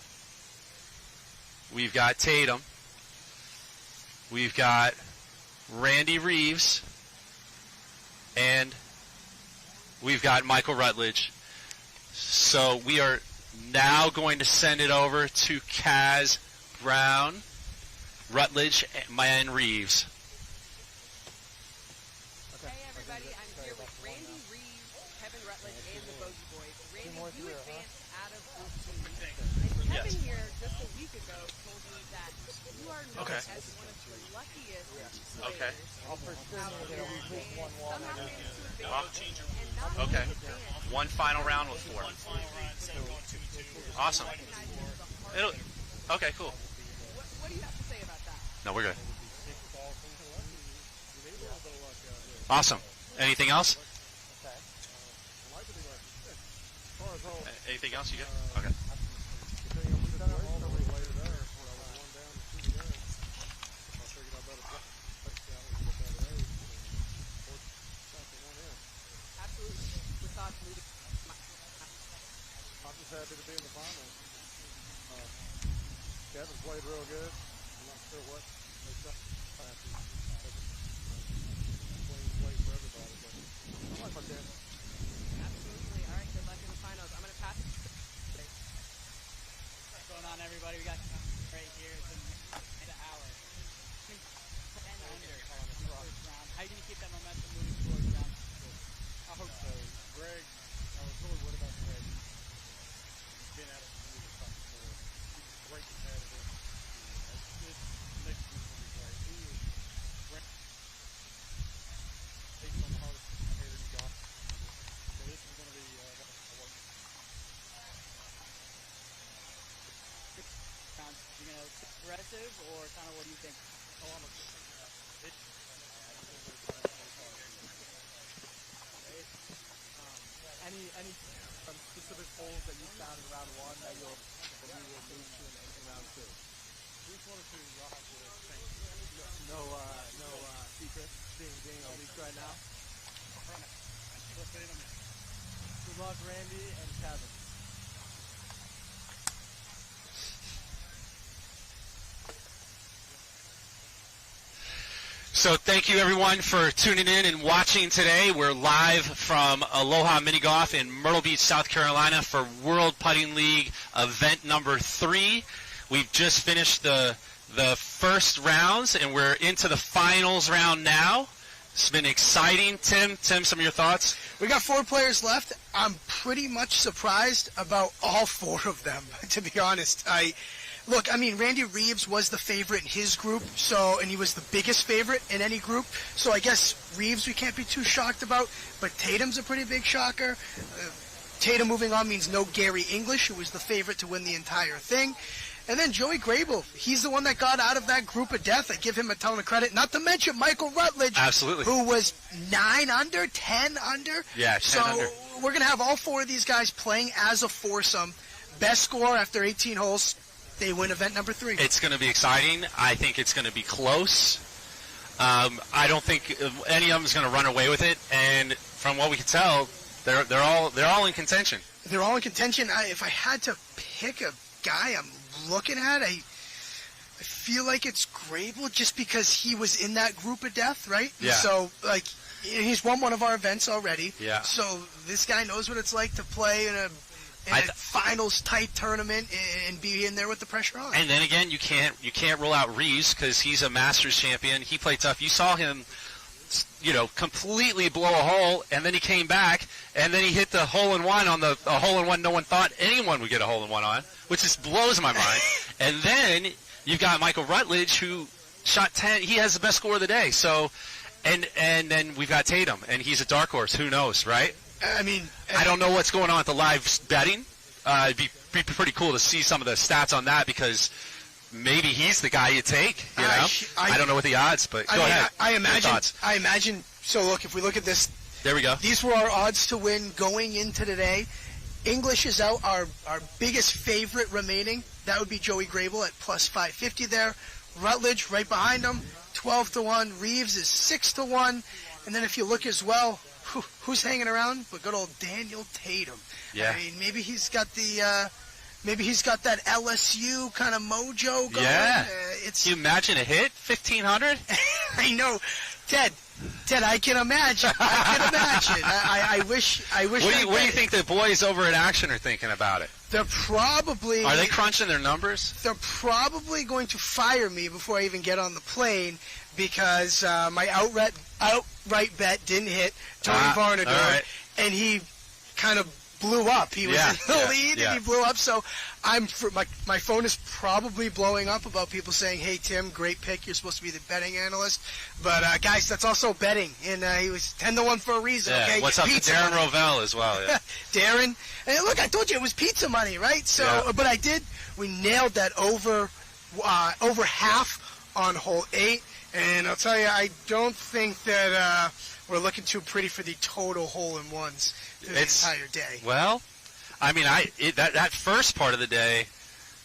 We've got Tatum. We've got Randy Reeves. And we've got Michael Rutledge. So we are now going to send it over to Kaz, Brown, Rutledge, and Reeves. Hey everybody, I'm here with Randy Reeves, Kevin Rutledge, and the Bogey Boys. Randy, you advanced out of Group 2. And Kevin here, just a week ago, told me that you are known as one of the luckiest players Okay. out there. And somehow made it to advance, and not Okay. only advance, One final round with 4. Awesome. Okay, cool. what do you have to say about that? No, we're good. Awesome. Anything else? Anything else you got? Okay. Absolutely. We thought moving. I'm just happy to be in the finals. Kevin played real good. I'm not sure what they shot. Clean play for everybody, but I like my Kevin. Absolutely. All right. Good luck in the finals. I'm going to pass it. What's going on, everybody? We got right here. It's an hour. 10 under on the first round. How are you going to keep that momentum moving towards round 2? I hope so. Greg, I was really worried about Greg. He's been at it for me before. He's a great competitor. This next week's going to be great. He is great. Based on the hardest hitter he got. So this is going to be a work. Rounds, you going to aggressive or kind of what do you think? Oh, I'm a Any specific holes that you found in round 1 that you will move to in round 2? Which one or two y'all have to change? No secrets being released right now. Good luck, Randy and Kevin. So thank you everyone for tuning in and watching today. We're live from Aloha Mini Golf in Myrtle Beach, South Carolina for World Putting League event number 3. We've just finished the first rounds and we're into the finals round now. It's been exciting. Tim, some of your thoughts? We got 4 players left. I'm pretty much surprised about all 4 of them, to be honest. Look, I mean, Randy Reeves was the favorite in his group, and he was the biggest favorite in any group. So I guess Reeves we can't be too shocked about, but Tatum's a pretty big shocker. Tatum moving on means no Gary English, who was the favorite to win the entire thing. And then Joey Grable, he's the one that got out of that group of death. I give him a ton of credit. Not to mention Michael Rutledge, Absolutely. who was 9 under, 10 under. Yeah, 10 under. So we're going to have all 4 of these guys playing as a foursome. Best score after 18 holes. they win event number 3. It's going to be exciting. I think it's going to be close. I don't think any of them is going to run away with it. And from what we can tell, they're all in contention. They're all in contention. If I had to pick a guy I'm looking at, I feel like it's Grable just because he was in that group of death, right? Yeah. So, like, he's won one of our events already. Yeah. So this guy knows what it's like to play in a finals-type tournament and be in there with the pressure on. And then again, you can't rule out Reeves because he's a Masters champion. He played tough. You saw him, completely blow a hole, and then he came back, and then he hit the hole-in-one on a hole-in-one no one thought anyone would get a hole-in-one on, which just blows my mind. And then you've got Michael Rutledge, who shot 10. He has the best score of the day. So, and then we've got Tatum, and he's a dark horse. Who knows, right? I mean, I don't know what's going on with the live betting. It'd be pretty cool to see some of the stats on that because maybe he's the guy you take. I don't know what the odds, but go ahead. I imagine. So look, if we look at this, there we go. These were our odds to win going into today. English is out, our biggest favorite remaining. That would be Joey Grable at plus 550 there. Rutledge right behind him, 12-1. Reeves is 6-1. And then if you look as well, who's hanging around? But good old Daniel Tatum. Yeah. I mean, maybe he's got that LSU kind of mojo going. Yeah. Can you imagine a hit? 1,500? I know, Ted, I can imagine. I wish. What do you think the boys over at Action are thinking about it? They're probably. Are they crunching their numbers? They're probably going to fire me before I even get on the plane because my outright bet didn't hit Tony Varnador, right. and he kind of blew up. He was in the lead, and he blew up. So my phone is probably blowing up about people saying, "Hey Tim, great pick. You're supposed to be the betting analyst." But guys, that's also betting, and he was 10-1 for a reason. Yeah. Okay, What's up to Darren Rovell as well? Yeah. Darren, and look, I told you it was pizza money, right? So, but we nailed that over half on hole 8, and I'll tell you, I don't think that we're looking too pretty for the total hole-in-ones the entire day. Well, I mean, that first part of the day,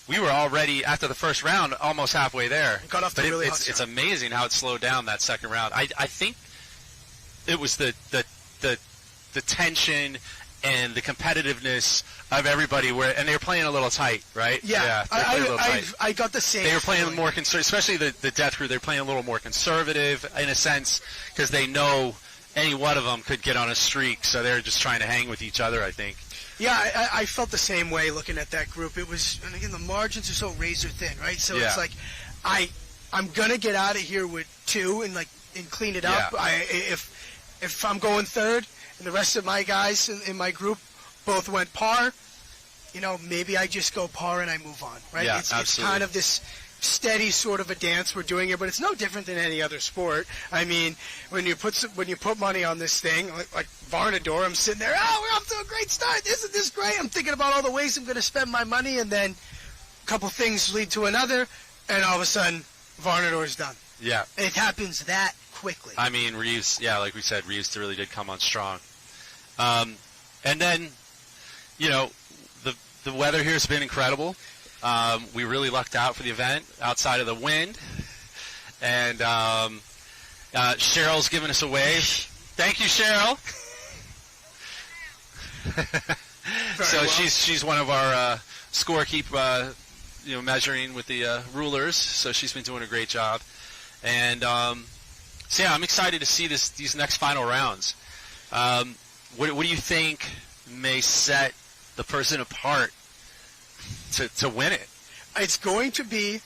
we were already, after the first round, almost halfway there. Got off to really hot start. It's amazing how it slowed down that second round. I think it was the tension and the competitiveness of everybody, and they were playing a little tight, right? Yeah, I got the same. They were playing more conservative, especially the death crew. They're playing a little more conservative in a sense because they know any one of them could get on a streak, so they're just trying to hang with each other, I think. Yeah, I felt the same way looking at that group. It was, and again, the margins are so razor thin, right? So it's like, I'm gonna get out of here with 2 and clean it up. If I'm going third and the rest of my guys in my group both went par, maybe I just go par and I move on, right? Yeah, it's kind of this steady sort of a dance we're doing here, but it's no different than any other sport. I mean, when you put money on this thing, like Varnador, I'm sitting there, we're off to a great start. Isn't this great? I'm thinking about all the ways I'm going to spend my money, and then a couple things lead to another, and all of a sudden, Varnador's done. Yeah. It happens that quickly. I mean, Reeves, like we said, Reeves really did come on strong. And then, the weather here has been incredible. We really lucked out for the event outside of the wind. And Cheryl's giving us a wave. Thank you, Cheryl. She's one of our scorekeep, measuring with the rulers. So she's been doing a great job. And I'm excited to see these next final rounds. What do you think may set the person apart to win it? It's going to be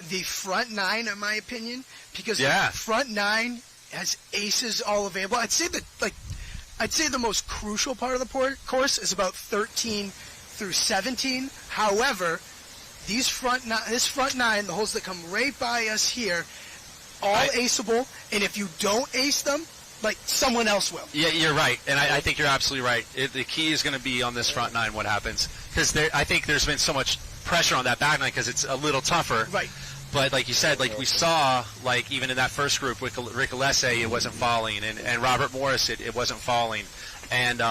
the front 9, in my opinion, because the front 9 has aces all available. I'd say the most crucial part of the course is about 13 through 17. However, this front 9, the holes that come right by us here, all aceable, and if you don't ace them, someone else will. Yeah, you're right, and I think you're absolutely right. The key is going to be on this front 9 what happens, because I think there's been so much pressure on that back 9 because it's a little tougher. Right. But like you said, we saw, even in that first group with Rick Alessi, it wasn't falling, and Robert Morris, it wasn't falling. And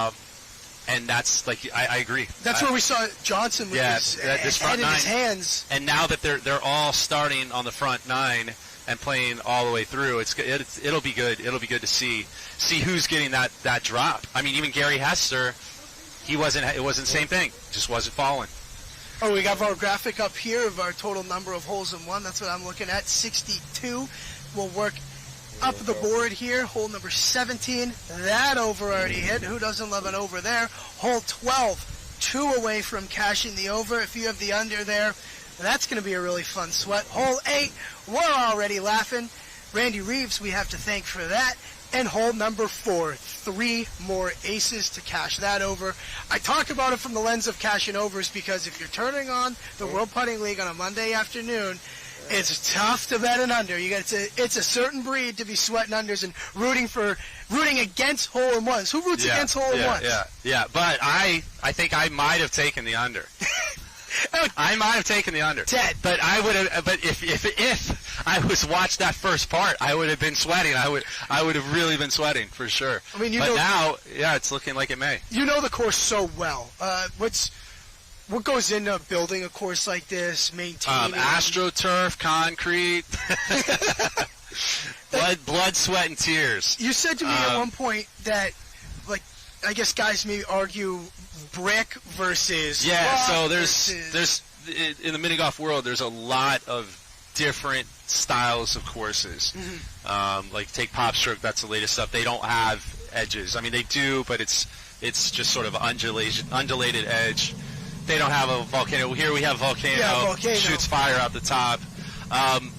And that's like I agree. That's where we saw Johnson with his this head front in nine. his hands. And now that they're all starting on the front nine and playing all the way through, it'll be good. It'll be good to see who's getting that drop. I mean, even Gary Hester, it wasn't the same thing. Just wasn't following. Oh, we got our graphic up here of our total number of holes in one. That's what I'm looking at. 62. We'll work up the board here. Hole number 17. That over already hit. Who doesn't love an over there? Hole 12. 2 away from cashing the over. If you have the under there, that's going to be a really fun sweat. Hole 8. We're already laughing. Randy Reeves, we have to thank for that. And hole number 4. 3 more aces to cash that over. I talk about it from the lens of cashing overs because if you're turning on the World Putting League on a Monday afternoon, it's tough to bet an under. It's a certain breed to be sweating unders and rooting against hole-in-ones. Who roots against hole-in-ones? Yeah. But I think I might have taken the under. I might have taken the under. Ted. But I would have. But if I was watched that first part, I would have been sweating. I would have really been sweating for sure. I mean, but now, it's looking like it may. You know the course so well. What goes into building a course like this, maintaining? AstroTurf, concrete, blood, sweat, and tears. You said to me at one point that, like, I guess guys may argue brick versus rock so there's in the mini golf world, there's a lot of different styles of courses. Mm-hmm. Like take Popstroke, that's the latest stuff. They don't have edges. I mean, they do, but it's just sort of undulated edge. They don't have a volcano. Here we have volcano. Shoots fire out the top. An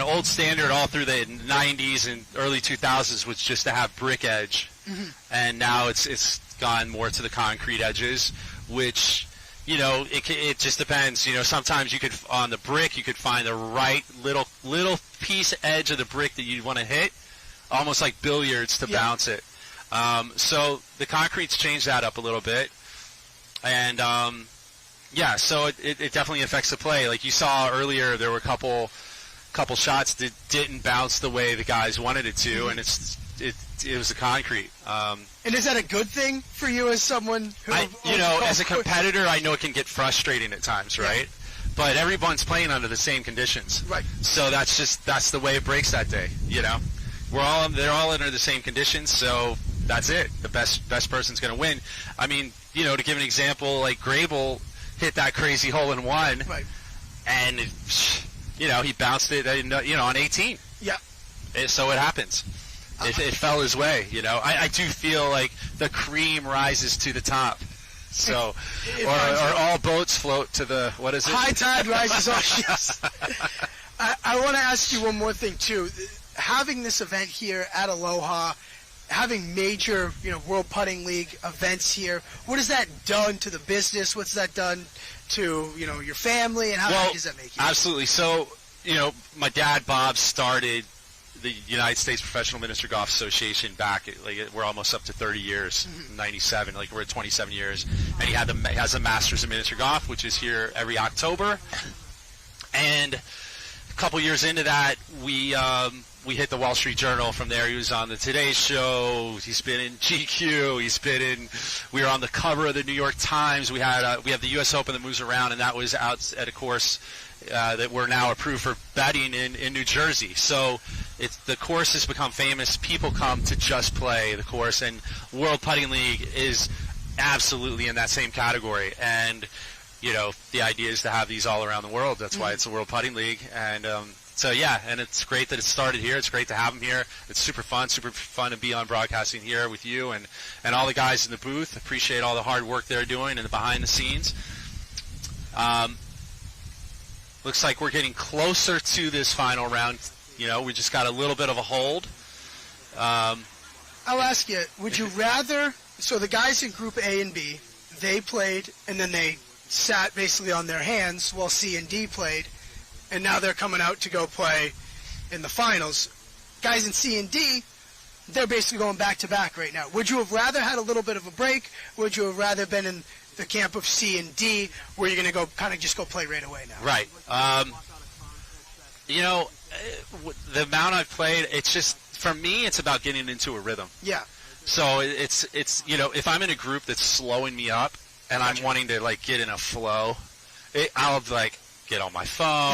old standard all through the 90s and early 2000s was just to have brick edge. Mm-hmm. And now it's gone more to the concrete edges, which, it just depends. Sometimes you could, on the brick, you could find the right little piece edge of the brick that you'd want to hit, almost like billiards to bounce it. So the concrete's changed that up a little bit. And, so it definitely affects the play. Like you saw earlier, there were a couple shots that didn't bounce the way the guys wanted it to, and it was the concrete. And is that a good thing for you as someone who... as a competitor, I know it can get frustrating at times, right? But everyone's playing under the same conditions. Right. So that's the way it breaks that day, They're all under the same conditions, so that's it. The best person's going to win. I mean, to give an example, like Grable hit that crazy hole-in-one, right, and he bounced it, on 18. Yeah. So it happens. It fell his way, I do feel like the cream rises to the top. So, or all boats float to the, what is it? High tide rises all ships. I want to ask you one more thing, too. Having this event here at Aloha, having major, World Putting League events here, what has that done to the business? What's that done to, your family, and how happy does that make you? Absolutely. So, my dad, Bob, started the United States Professional Miniature Golf Association back, we're almost up to 30 years, 97, we're at 27 years, and he has a Masters of Miniature Golf, which is here every October, and a couple years into that, we hit the Wall Street Journal. From there, he was on the Today Show. He's been in GQ. We were on the cover of the New York Times. We have the U.S. Open that moves around, and that was out at a course that we're now approved for betting in New Jersey. So the course has become famous. People come to just play the course, and World Putting League is absolutely in that same category. And the idea is to have these all around the world. That's why it's the World Putting League, and and it's great that it started here. It's great to have them here. It's super fun to be on broadcasting here with you and all the guys in the booth. Appreciate all the hard work they're doing and the behind the scenes. Looks like we're getting closer to this final round. We just got a little bit of a hold. I'll ask you, would you rather, so the guys in Group A and B, they played, and then they sat basically on their hands while C and D played, and now they're coming out to go play in the finals. Guys in C and D, they're basically going back-to-back right now. Would you have rather had a little bit of a break? Would you have rather been in the camp of C and D, where you're going to go kind of just go play right away now? Right. The amount I've played, it's just, for me, it's about getting into a rhythm. Yeah. So it's if I'm in a group that's slowing me up and I'm wanting to like get in a flow, I'll like get on my phone,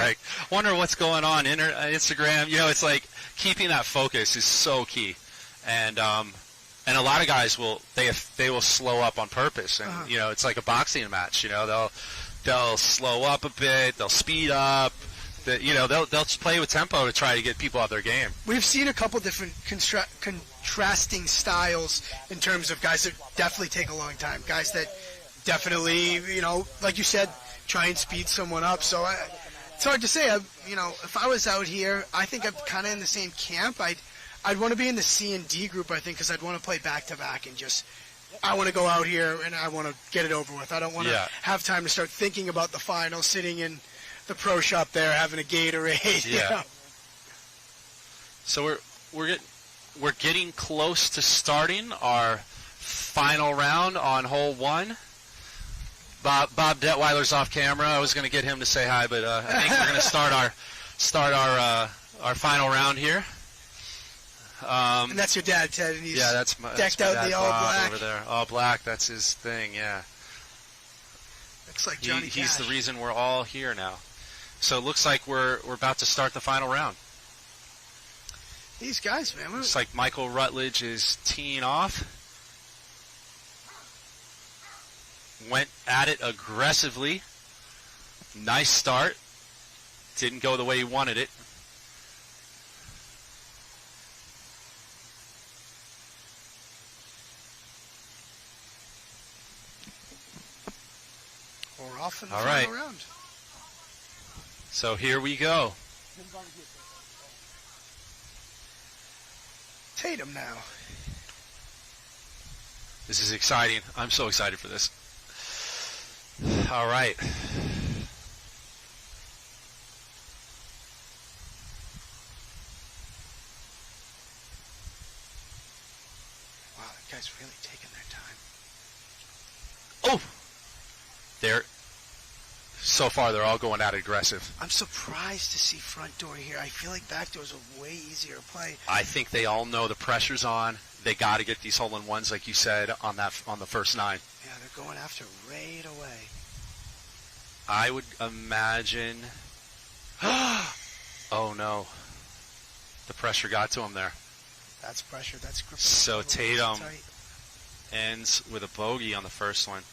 like wonder what's going on Instagram. It's like keeping that focus is so key, and a lot of guys will slow up on purpose, and it's like a boxing match. They'll slow up a bit, they'll speed up. They'll play with tempo to try to get people out of their game. We've seen a couple different contrasting styles in terms of guys that definitely take a long time, guys that definitely, like you said, try and speed someone up. So it's hard to say. If I was out here, I think I'm kind of in the same camp. I'd want to be in the C and D group, I think, because I'd want to play back-to-back and I want to go out here and I want to get it over with. I don't want to have time to start thinking about the final, sitting in the pro shop there having a Gatorade. Yeah. So we're getting close to starting our final round on hole 1. Bob Detweiler's off camera. I was going to get him to say hi, but I think we're going to start our final round here. And that's your dad, Ted. And he's that's decked out dad, the all Bob, black. over there. All black. That's his thing. Yeah. Looks like Johnny He's Cash. the reason we're all here now. So it looks like we're about to start the final round. These guys, man. Looks like Michael Rutledge is teeing off. Went at it aggressively. Nice start. Didn't go the way he wanted it. We're off in the all final right. round. So here we go. Tatum now. This is exciting. I'm so excited for this. All right. Wow, that guy's really taking their time. Oh! So far, they're all going at it aggressive. I'm surprised to see front door here. I feel like back door's a way easier to play. I think they all know the pressure's on. They got to get these hole-in-ones, like you said, on the first 9. Yeah, they're going after right away. I would imagine. Oh no! The pressure got to him there. That's pressure. That's grip. So Tatum ends with a bogey on the first one.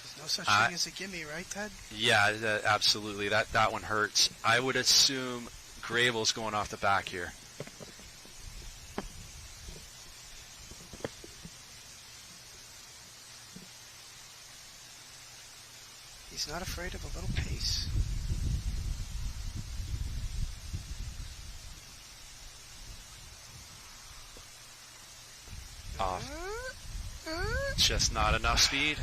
There's no such thing as a gimme, right, Ted? Yeah, absolutely. That one hurts. I would assume Grable's going off the back here. He's not afraid of a little pace. Off. Just not enough speed.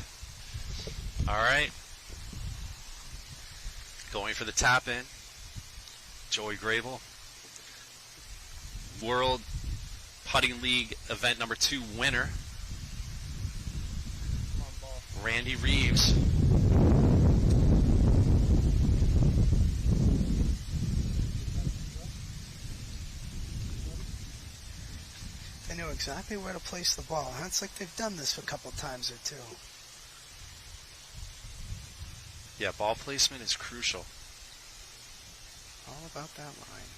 All right. Going for the tap in. Joey Grable. World Putting League event number 2 winner. Randy Reeves. They know exactly where to place the ball. It's like they've done this a couple times or two. Yeah, ball placement is crucial. All about that line.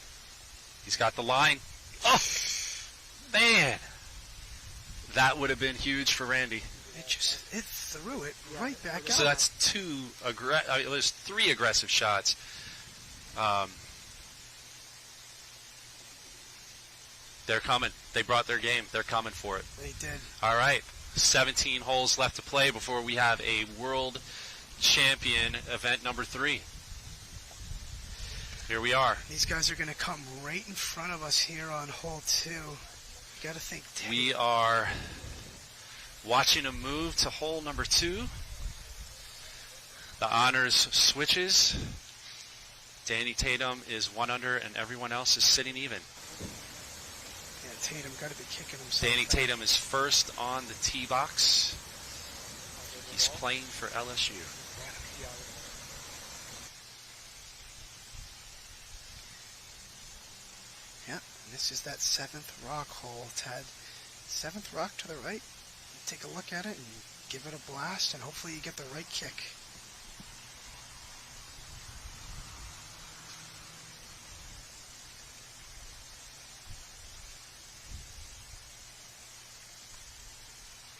He's got the line. Oh, man. That would have been huge for Randy. It threw it right back out. So that's there's 3 aggressive shots. They're coming. They brought their game. They're coming for it. They did. All right. 17 holes left to play before we have a world champion event number 3. Here we are. These guys are going to come right in front of us here on hole 2. You got to think. We are watching a move to hole number 2. The honors switches. Danny Tatum is 1 under, and everyone else is sitting even. Yeah, Tatum got to be kicking himself. Danny Tatum is first on the tee box. He's playing for LSU. Yeah, and this is that 7th rock hole, Ted. 7th rock to the right. Take a look at it and give it a blast, and hopefully you get the right kick.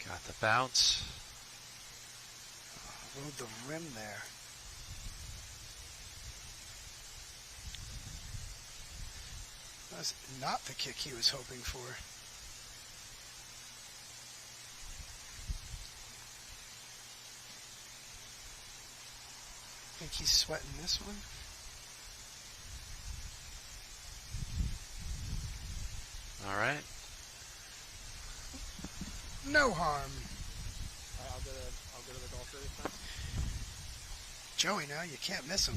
Got the bounce. Rode the rim there. That's not the kick he was hoping for. I think he's sweating this one. All right. No harm. I'll go to the golfer this time. Joey, now you can't miss him.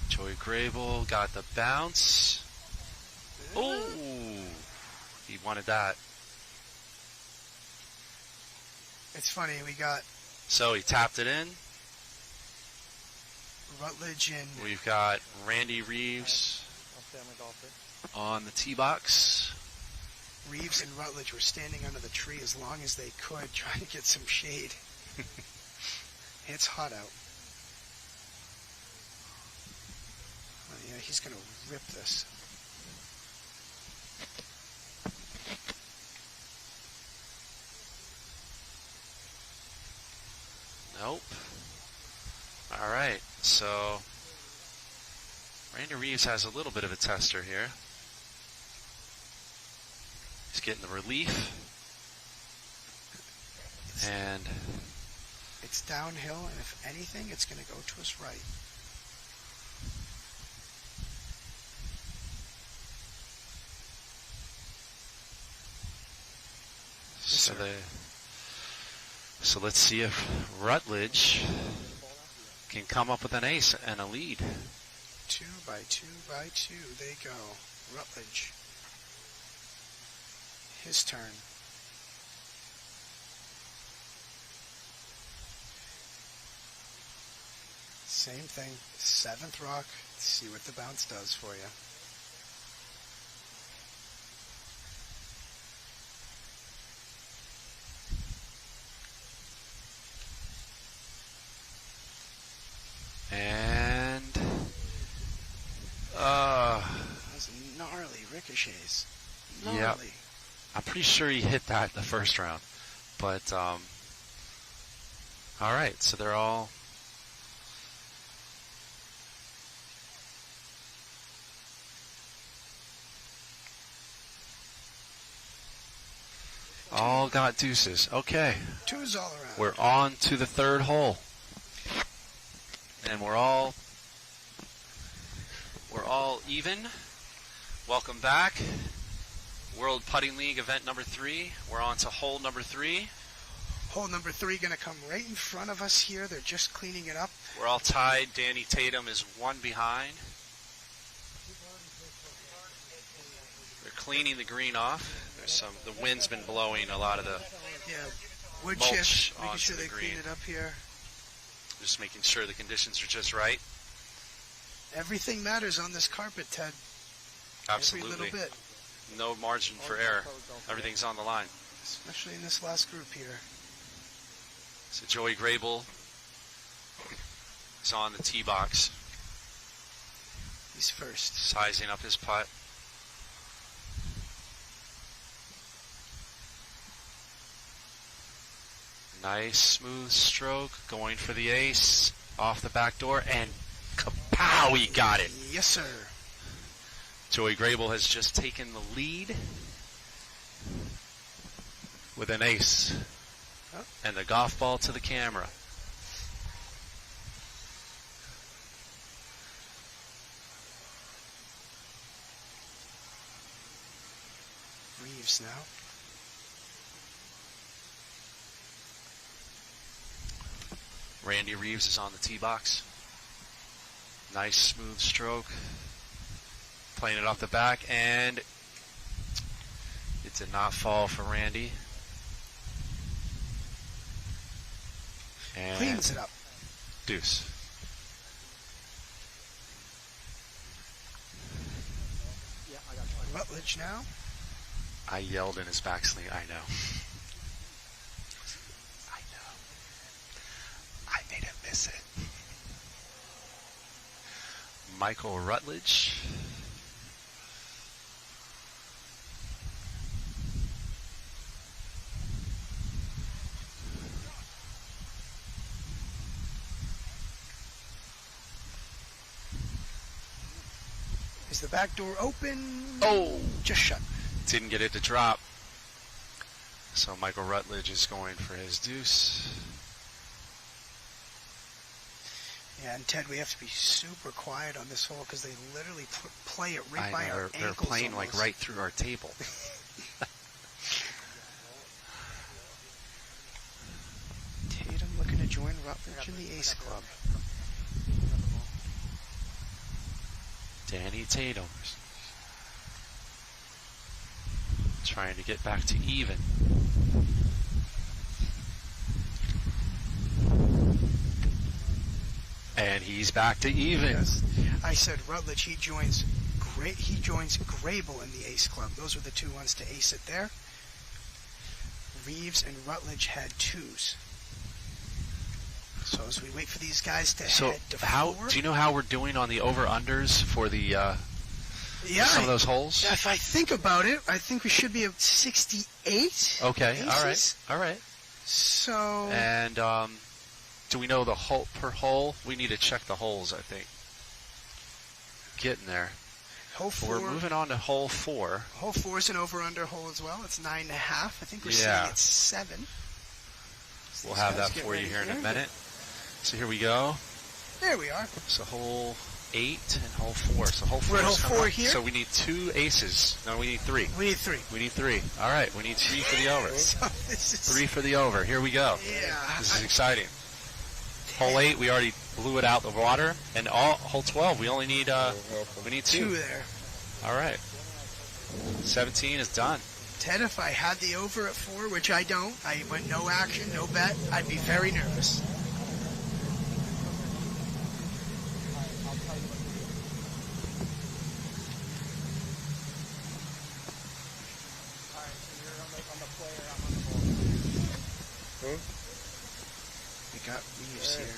Joey Grable got the bounce. Oh, he wanted that. It's funny, we got So he tapped it in. Rutledge and We've got Randy Reeves I'll stay on the golfer. on the tee box. Reeves and Rutledge were standing under the tree as long as they could, trying to get some shade. It's hot out. Oh, yeah, he's going to rip this. Nope. All right, so Randy Reeves has a little bit of a tester here. He's getting the relief. And It's downhill, and if anything, it's going to go to his right. so sir. so let's see if Rutledge can come up with an ace and a lead. 2 by 2 by 2, they go. Rutledge. His turn. Same thing, 7th rock. See what the bounce does for you. And Those gnarly ricochets. Yep. Gnarly. I'm pretty sure he hit that the first round. But all right, so they're all got deuces. Okay. 2s all around. We're on to the third hole. And we're all even. Welcome back. World Putting League event number 3. We're on to hole number 3. Hole number 3 going to come right in front of us here. They're just cleaning it up. We're all tied. Danny Tatum is 1 behind. They're cleaning the green off. The wind's been blowing a lot of the Yeah, wood mulch chips. Making onto sure the they green. clean it up here. Just making sure the conditions are just right. Everything matters on this carpet, Ted. Absolutely. Every little bit. No margin for error. Everything's on the line. Especially in this last group here. So Joey Grable is on the tee box, He's first. sizing up his putt. Nice smooth stroke, going for the ace, off the back door, and kapow, he got it. Yes, sir. Joey Grable has just taken the lead with an ace. Oh. And the golf ball to the camera. Reeves now. Randy Reeves is on the tee box. Nice smooth stroke. Playing it off the back, and it did not fall for Randy. And Cleans it up. Deuce. Yeah, I got you. Rutledge now. I yelled in his backswing. I know. I know. I made him miss it. Michael Rutledge. Is the back door open? Oh! Just shut. Didn't get it to drop. So Michael Rutledge is going for his deuce. Yeah, and Ted, we have to be super quiet on this hole because they literally play it right I by know, our they're ankles playing almost. like right through our table. Tatum looking to join Rutledge in the Ace Club. Danny Tatum trying to get back to even. And he's back to even. Yes. I said Rutledge, he joins Grable in the Ace Club. Those were the two ones to ace it there. Reeves and Rutledge had twos. So as we wait for these guys to head to four. Do you know how we're doing on the over-unders for the some of those holes? If I think about it, I think we should be at 68. Okay, aces. all right. So And do we know the hole per hole? We need to check the holes, I think. Getting there. hole four. We're moving on to hole 4. Hole 4 is an over-under hole as well. It's 9.5. I think we're Yeah. sitting at 7. So We'll these have guys that get for you ready here in a minute. So here we go. There we are. So hole 8 and hole 4. So hole 4 We're at is hole coming 4 up. here. So we need 2 aces. No, we need 3. We need 3. We need 3. All right, we need 3 for the over. So this is 3 for the over. Here we go. Yeah. This is exciting. Hole 8, we already blew it out the water, and hole 12, we only need 2. 2 there. All right. 17 is done. Ted, if I had the over at 4, which I don't, I went no action, no bet, I'd be very nervous. Alright, so you're on the player, I'm on the ball. We got Reeves here.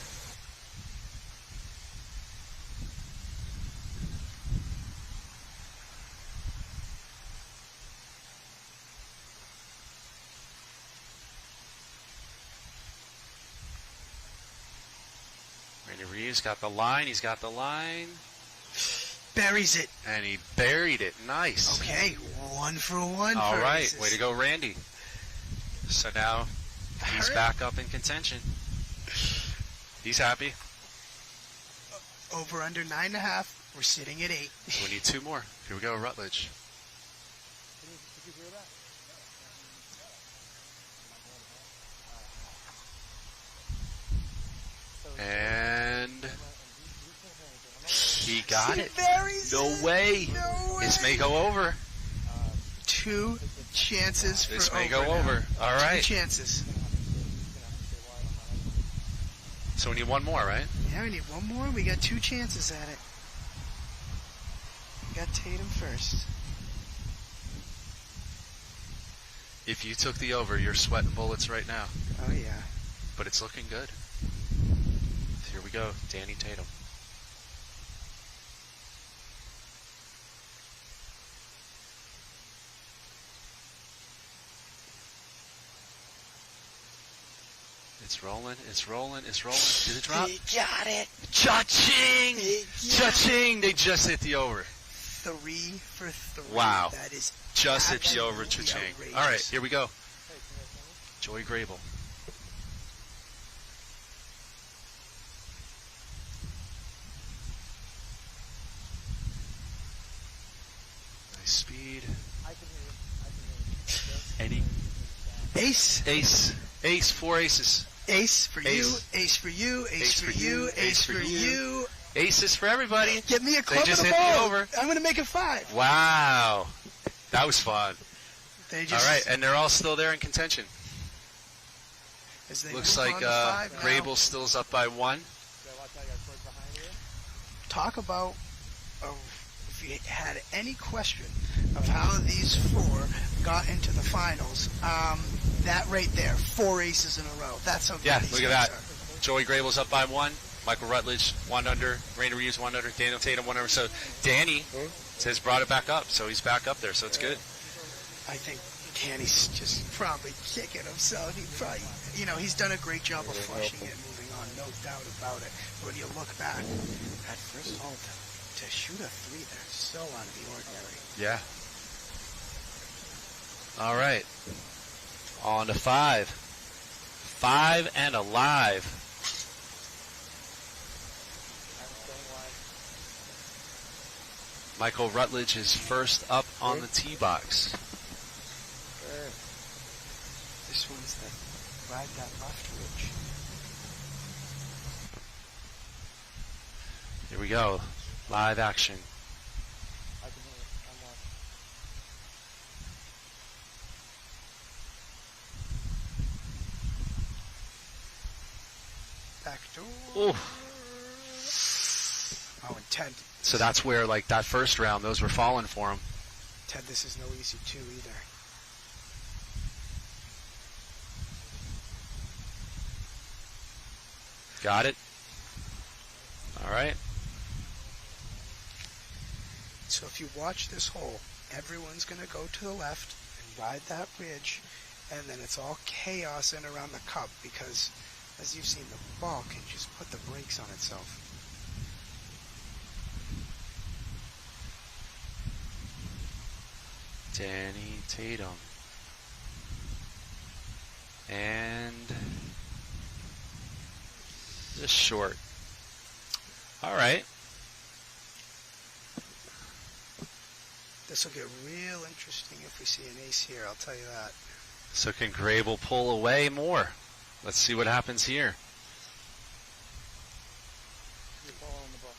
Randy Reeves got the line. He's got the line. Buries it. And he buried it. Nice. Okay, 1 for 1. All for right. aces. Way to go, Randy. So now he's All right. back up in contention. He's happy. Over under 9.5. We're sitting at 8. We need 2 more. Here we go, Rutledge. Did you hear that? And he got it. Buries No it. way. No way. This may go over. 2 chances This for may over go now. over. All 2 right. chances. So we need 1 more, right? Yeah, we need 1 more. We got 2 chances at it. We got Tatum first. If you took the over, you're sweating bullets right now. Oh, yeah. But it's looking good. So here we go. Danny Tatum. It's rolling, it's rolling, it's rolling. Did it drop? He got it. Cha-ching! He got Cha-ching! They just hit the over. 3 for 3. Wow. That is Just hit the over. absolutely Cha-ching. outrageous. All right, here we go. Joey Grable. Nice speed. I can hear you. Any Ace. ace, 4 aces. Ace for you. Ace. Ace for you. Ace, Ace for for you. you, Ace ace for for you. you. Aces for everybody. Get me a club just and a hit the ball. over. I'm going to make it 5. Wow. That was fun. They just, All right, and they're all still there in contention. as they Looks move like on to 5 now. Grable still's up by 1. talk about if you had any question of how these four got into the finals. That right there, 4 aces in a row. That's how good Yeah, these look at guys that. are. Joey Grable's up by 1. Michael Rutledge 1 under. Rainer Reeves 1 under. Daniel Tatum 1 under. So Danny has brought it back up. So he's back up there. So it's good. I think Danny's just probably kicking himself. He probably, he's done a great job of flushing it, moving on, no doubt about it. But when you look back, that first hole to shoot a 3 there, so out of the ordinary. Yeah. All right. On to 5. 5 and alive. Michael Rutledge is first up on the tee box. This one's the ride that left ridge. Here we go. Live action. I can hear it. I'm watching. Back door. Ooh. Oh, and Ted. So that's where, like, that first round, those were falling for him. Ted, this is no easy 2 either. Got it. All right. So if you watch this hole, everyone's going to go to the left and ride that ridge, and then it's all chaos in around the cup because, as you've seen, the ball can just put the brakes on itself. Danny Tatum. And just short. All right. This will get real interesting if we see an ace here, I'll tell you that. So can Grable pull away more? Let's see what happens here. Your ball on the ball.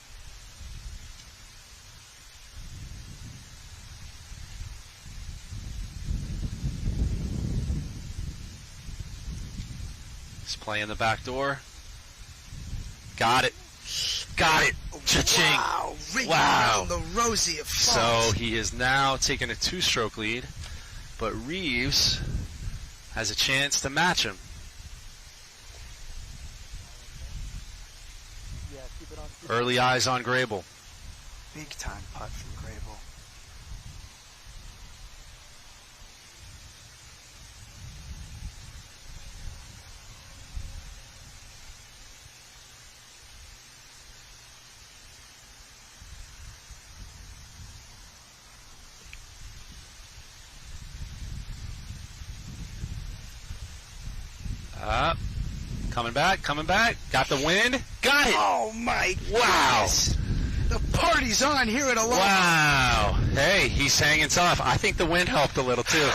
He's playing the back door. Got it. Got it. Cha-ching. Wow. Ring Wow. around the rosy of So falls. he is now taking a 2-stroke lead, but Reeves has a chance to match him. Yeah, keep it on. Early eyes on Grable. Big time putt from Grable. Up. Coming back, coming back. Got the wind. Got it. Oh my Wow. goodness. The party's on here at Aloha. Wow. Hey, he's hanging tough. I think the wind helped a little too.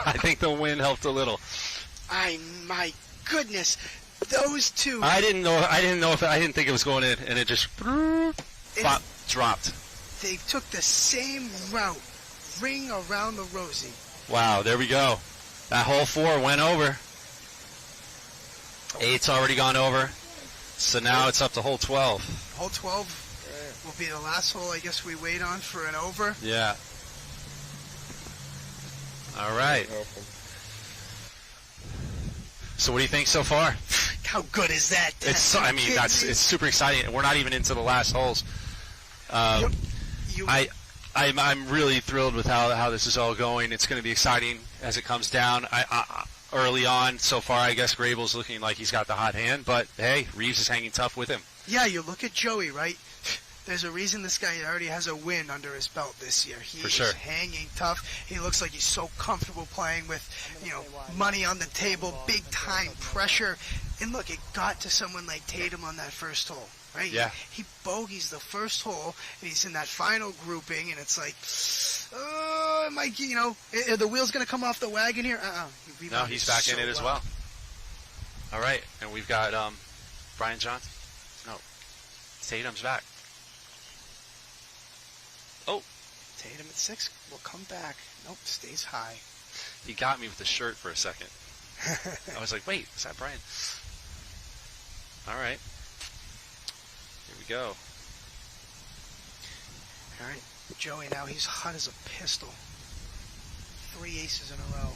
I think the wind helped a little. My goodness. Those two. I didn't think it was going in, and it just dropped. They took the same route. Ring around the rosy. Wow, there we go. That hole 4 went over. 8's already gone over. So now it's up to hole 12. Hole 12 will be the last hole I guess we wait on for an over. Yeah. All right. So what do you think so far? How good is that? It's super exciting. We're not even into the last holes. I'm really thrilled with how this is all going. It's going to be exciting as it comes down. Early on, so far, I guess Grable's looking like he's got the hot hand, but hey, Reeves is hanging tough with him. Yeah, you look at Joey, right? There's a reason this guy already has a win under his belt this year. He For sure. is hanging tough. He looks like he's so comfortable playing with, money on the table, big time pressure. And look, it got to someone like Tatum on that first hole, right? Yeah. He bogeys the first hole, and he's in that final grouping, and it's like, are the wheels going to come off the wagon here? No, he's back in it as well. All right, and we've got Brian Johnson. No, Tatum's back. Oh, Tatum at 6 will come back. Nope, stays high. he got me with the shirt for a second. I was like, wait, is that Brian? All right, here we go. All right, Joey now, he's hot as a pistol. 3 aces in a row.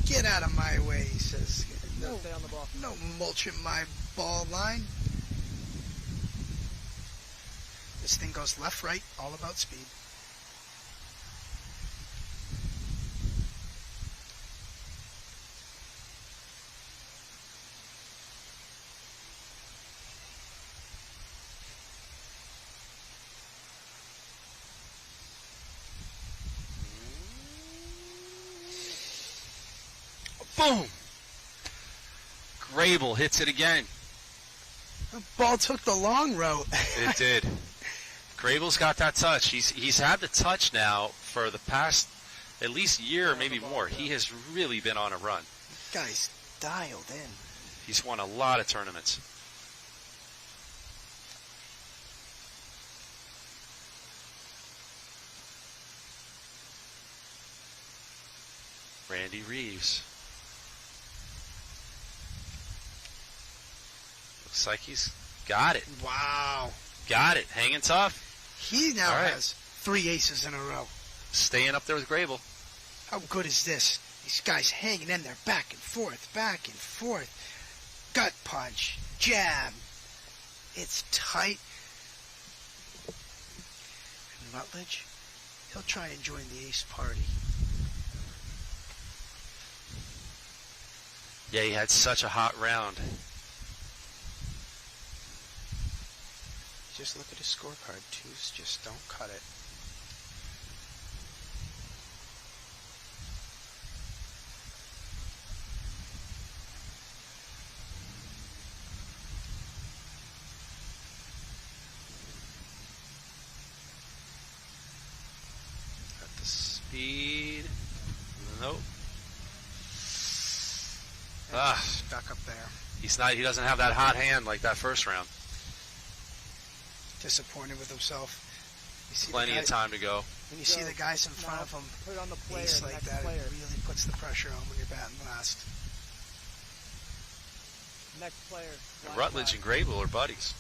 Get out of my way, he says. No, Stay on the ball. no mulching my ball line. This thing goes left, right, all about speed. Boom! Grable hits it again. The ball took the long route. It did. Grable's got that touch. He's had the touch now for the past at least year or maybe more. He has really been on a run. Guy's dialed in. He's won a lot of tournaments. Randy Reeves. Looks like he's got it. Wow. Got it. Hanging tough. He now All right. has 3 aces in a row. Staying up there with Grable. How good is this? These guys hanging in there back and forth, back and forth. Gut punch, jab. It's tight. And Rutledge, he'll try and join the ace party. Yeah, he had such a hot round. Just look at his scorecard. 2s just don't cut it. Got the speed. Nope. Ah, Stuck up there. he doesn't have that hot hand like that first round. Disappointed with himself. You see Plenty of time to go. When you see the guys in front of him Put it on the player. ace The like next that, player. it really puts the pressure on when you're batting last. Next player. And Rutledge and Grable are buddies.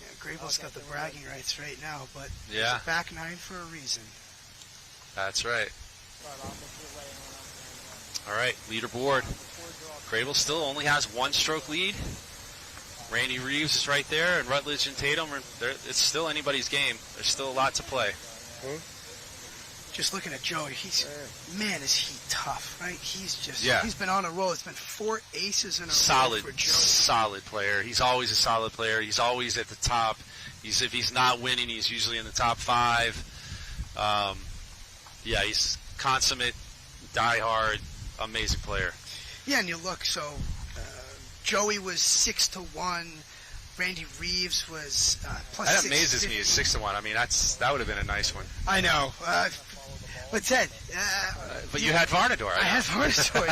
Yeah, Grable's got the bragging rights right now, but Yeah. he's a back 9 for a reason. That's right. Right off the way and All right, leaderboard. Grable still only has 1-stroke lead. Randy Reeves is right there, and Rutledge and Tatum it's still anybody's game. There's still a lot to play. Just looking at Joey, man, is he tough, right? He's been on a roll. It's been 4 aces in a row for Joey. Solid player. He's always a solid player. He's always at the top. If he's not winning, he's usually in the top 5. Yeah, he's consummate, diehard, amazing player. Yeah, and you look, so Joey was 6-1. Randy Reeves was plus That 650. amazes me. He's 6-1. I mean, that would have been a nice one. I know. But Ted, But you had Varnador. I had Varnador.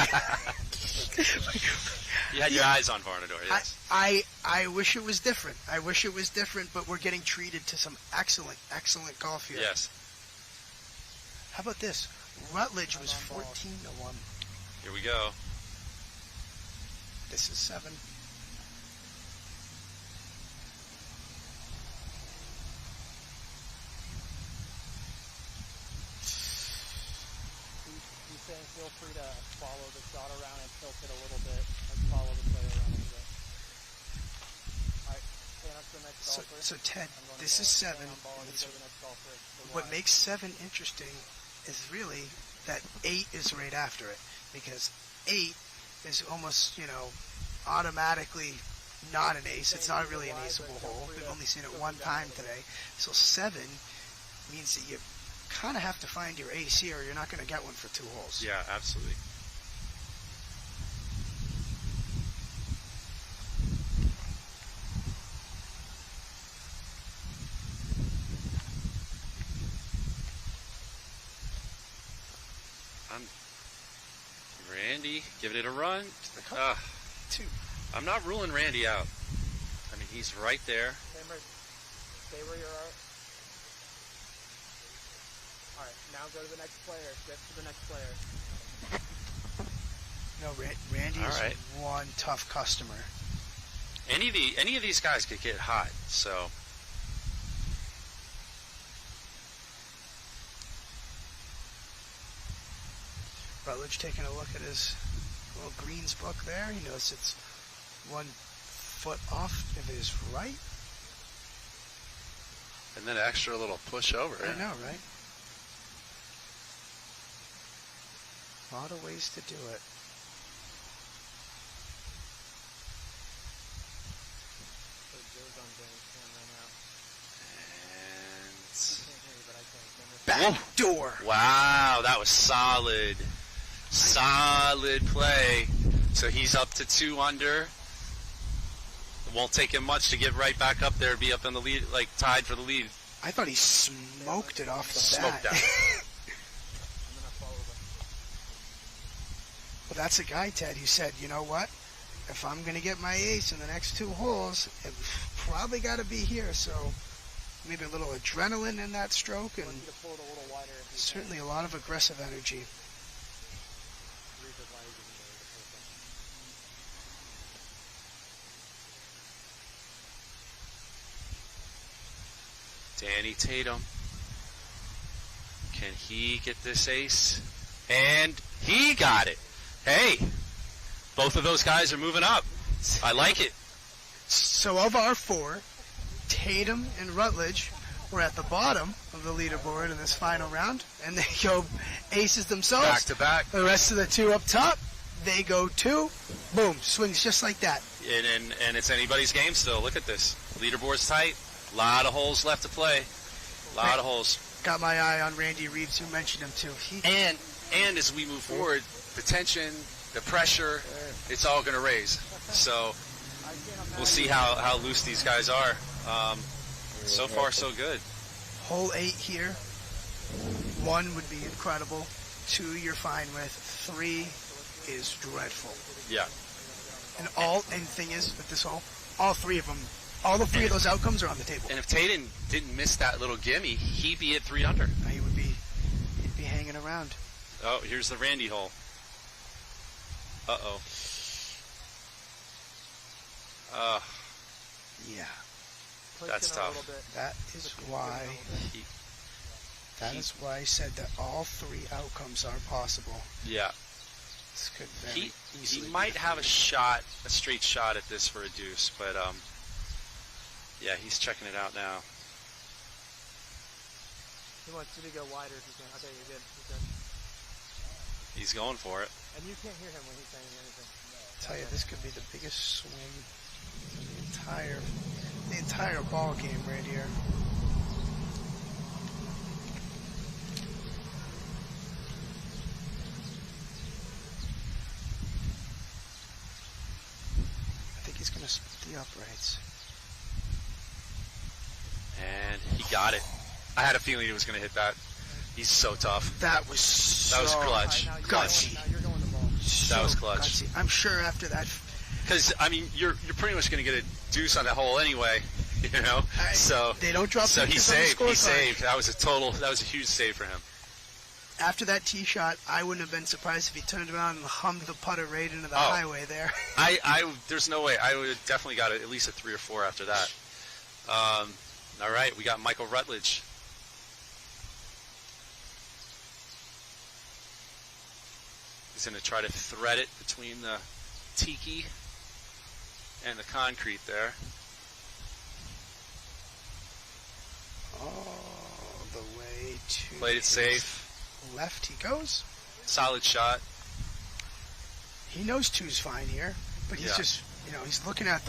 You had your eyes on Varnador. Yes. I wish it was different. But we're getting treated to some excellent golf here. Yes. How about this? Rutledge was 14-1. Here we go. This is 7. He's saying feel free to follow the shot around and tilt it a little bit and follow the player around a little bit. Alright, stand up to the next golfer. So Ted, I'm going to this go is 7. stand on ball and It's- go to the next golfer. So what wide. makes 7 interesting is really that 8 is right after it, because 8 is almost, automatically not an ace. It's not really an aceable hole. We've only seen it one time today. So 7 means that you kind of have to find your ace here, or you're not going to get one for 2 holes. Yeah, absolutely. Randy, giving it a run. 2. I'm not ruling Randy out. I mean, he's right there. Stay where you are. Alright, now go to the next player. Get to the next player. No, Randy All is right. one tough customer. Any of these guys could get hot. So Rutledge taking a look at his little greens book there. He knows it's 1 foot off of his right. and then an extra little push over. I know, right? A lot of ways to do it. So Joe's on Danny's camera now. And He can't hear you, but I can. Back door. wow, that was solid. Solid play. So he's up to 2 under. It won't take him much to get right back up there, be up in the lead, like tied for the lead. I thought he smoked it off the Smoked bat. that. I'm gonna follow the. Well, that's a guy, Ted, who said, you know what? If I'm going to get my ace in the next 2 holes, it probably got to be here. So maybe a little adrenaline in that stroke I and want you to pull it a little wider. If you certainly a lot of aggressive energy. can. Leave it wider, you can go to the first one. Danny Tatum. Can he get this ace? And he got it. Hey, both of those guys are moving up. I like it. So of our 4, Tatum and Rutledge were at the bottom of the leaderboard in this final round, and they go aces themselves. Back to back. The rest of the 2 up top, they go 2. Boom, swings just like that. And it's anybody's game still. Look at this. Leaderboard's tight. A lot of holes left to play. A lot of holes. Got my eye on Randy Reeves, who mentioned him too. And as we move forward, the tension, the pressure, it's all going to raise. So we'll see how loose these guys are. So far, so good. Hole 8 here. 1 would be incredible. 2 you're fine with. 3 is dreadful. Yeah. And thing is, with this hole, all 3 of them, all the 3 of those outcomes are on the table. And if Tatum didn't miss that little gimme, he'd be at 3 under. He'd be hanging around. Oh, here's the Randy hole. Uh-oh. Yeah. That's Clinching a tough. little bit. That is why. That is why I said that all 3 outcomes are possible. Yeah. This could very He easily might be have a shot, a straight shot at this for a deuce, but yeah, he's checking it out now. He wants you to go wider if you can. Okay, you're good. You're good. He's going for it. And you can't hear him when he's saying anything. I tell you, this could be the biggest swing in the entire ball game right here. I think he's going to split the uprights. And he got it. I had a feeling he was going to hit that. He's so tough. That was so That was clutch. Now you're Gutsy. Going, now you're going the ball. That was so clutch. gutsy. I'm sure after that, Because, I mean, you're pretty much going to get a deuce on that hole anyway, you know? So they don't drop so he pictures on the saved. He scorecard. saved. That was a huge save for him. After that tee shot, I wouldn't have been surprised if he turned around and hummed the putter right into the Oh. highway there. There's no way. I would have definitely got at least a 3 or 4 after that. All right, we got Michael Rutledge. He's going to try to thread it between the tiki and the concrete there. All the way to Played it safe. left he goes. Solid shot. He knows 2's fine here, but he's Yeah. just, he's looking at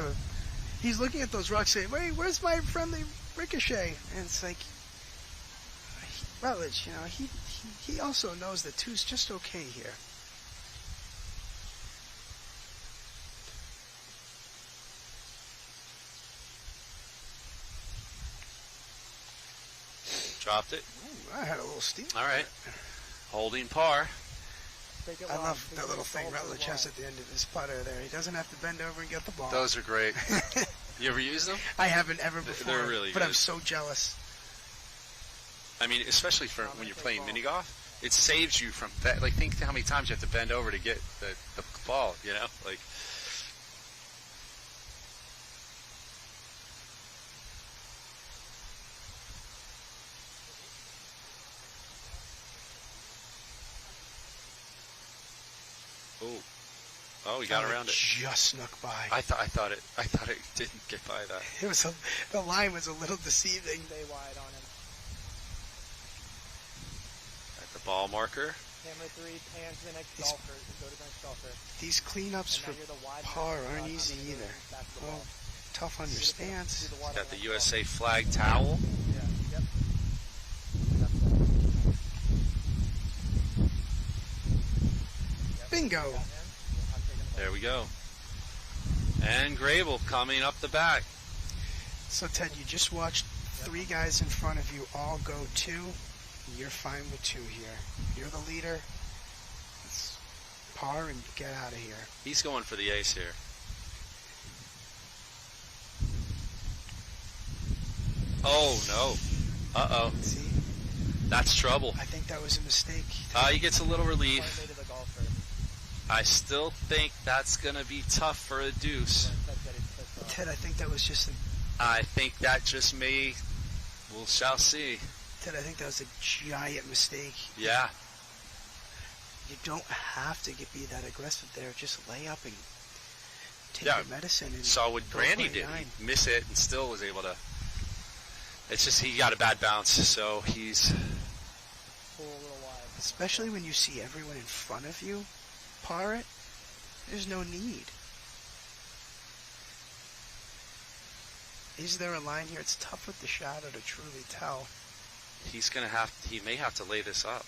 those rocks saying, wait, where's my friendly ricochet? And it's like, Rutledge, he also knows that 2's just okay here. Dropped it. Ooh, I had a little steal. All right. Holding par. Take it I long. love Take that it little thing long. Rutledge has at the end of his putter there. He doesn't have to bend over and get the ball. Those are great. You ever use them? I haven't ever before, They're really but I'm good. so jealous. I mean, especially for when you're playing mini golf. it saves you from that. Like, think how many times you have to bend over to get the ball, you know? Like, oh, we got around it. Just snuck by. I thought it didn't get by that. The line was a little deceiving. Stay wide on him. At the ball marker. Hammer 3, pan to the next golfer. Go to the next golfer. These cleanups for par aren't easy either. Well, tough on your stance. Got the USA flag towel. Yeah, yep. Bingo. There we go. And Grable coming up the back. So, Ted, you just watched 3 guys in front of you all go 2. You're fine with 2 here. You're the leader. It's par and get out of here. He's going for the ace here. Oh, no. Uh-oh. See? That's trouble. I think that was a mistake. He gets a little relief. I still think that's going to be tough for a deuce. Ted, I think that was just a... I think that just may... We shall see. Ted, I think that was a giant mistake. Yeah. You don't have to be that aggressive there. Just lay up and take Yeah. your medicine. And Saw what Grandy did. He missed it and still was able to... It's just he got a bad bounce, so he's... Pull a little wide. Especially when you see everyone in front of you par it, there's no need. Is there a line here? It's tough with the shadow to truly tell. He may have to lay this up.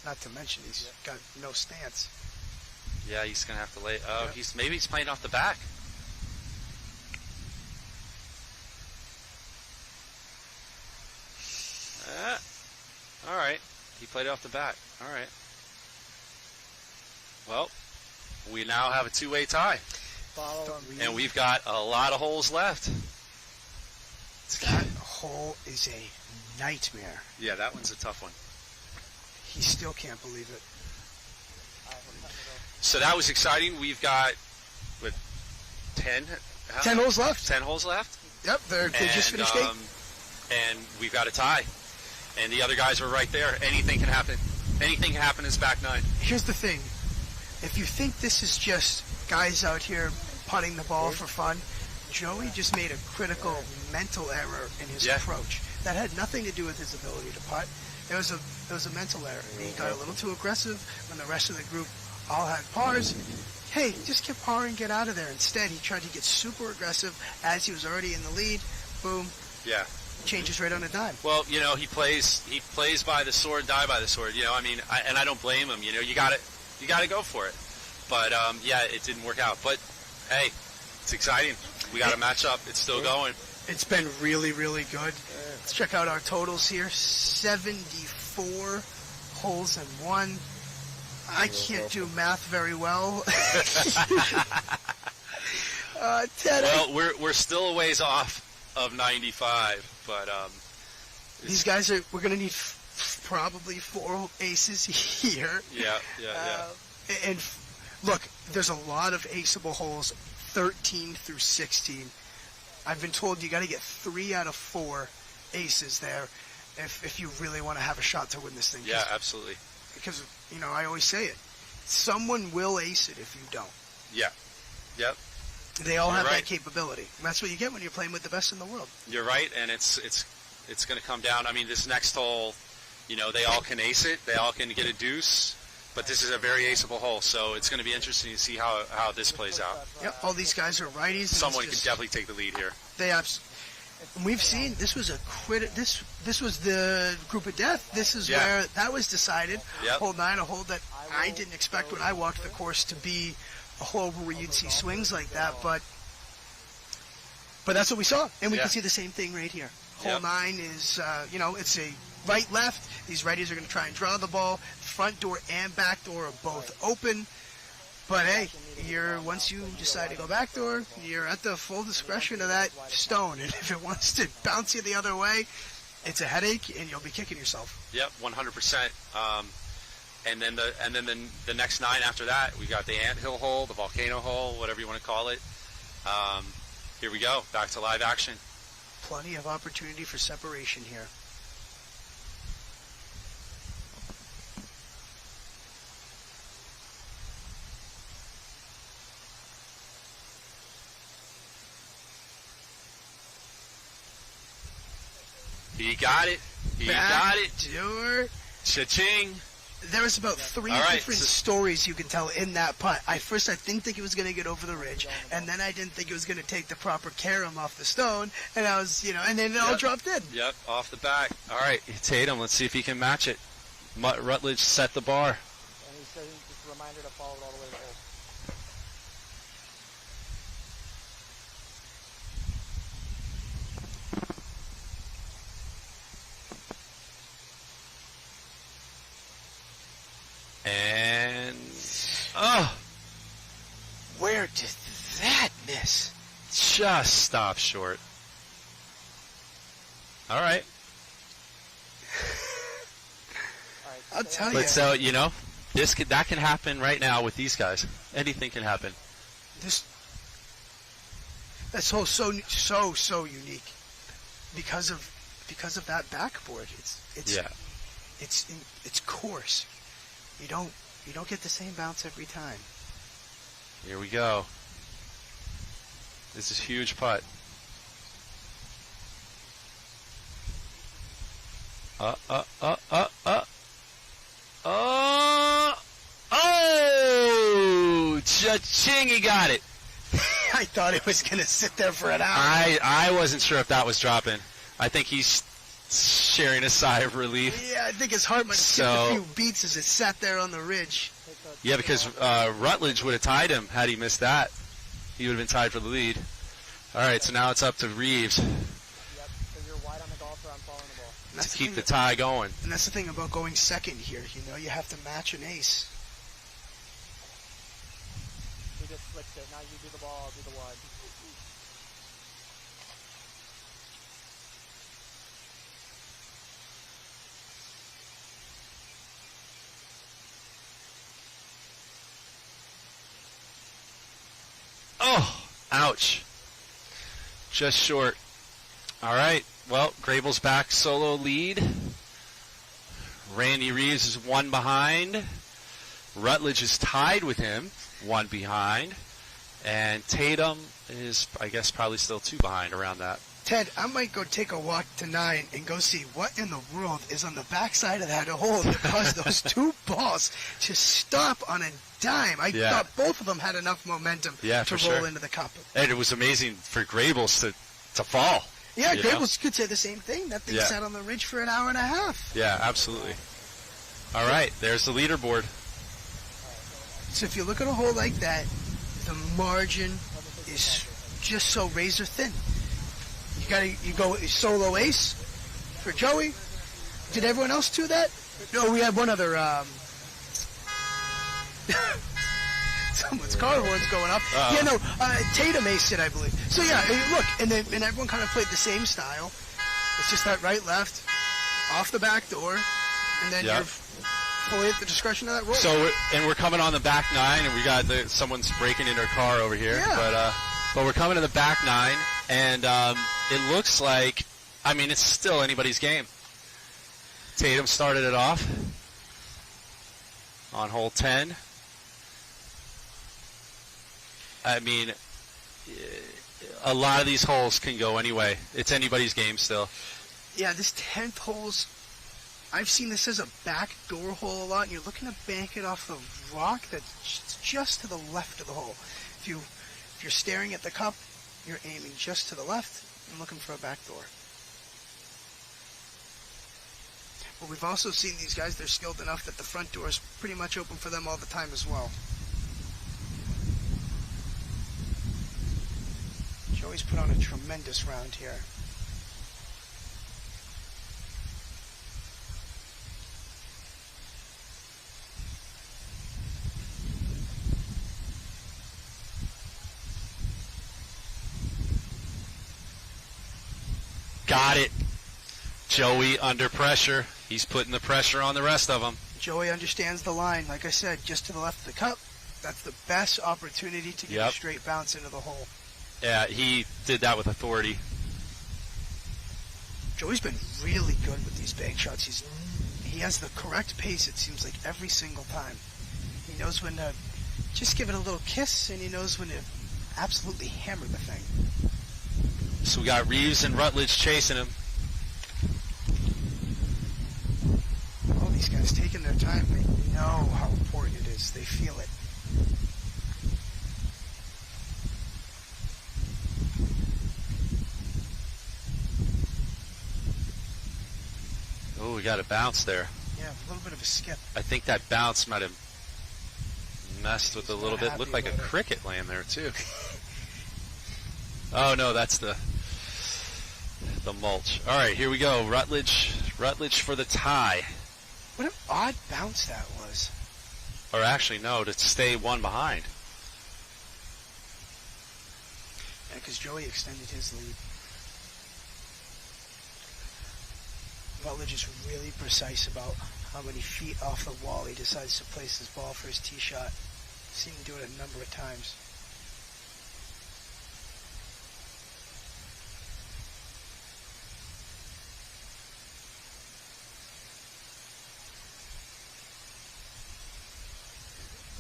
Not to mention he's got no stance. Yeah, he's gonna have to lay. Oh, maybe he's playing off the back. All right, he played off the back. All right. Well, we now have a 2-way tie, and we've got a lot of holes left. That hole is a nightmare. Yeah, that one's a tough one. He still can't believe it. So that was exciting. We've got, what, 10? 10 holes left. 10 holes left? Yep, they just finished 8. And we've got a tie. And the other guys are right there. Anything can happen. Anything can happen in this back 9. Here's the thing. If you think this is just guys out here putting the ball for fun, Joey just made a critical mental error in his approach. That had nothing to do with his ability to putt. It was a mental error. He got a little too aggressive when the rest of the group all had pars. Hey, just get par and get out of there. Instead, he tried to get super aggressive as he was already in the lead. Boom. Yeah. Changes right on a dime. Well, you know, he plays by the sword, die by the sword. You know, I mean, I don't blame him. You know, you got to go for it. But yeah, it didn't work out. But hey, it's exciting. We got a matchup. It's still going. It's been really, really good. Let's check out our totals here. 74 holes in 1. I can't do math very well. Ted, well, we're still a ways off of 95, but these guys we're going to need probably 4 aces here. Yeah. And look, there's a lot of aceable holes, 13 through 16. I've been told you got to get 3 out of 4 aces there if you really want to have a shot to win this thing. Yeah, absolutely. Because, you know, I always say it. Someone will ace it if you don't. Yeah. Yep. They all have that capability. And that's what you get when you're playing with the best in the world. You're right, and it's going to come down. I mean, this next hole, you know, they all can ace it. They all can get a deuce. But this is a very aceable hole, so it's going to be interesting to see how this plays out. Yep, all these guys are righties. Someone can definitely take the lead here. We've seen this was this was the group of death. This is where that was decided. Yep. Hole 9, a hole that I didn't expect when I walked the course to be a hole where you'd see swings like that, but that's what we saw, and we can see the same thing right here. Hole 9 is it's a right-left. These righties are going to try and draw the ball. Front door and back door are both open. But hey, once you decide to go back door, you're at the full discretion of that stone. And if it wants to bounce you the other way, It's a headache, and you'll be kicking yourself. Yep, 100%. And then the next 9 after that, we got the anthill hole, the volcano hole, whatever you want to call it. Here we go, back to live action. Plenty of opportunity for separation here. He got it. He got it. Door. Cha-ching. There was about 3 different stories you can tell in that putt. I didn't think he was going to get over the ridge, and then I didn't think he was going to take the proper carom off the stone, and I was, and then it all dropped in. Yep, off the back. All right, Tatum, let's see if he can match it. Rutledge set the bar. And he said just a reminder to follow it all the way to the hole. And where did that miss? Just stop short. All right. I'll tell you. But so that can happen right now with these guys. Anything can happen. That's so unique because of that backboard. It's coarse. You don't get the same bounce every time. Here we go. This is huge putt. Oh! Cha-ching, he got it. I thought it was going to sit there for an hour. I wasn't sure if that was dropping. I think he's sharing a sigh of relief. Yeah, I think his heart might have skipped a few beats as it sat there on the ridge. Yeah, because Rutledge would have tied him had he missed that. He would have been tied for the lead. All right, so now it's up to Reeves. Yep, so you're wide on the golfer, I'm following the ball. To keep the tie going. And that's the thing about going second here. You have to match an ace. We just flipped it. Now you do the ball, I'll do the wide. Oh, ouch. Just short. All right. Well, Grable's back solo lead. Randy Reeves is 1 behind. Rutledge is tied with him, 1 behind. And Tatum is, I guess, probably still 2 behind around that. Ted, I might go take a walk to 9 and go see what in the world is on the backside of that hole that caused those 2 balls to stop on a dime. I thought both of them had enough momentum to roll into the cup. And it was amazing for Grables to fall. Yeah, Grables could say the same thing. That thing sat on the ridge for an hour and a half. Yeah, absolutely. All right, there's the leaderboard. So if you look at a hole like that, the margin is just so razor thin. You go solo ace for Joey. Did everyone else do that? No, we had one other. Someone's car horn's going up. Tatum aced it, I believe. So yeah, look, and everyone kind of played the same style. It's just that right, left, off the back door, and then you're fully at the discretion of that roll. So we're coming on the back 9, and we got someone's breaking into a car over here. Yeah. But we're coming to the back 9, and it looks like, it's still anybody's game. Tatum started it off on hole 10. A lot of these holes can go anyway. It's anybody's game still. Yeah, this 10th hole's, I've seen this as a back door hole a lot, and you're looking to bank it off the rock that's just to the left of the hole. If you're staring at the cup, you're aiming just to the left and looking for a back door. But we've also seen these guys, they're skilled enough that the front door is pretty much open for them all the time as well. Joey's put on a tremendous round here. Got it. Joey under pressure. He's putting the pressure on the rest of them. Joey understands the line. Like I said, just to the left of the cup, that's the best opportunity to get a straight bounce into the hole. Yeah, he did that with authority. Joey's been really good with these bank shots. He has the correct pace, it seems like, every single time. He knows when to just give it a little kiss, and he knows when to absolutely hammer the thing. So we got Reeves and Rutledge chasing him. All these guys taking their time. They know how important it is. They feel it. Oh, we got a bounce there. Yeah, a little bit of a skip. I think that bounce might have messed with a little bit. Looked like a cricket laying there, too. Oh, no, that's the mulch. All right, here we go. Rutledge for the tie. What an odd bounce that was. Or actually, no, to stay one behind. Yeah, because Joey extended his lead. Rutledge is really precise about how many feet off the wall he decides to place his ball for his tee shot. Seen him do it a number of times.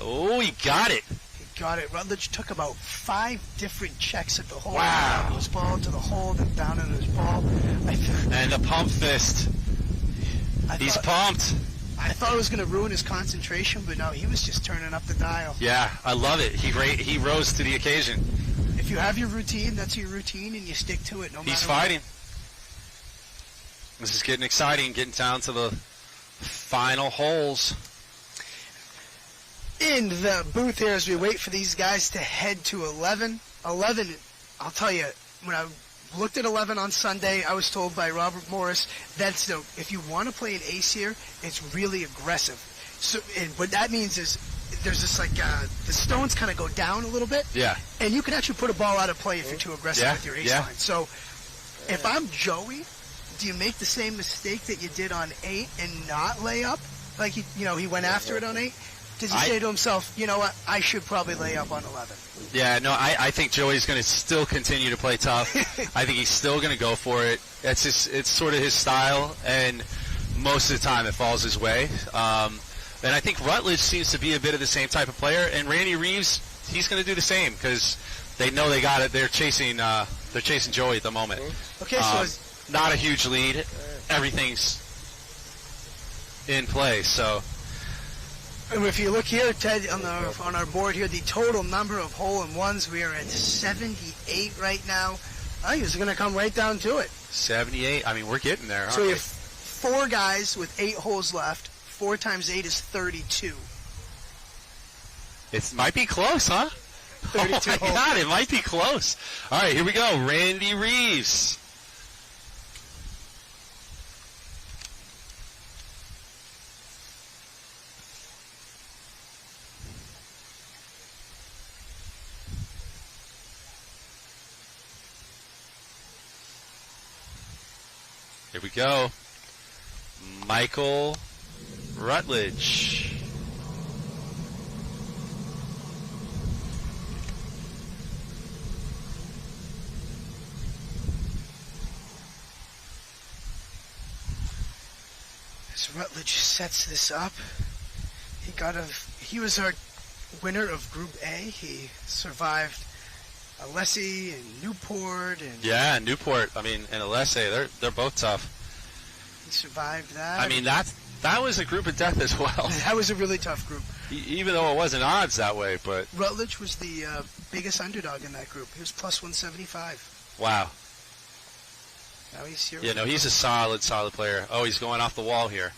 Oh, he got it. He got it. Rutledge took about 5 different checks at the hole. Wow. Down his ball to the hole, then down into his ball. And a pump fist. He's pumped. I thought it was going to ruin his concentration, but no, he was just turning up the dial. Yeah, I love it. He rose to the occasion. If you have your routine, that's your routine, and you stick to it no matter He's what. fighting. This is getting exciting, getting down to the final holes. In the booth here as we wait for these guys to head to 11. 11, I'll tell you, when I looked at 11 on Sunday, I was told by Robert Morris that if you want to play an ace here, it's really aggressive. So, and what that means is there's this the stones kind of go down a little bit. Yeah. And you can actually put a ball out of play if you're too aggressive with your ace line. So if I'm Joey, do you make the same mistake that you did on 8 and not lay up? Like he went after it on 8? Does he say to himself, you know what, I should probably lay up on 11? Yeah, no, I think Joey's going to still continue to play tough. I think he's still going to go for it. It's sort of his style, and most of the time it falls his way. And I think Rutledge seems to be a bit of the same type of player, and Randy Reeves, he's going to do the same because they know they got it. They're chasing Joey at the moment. Okay, so not a huge lead. Everything's in play, so. And if you look here, Ted, on our board here, the total number of hole-in-ones, we are at 78 right now. I think it's going to come right down to it. 78? I mean, we're getting there, aren't So we we? have 4 guys with 8 holes left. 4 times 8 is 32. It might be close, huh? 32 oh, my holes. God, it might be close. All right, here we go. Randy Reeves. Here we go. Michael Rutledge. As Rutledge sets this up, he was our winner of Group A. He survived Alessi and Newport and Yeah, Newport. I mean, and Alessi, they're both tough. he survived that. I mean, that was a group of death as well. That was a really tough group. Even though it wasn't odds that way, but Rutledge was the biggest underdog in that group. He was plus 175. wow. Now he's here. Yeah, no, he's a solid player. Oh, he's going off the wall here.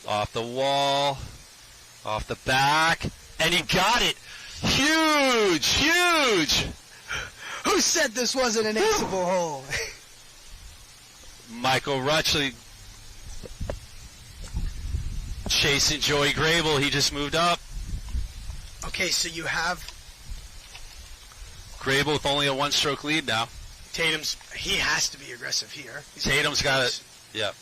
Off the wall, off the back, and he got it. Huge, huge. Who said this wasn't an aceable hole? Michael Rutledge chasing Joey Grable. He just moved up. Okay, so you have Grable with only a one-stroke lead now. He has to be aggressive here. Tatum's got it. Yeah.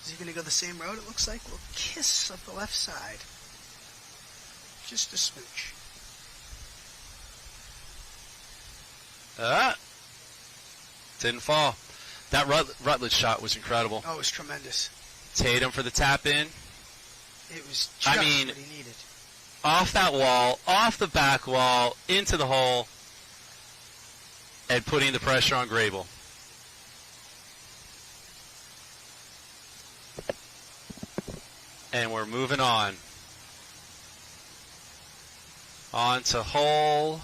Is he going to go the same route? It looks like. Little kiss up the left side. Just a smooch. Didn't fall. That Rutledge shot was incredible. Oh, it was tremendous. Tatum for the tap in. It was just what he needed. Off that wall, off the back wall, into the hole, and putting the pressure on Grable. And we're moving on. On to hole...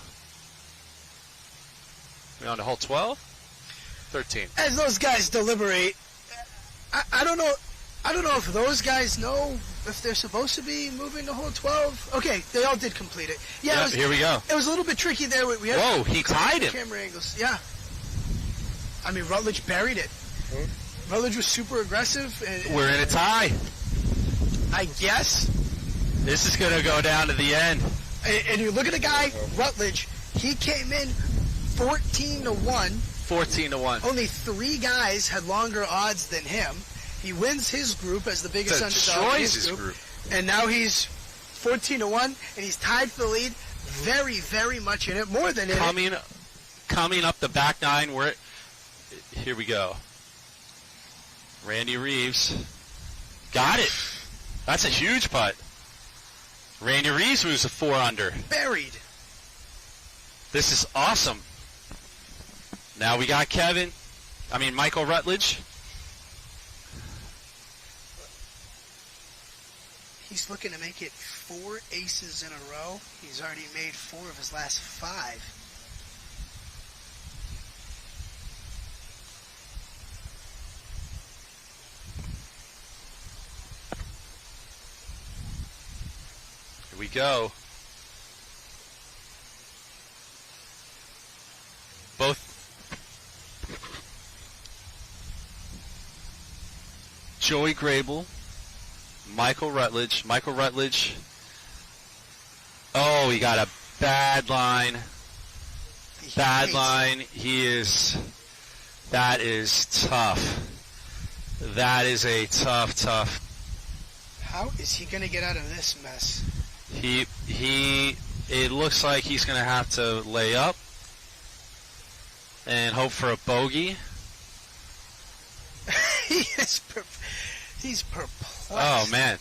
We're on to hole 12? 13. As those guys deliberate, I don't know if those guys know if they're supposed to be moving to hole 12. Okay, they all did complete it. Yeah, here we go. It was a little bit tricky there. We had Whoa, he tied him. Camera angles. Yeah. I mean, Rutledge buried it. Rutledge was super aggressive. And we're in a tie. I guess. This is going to go down to the end. And you look at a guy, Rutledge, he came in 14-1. 14-1. Only 3 guys had longer odds than him. He wins his group as the biggest underdog in his group. And now he's 14-1, and he's tied for the lead. Very, very much in it. More than in it. Coming up the back nine. Here we go. Randy Reeves. Got it. That's a huge putt. Randy Reeves was a 4 under. Buried. This is awesome. Now we got Michael Rutledge. He's looking to make it 4 aces in a row. He's already made 4 of his last 5. Here we go. Both Joey Grable, Michael Rutledge. Oh, he got a bad line. That is tough. That is a tough. How is he going to get out of this mess? It looks like he's going to have to lay up and hope for a bogey. He's perplexed. Oh, man.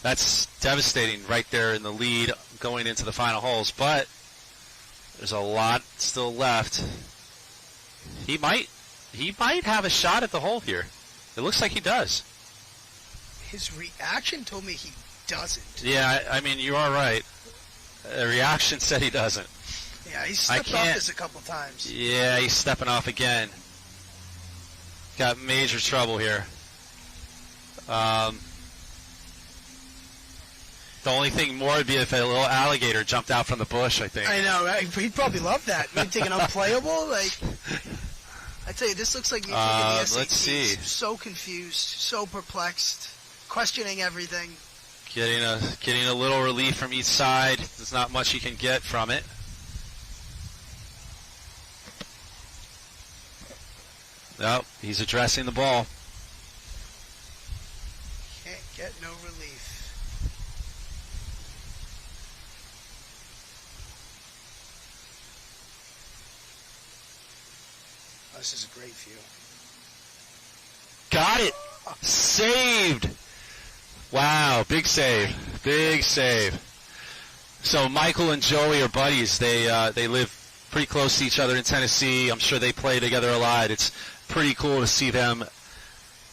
That's devastating right there in the lead going into the final holes. But there's a lot still left. He might have a shot at the hole here. It looks like he does. His reaction told me he doesn't. Yeah, I mean, you are right. The reaction said he doesn't. Yeah, he's stepped off this a couple times. Yeah, he's stepping off again. Got major trouble here. The only thing more would be if a little alligator jumped out from the bush, I think. I know, right? He'd probably love that. Maybe take an unplayable. Like, I tell you, this looks like me taking the SATs. Let's see. So confused, so perplexed, questioning everything. Getting a little relief from each side. There's not much you can get from it. Nope, he's addressing the ball. Can't get no relief. Oh, this is a great view. Got it! Saved! Wow, big save. Big save. So Michael and Joey are buddies. They live pretty close to each other in Tennessee. I'm sure they play together a lot. It's pretty cool to see them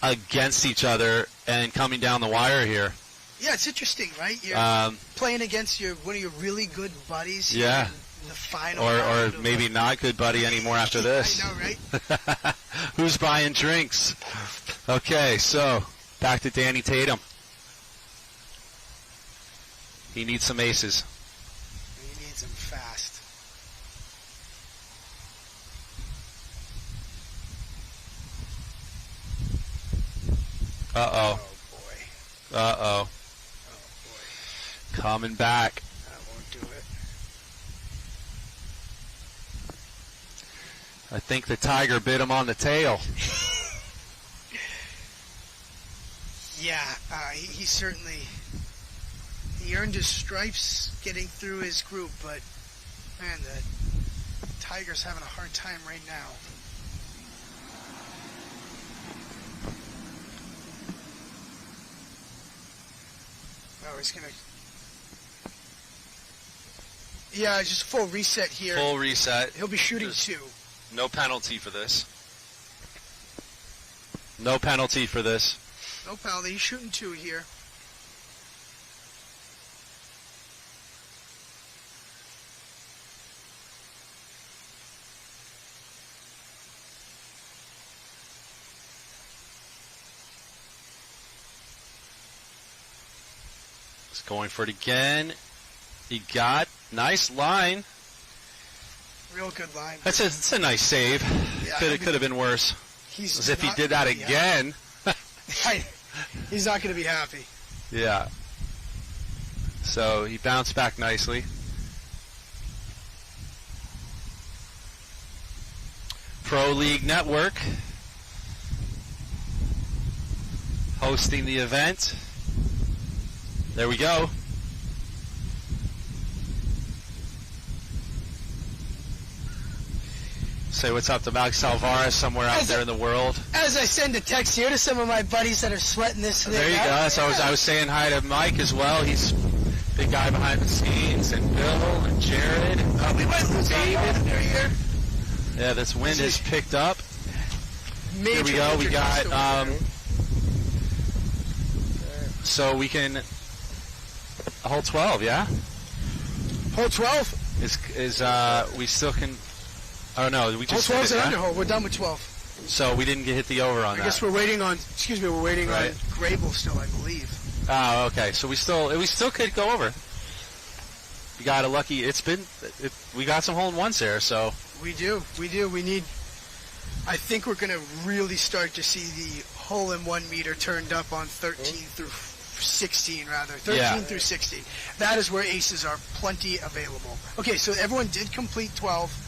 against each other and coming down the wire here. Yeah, it's interesting, right? You're playing against one of your really good buddies. Yeah. In the final. Or maybe not good buddy anymore after this. I know, right? Who's buying drinks? Okay, so back to Danny Tatum. He needs some aces. He needs them fast. Uh-oh. Oh, boy. Uh-oh. Oh, boy. Coming back. That won't do it. I think the tiger bit him on the tail. Yeah, he certainly earned his stripes getting through his group, but man, the tiger's having a hard time right now. Oh, he's gonna. Yeah, just a full reset here. Full reset. He'll be shooting Just 2. No penalty for this. No penalty for this. No penalty. He's shooting 2 here. He's going for it again. He got nice line. Real good line. It's a nice save. Yeah, Could have been worse. As if he did that again. He's not going to be happy. Yeah. So he bounced back nicely. Pro League Network hosting the event. There we go. Say what's up to Max Alvarez somewhere out there in the world. As I send a text here to some of my buddies that are sweating this thing There you out. go. So I was saying hi to Mike as well. He's a big guy behind the scenes, and Bill and Jared and We might lose David here. yeah, this wind has picked up. Here we go. We major got storm. so we can hole 12, yeah? Hole 12. Is we still can. Oh no, we Hole just 12 is hit an it, under huh? hole. We're done with 12. So we didn't hit the over on I that. guess we're waiting on. Excuse me, we're waiting Right. on Grable still, I believe. Oh, okay. So we still could go over. We got a lucky. We got some hole in ones there. So We do. We need. I think we're going to really start to see the hole in 1 meter turned up on 13 through 16, rather. 13 through 16. That is where aces are plenty available. Okay, so everyone did complete 12.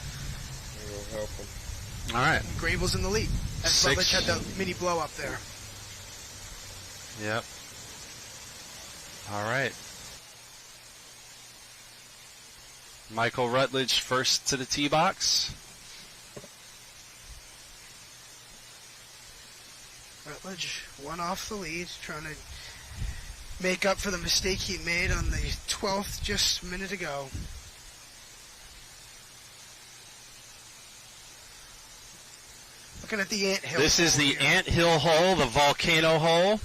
all right. Grable's in the lead. As Six. Rutledge had the mini blow up there. Yep. All right. Michael Rutledge first to the tee box. Rutledge one off the lead, trying to make up for the mistake he made on the 12th just a minute ago. Looking at the anthill. This is hole the here. anthill hole, the volcano hole.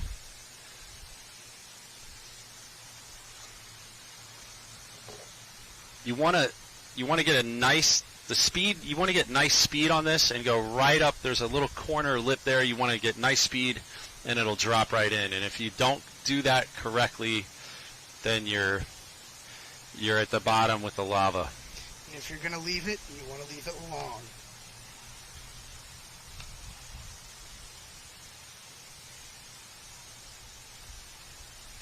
You want to get a nice speed. You want to get nice speed on this and go right up. There's a little corner lip there. You want to get nice speed, and it'll drop right in. And if you don't do that correctly, then you're at the bottom with the lava. If you're going to leave it, you want to leave it long.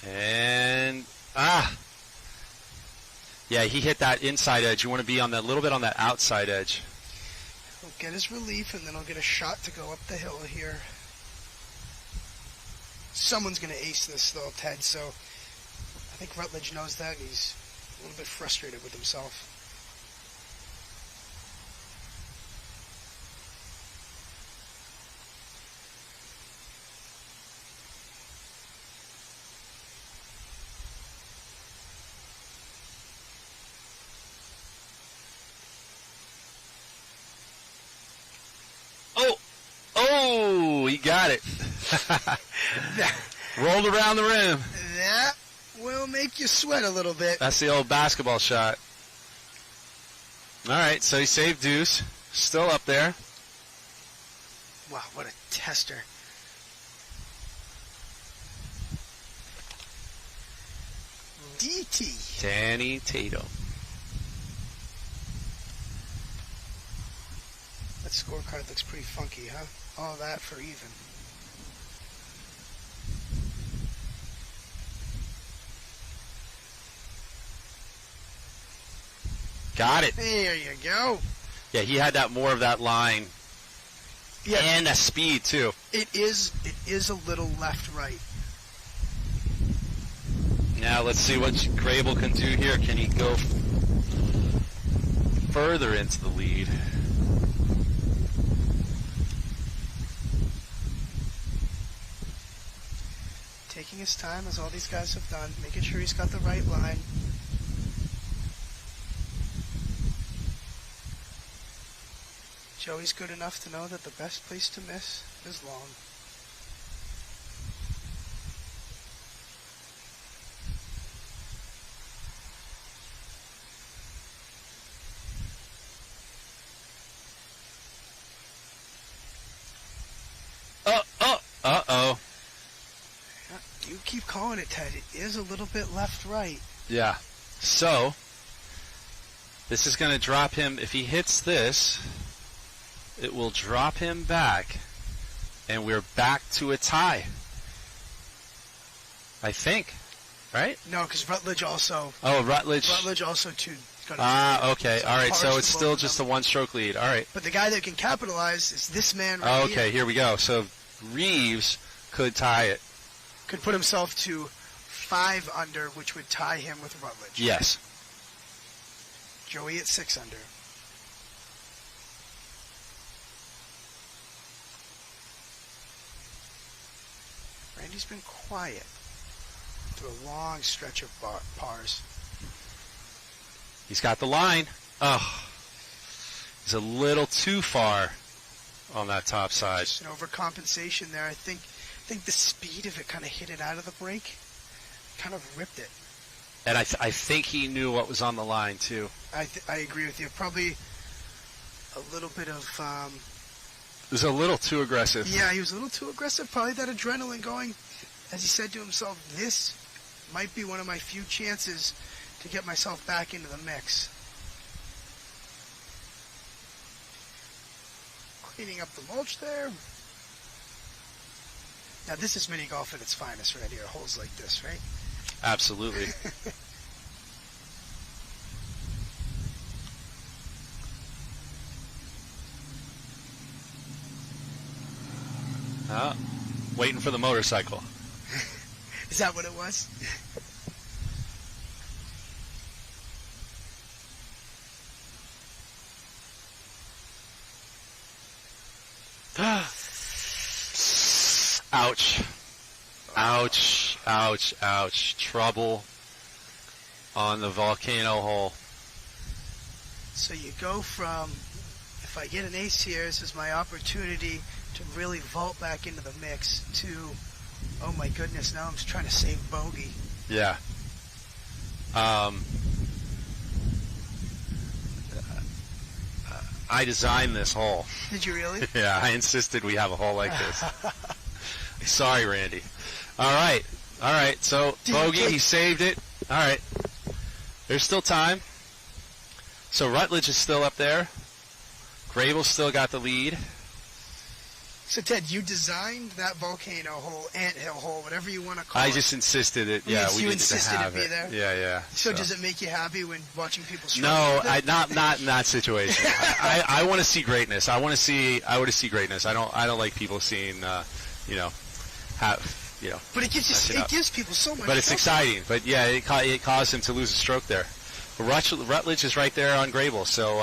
And yeah, he hit that inside edge. You want to be on that little bit on that outside edge. He'll get his relief, and then he'll get a shot to go up the hill here. Someone's going to ace this, though, Ted, so I think Rutledge knows that, and he's a little bit frustrated with himself. Oh, he got it. Rolled around the rim. That will make you sweat a little bit. That's the old basketball shot. All right, so he saved deuce. Still up there. Wow, what a tester. DT. Danny Tatum. That scorecard looks pretty funky, huh? All that for even. Got it. There you go. Yeah, he had that more of that line Yeah, and that speed too. it is a little left-right. Now let's see what Grable can do here. Can he go further into the lead? Taking his time, as all these guys have done, making sure he's got the right line. Joey's good enough to know that the best place to miss is long. Uh-oh. You keep calling it, Ted. It is a little bit left-right. Yeah. So, this is going to drop him. If he hits this, it will drop him back, and we're back to a tie. I think. Right? No, because Rutledge also... Rutledge. Rutledge also, too. Okay. All right. So it's still just a one-stroke lead. All right. But the guy that can capitalize is this man right here. Okay, here we go. So Reeves could tie it. Could put himself to 5 under, which would tie him with Rutledge. Yes. Joey at 6 under. Randy's been quiet through a long stretch of pars. He's got the line. Oh, he's a little too far on that top side. Just an overcompensation there. I think the speed of it kind of hit it out of the break. Kind of ripped it. And I think he knew what was on the line, too. I agree with you. Probably a little bit of... It was a little too aggressive. Yeah, he was a little too aggressive. Probably that adrenaline going. As he said to himself, this might be one of my few chances to get myself back into the mix. Cleaning up the mulch there. Now this is mini golf at its finest right here. Holes like this, right? Absolutely. Waiting for the motorcycle. Is that what it was? Ouch. Ouch. Ouch. Ouch. Trouble on the volcano hole. So you go from, if I get an ace here, this is my opportunity to really vault back into the mix, to, oh my goodness, now I'm just trying to save bogey. Yeah. I designed this hole. Did you really? Yeah, I insisted we have a hole like this. Sorry, Randy. All right. So, bogey, he saved it. All right. There's still time. So, Rutledge is still up there. Grable's still got the lead. So, Ted, you designed that volcano hole, anthill hole, whatever you want to call it. I just insisted it. Yeah, we needed to have it. There? Yeah. So, does it make you happy when watching people No, struggle? not in that situation. I want to see greatness. I want to see greatness. I don't like people seeing, But it gives people so much. But it's joy. exciting. But yeah, it caused him to lose a stroke there. But Rutledge is right there on Grable, so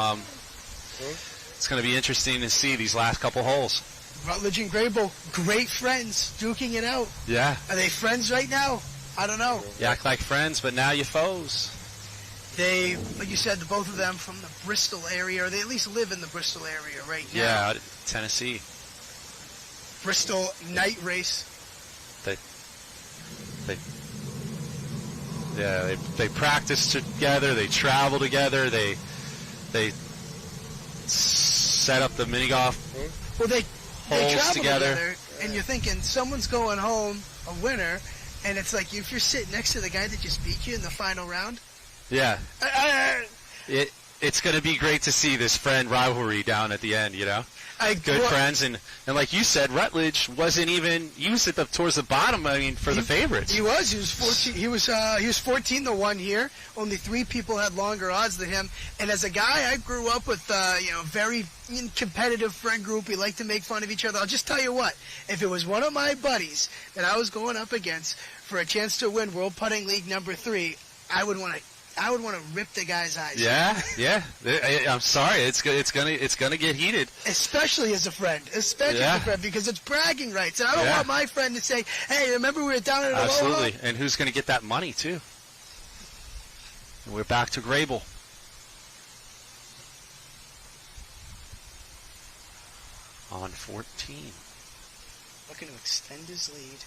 it's going to be interesting to see these last couple holes. Rutledge and Grable, great friends, duking it out. Yeah. Are they friends right now? I don't know. You act like friends, but now you're foes. They, like you said, the both of them from the Bristol area, or they at least live in the Bristol area right now. Yeah, Tennessee. Bristol night race. They practice together. They travel together. They set up the mini golf. Well, they travel together, and you're thinking someone's going home a winner, and it's like if you're sitting next to the guy that just beat you in the final round. Yeah. it's going to be great to see this friend rivalry down at the end, you know? Good friends, and like you said, Rutledge wasn't even, he was towards the bottom, I mean, for the favorites. He was 14, he was 14 to 1 here. Only 3 people had longer odds than him. And as a guy, I grew up with, very competitive friend group. We like to make fun of each other. I'll just tell you what, if it was one of my buddies that I was going up against for a chance to win World Putting League number 3, I would want to rip the guy's eyes out. Yeah. I'm sorry, it's gonna get heated. Especially as a friend, because it's bragging rights. And I don't want my friend to say, "Hey, remember we were down at Aloha?" Absolutely, and who's gonna get that money too? And we're back to Grable. On 14. Looking to extend his lead.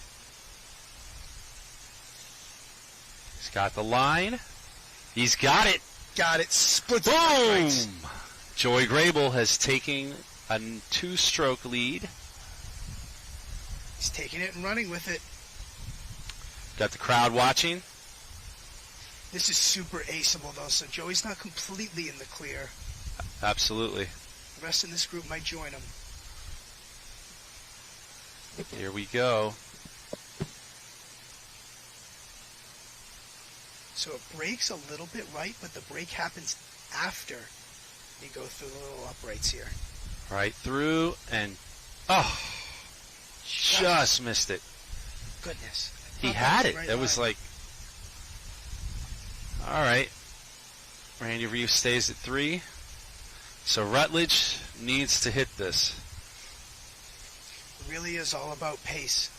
He's got the line. He's got it. Got it. Splits. Boom! Joey Grable has taken a 2-stroke lead. He's taking it and running with it. Got the crowd watching. This is super aceable, though, so Joey's not completely in the clear. Absolutely. The rest in this group might join him. Here we go. So it breaks a little bit right, but the break happens after you go through the little uprights here. Right through, and just missed it. Goodness. He had it. It was like, all right. Randy Reeves stays at 3. So Rutledge needs to hit this. It really is all about pace.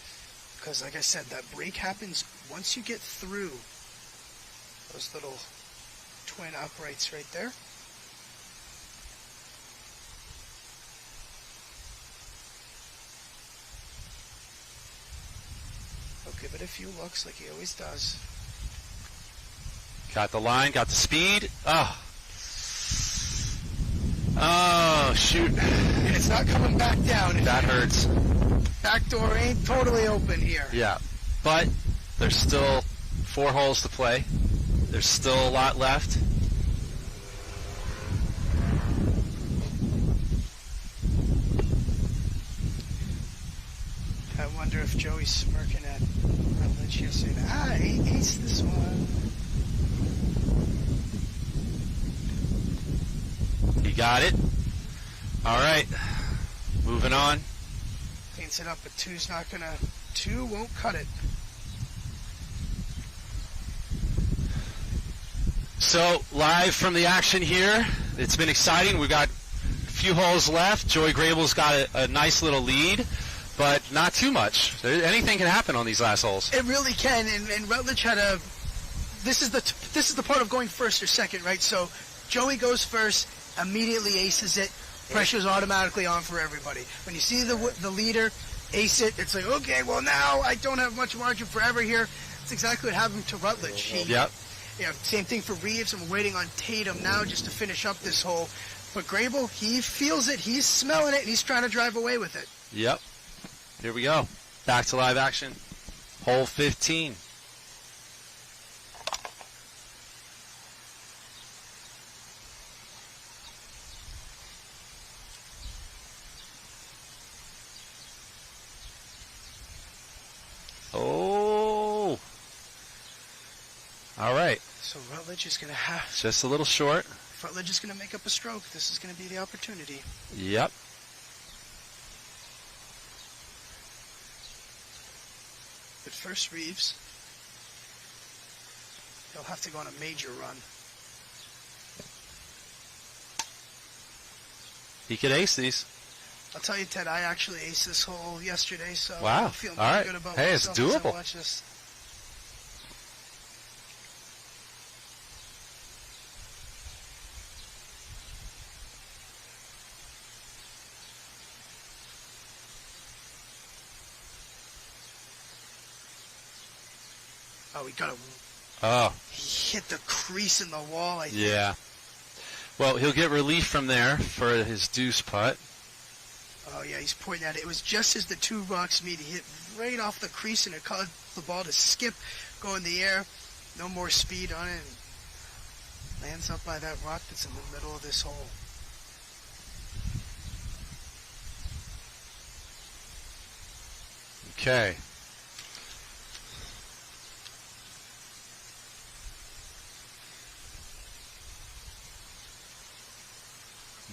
Because like I said, that break happens once you get through those little twin uprights right there. He'll give it a few looks like he always does. Got the line, got the speed. Oh, shoot. And it's not coming back down. That hurts. Back door ain't totally open here. Yeah, but there's still 4 holes to play. There's still a lot left. I wonder if Joey's smirking at Rutledge here saying, he aced this one. He got it. All right, moving on. Cleans it up, but 2 won't cut it. So, live from the action here. It's been exciting. We've got a few holes left. Joey Grable's got a nice little lead, but not too much. Anything can happen on these last holes. It really can, and Rutledge had this is the part of going first or second, right? So Joey goes first, immediately aces it. Pressure's automatically on for everybody. When you see the leader ace it, it's like, okay, well now I don't have much margin forever here. That's exactly what happened to Rutledge. Yep. Same thing for Reeves. I'm waiting on Tatum now just to finish up this hole. But Grable, he feels it, he's smelling it, and he's trying to drive away with it. Yep. Here we go. Back to live action. Hole 15. Oh. All right. So Rutledge is going to have... Just a little short. Rutledge is going to make up a stroke. This is going to be the opportunity. Yep. But first, Reeves. He'll have to go on a major run. He could ace these. I'll tell you, Ted, I actually aced this hole yesterday, so wow. I'm feeling all right. good about hey, it's myself as I doable. watch this. Oh, he hit the crease in the wall, I think. Yeah. Well, he'll get relief from there for his deuce putt. Oh, yeah, he's pointing at it. It was just as the 2 rocks meet. He hit right off the crease, and it caused the ball to skip, go in the air. No more speed on it. Lands up by that rock that's in the middle of this hole. Okay.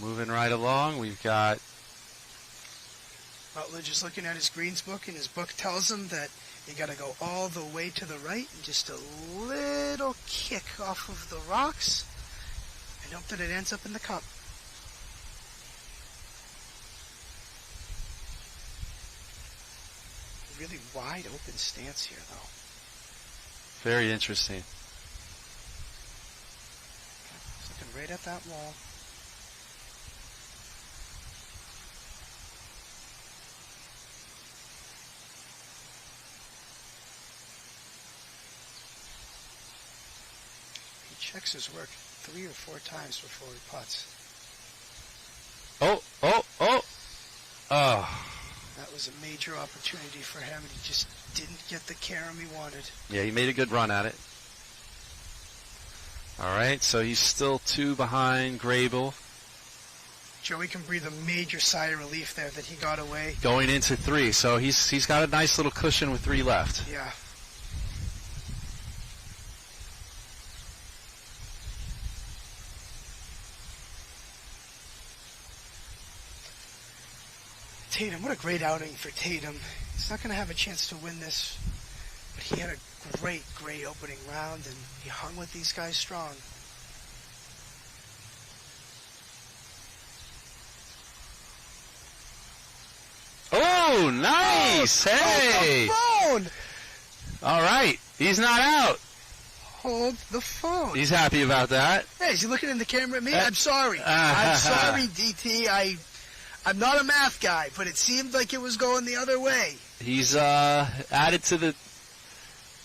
Moving right along, we've got Rutledge is looking at his greens book, and his book tells him that you got to go all the way to the right and just a little kick off of the rocks and hope that it ends up in the cup. Really wide open stance here, though. very interesting. He's looking right at that wall. He checks his work 3 or 4 times before he putts. Oh. That was a major opportunity for him, and he just didn't get the carom he wanted. Yeah, he made a good run at it. All right, so he's still 2 behind Grable. Joey can breathe a major sigh of relief there that he got away. Going into 3, so he's got a nice little cushion with 3 left. Yeah. Tatum, what a great outing for Tatum. He's not going to have a chance to win this, but he had a great opening round, and he hung with these guys strong. Oh, nice! Hey! Hold the phone! All right, he's not out. Hold the phone. He's happy about that. Hey, is he looking in the camera at me? I'm sorry. I'm sorry, DT. I'm not a math guy, but it seemed like it was going the other way. He's added to the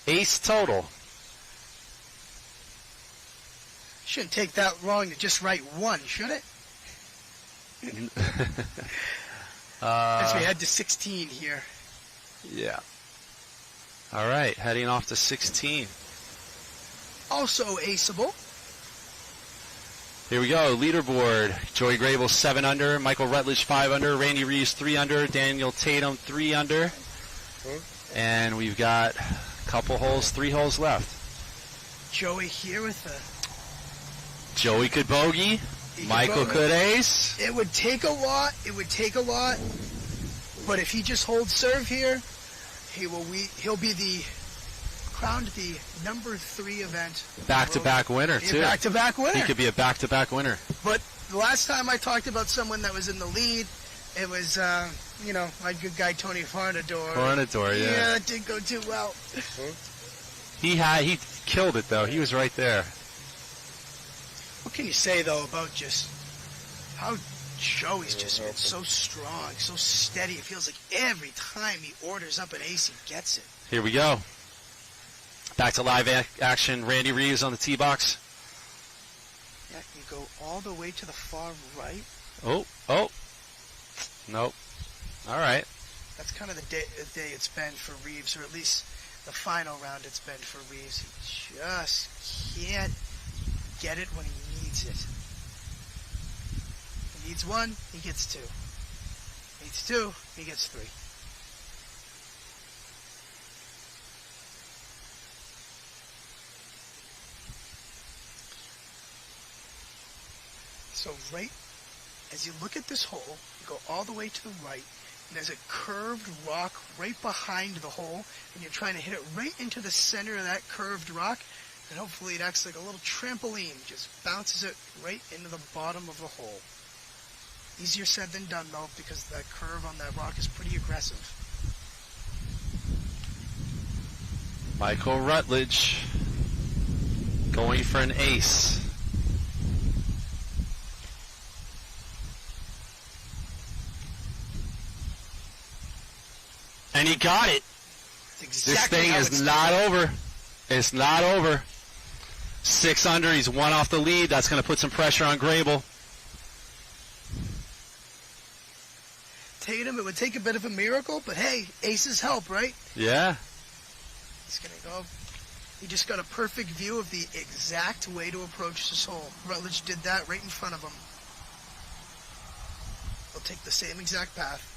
ace total. Shouldn't take that long to just write 1, should it? As we head to 16 here. Yeah. All right, heading off to 16. Also aceable. Here we go, leaderboard. Joey Grable 7 under, Michael Rutledge 5 under, Randy Reeves 3 under, Daniel Tatum 3 under, and we've got a couple holes, 3 holes left. Joey here with Joey could bogey, Michael could ace. It would take a lot. But if he just holds serve here, he'll be crowned the number 3 event. Back-to-back winner, too. Back-to-back winner. He could be a back-to-back winner. But the last time I talked about someone that was in the lead, it was, my good guy Tony Farnador. Farnador, yeah. Yeah, that didn't go too well. He killed it, though. He was right there. What can you say, though, about just how Joey's just been so strong, so steady. It feels like every time he orders up an ace, he gets it. Here we go. Back to live action. Randy Reeves on the tee box. Yeah, you go all the way to the far right. Oh. Nope. All right. That's kind of the day it's been for Reeves, or at least the final round it's been for Reeves. He just can't get it when he needs it. He needs 1, he gets 2. Needs 2, he gets 3. So right as you look at this hole, you go all the way to the right, and there's a curved rock right behind the hole, and you're trying to hit it right into the center of that curved rock, and hopefully it acts like a little trampoline, just bounces it right into the bottom of the hole. Easier said than done, though, because that curve on that rock is pretty aggressive. Michael Rutledge going for an ace. And he got it. Exactly this thing is not over. It's not over. 6 under. He's 1 off the lead. That's going to put some pressure on Grable. Tatum, it would take a bit of a miracle, but hey, aces help, right? Yeah. He's going to go He just got a perfect view of the exact way to approach this hole. Rutledge did that right in front of him. He'll take the same exact path.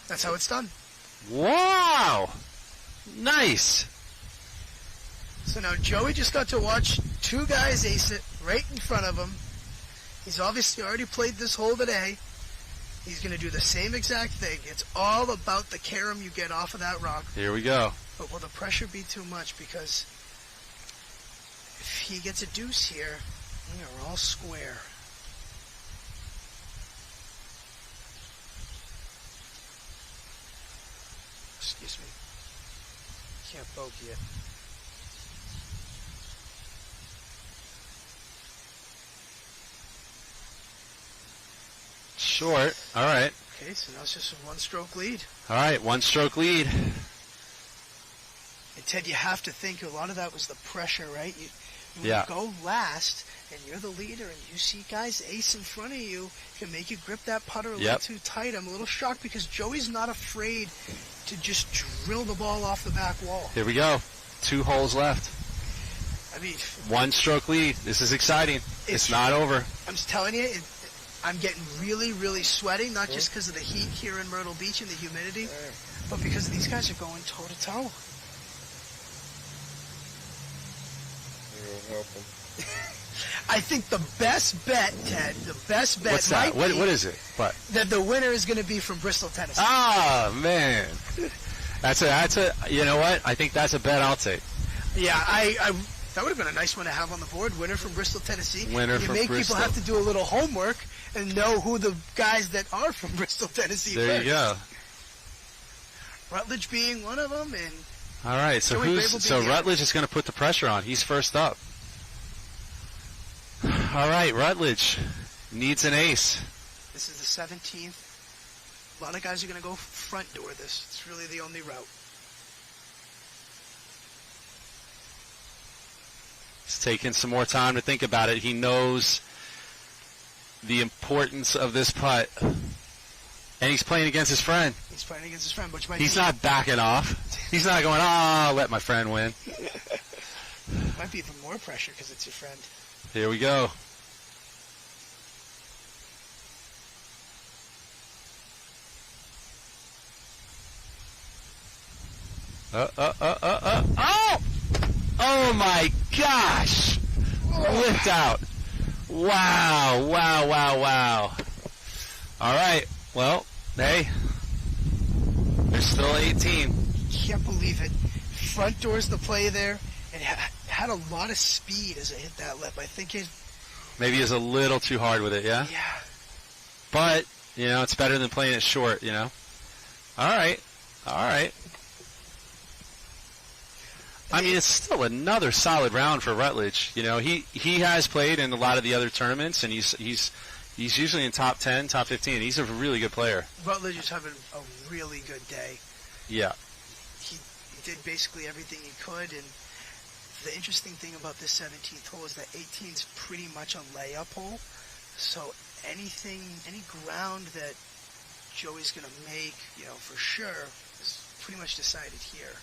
That's how it's done. Wow! Nice! So now Joey just got to watch two guys ace it right in front of him. He's obviously already played this hole today. He's going to do the same exact thing. It's all about the carom you get off of that rock. Here we go. But will the pressure be too much? Because if he gets a deuce here, we are all square. Excuse me. Can't bogey it. Short. All right. Okay, so now it's just a one-stroke lead. All right, one-stroke lead. And Ted, you have to think a lot of that was the pressure, right? You Yeah. go last, and you're the leader, and you see guys ace in front of you, can make you grip that putter a little too tight. I'm a little shocked because Joey's not afraid to just drill the ball off the back wall. Here we go. 2 holes left. I mean, One-stroke lead. This is exciting. It's not over. I'm just telling you, I'm getting really, really sweaty, not just because of the heat here in Myrtle Beach and the humidity, but because these guys are going toe-to-toe. I think the best bet, Ted, the best bet What's that? might be What is it? What? that the winner is going to be from Bristol, Tennessee. Ah, man. That's a. You know what? I think that's a bet I'll take. Yeah, that would have been a nice one to have on the board. Winner from Bristol, Tennessee. Winner you from make Bristol. people have to do a little homework and know who the guys that are from Bristol, Tennessee. There first. you go. Rutledge being one of them, and All right. So Joey Grable so being the Rutledge is going to put the pressure on. He's first up. All right, Rutledge needs an ace. this is the 17th. A lot of guys are going to go front door this. It's really the only route. He's taking some more time to think about it. He knows the importance of this putt. And he's playing against his friend. He's playing against his friend, which might He's be, not backing off. He's not going, I'll let my friend win. might be even more pressure because it's your friend. Here we go. Oh! Oh my gosh! Lift out. Wow, wow, wow, wow. All right. Well, hey, there's still 18. Can't believe it. Front door's the play there, and had a lot of speed as I hit that lip. I think it. Maybe it's a little too hard with it, yeah? Yeah. But, you know, it's better than playing it short, you know? All right. All right. I mean, it's still another solid round for Rutledge. You know, he has played in a lot of the other tournaments, and he's usually in top 10, top 15. He's a really good player. Rutledge is having a really good day. Yeah. He did basically everything he could, and the interesting thing about this 17th hole is that 18's pretty much a layup hole. So any ground that Joey's going to make, you know, for sure, is pretty much decided here.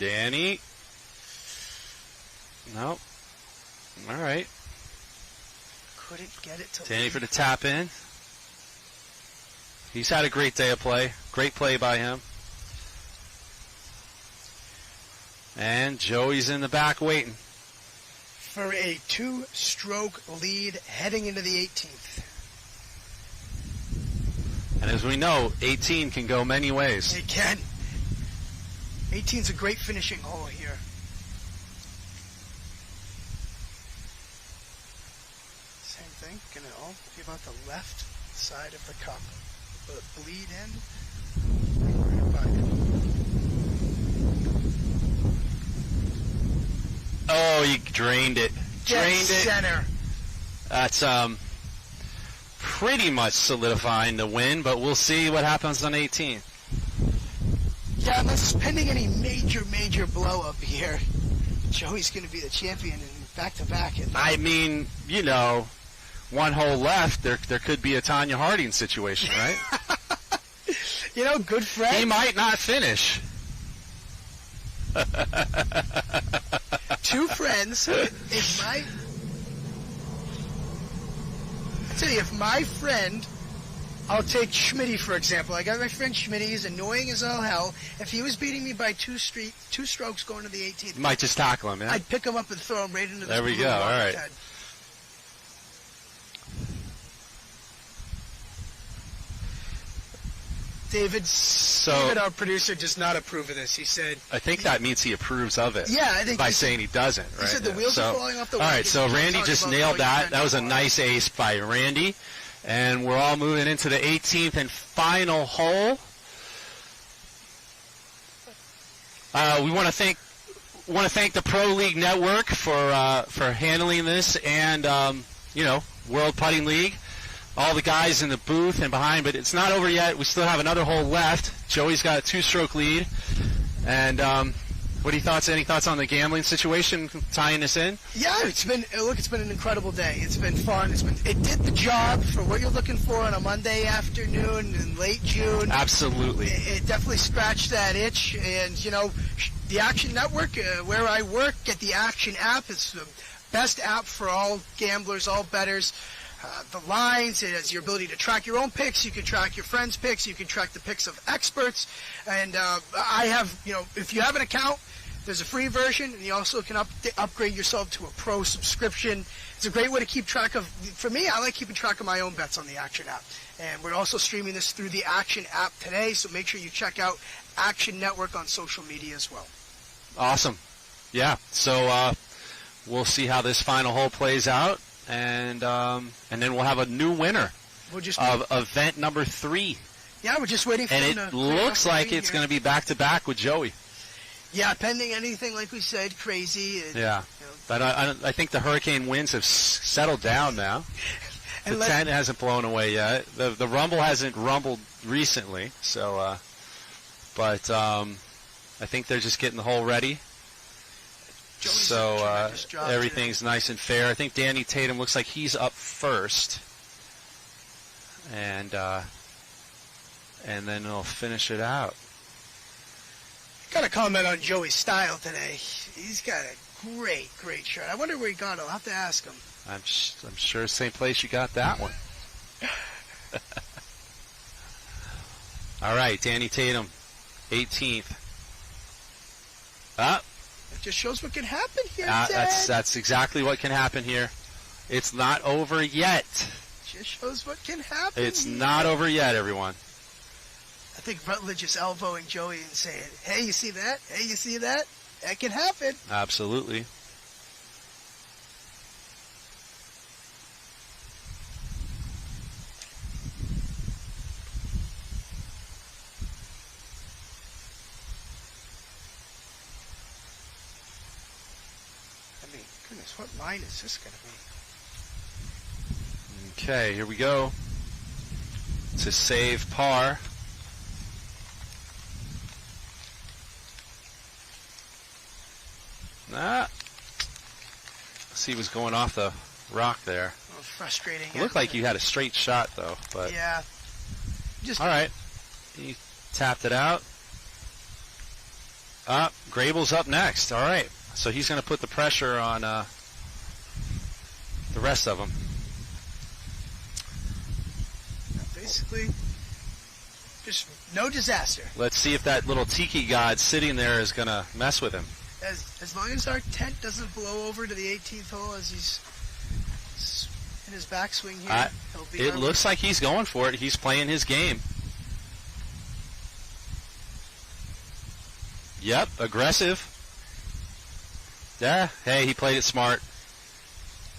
Danny. Nope. All right. Couldn't get it to Danny lead. for the tap in. He's had a great day of play. Great play by him. And Joey's in the back waiting. For a 2-stroke lead heading into the 18th. And as we know, 18 can go many ways. It can. 18's a great finishing hole here. Same thing. Gonna all be about the left side of the cup. But bleed in. Right by it. Oh, you drained it. Dead Drained it. center. That's pretty much solidifying the win, but we'll see what happens on 18. Yeah, unless pending any major blow up here, Joey's going to be the champion in back-to-back. I mean, you know, one hole left, there could be a Tanya Harding situation, right? You know, good friend. He might not finish. Two friends. I tell you, if my friend, I'll take Schmitty for example. I got my friend Schmitty. He's annoying as all hell. If he was beating me by two strokes going to the 18th, You might just tackle him, yeah? I'd pick him up and throw him right into the There we go, all right. head. David, our producer, does not approve of this. He said... I think that means he approves of it. Yeah, I think... By saying he doesn't, right? He said the wheels are falling off the All right, so Randy just nailed that. That was a nice ace by Randy. And we're all moving into the 18th and final hole. We want to thank the Pro League Network for handling this, and World Putting League, all the guys in the booth and behind. But it's not over yet. We still have another hole left. Joey's got a 2-stroke lead, and what are your thoughts? Any thoughts on the gambling situation tying this in? Yeah, it's been an incredible day. It's been fun. It did the job for what you're looking for on a Monday afternoon in late June. Absolutely. It definitely scratched that itch. And the Action Network, where I work, get the Action app. It's the best app for all gamblers, all bettors. The lines, it has your ability to track your own picks. You can track your friends' picks. You can track the picks of experts. And I have, if you have an account, there's a free version, and you also can upgrade yourself to a pro subscription. It's a great way to keep track of, for me, I like keeping track of my own bets on the Action app. And we're also streaming this through the Action app today, so make sure you check out Action Network on social media as well. Awesome. Yeah, so we'll see how this final hole plays out, and then we'll have a new winner of event number 3. Yeah, we're just waiting for him to... And it looks like it's going to be back-to-back with Joey. Yeah, pending anything, like we said, crazy. And, yeah, but I think the hurricane winds have settled down now. The tent hasn't blown away yet. The rumble hasn't rumbled recently, so but I think they're just getting the hole ready. So everything's nice and fair. I think Danny Tatum looks like he's up first, and then they'll finish it out. Got a comment on Joey's style today. He's got a great shirt. I wonder where he got it. I'll have to ask him. I'm sure same place you got that one. All right, Danny Tatum, 18th. It just shows what can happen here, that's exactly what can happen here. It's not over yet. Just shows what can happen. It's not over yet, everyone. I think Rutledge is elbowing Joey and saying, hey, you see that? Hey, you see that? That can happen. Absolutely. I mean, goodness, what line is this going to be? Okay, here we go. To save par. See, he was going off the rock there. Oh, frustrating. It looked like you had a straight shot, though. But yeah. All right. He tapped it out. Grable's up next. All right. So he's going to put the pressure on the rest of them. Basically, just no disaster. Let's see if that little tiki god sitting there is going to mess with him. As long as our tent doesn't blow over to the 18th hole as he's in his backswing here, he'll be... It looks like he's going for it. He's playing his game. Yep, aggressive. Yeah, hey, he played it smart.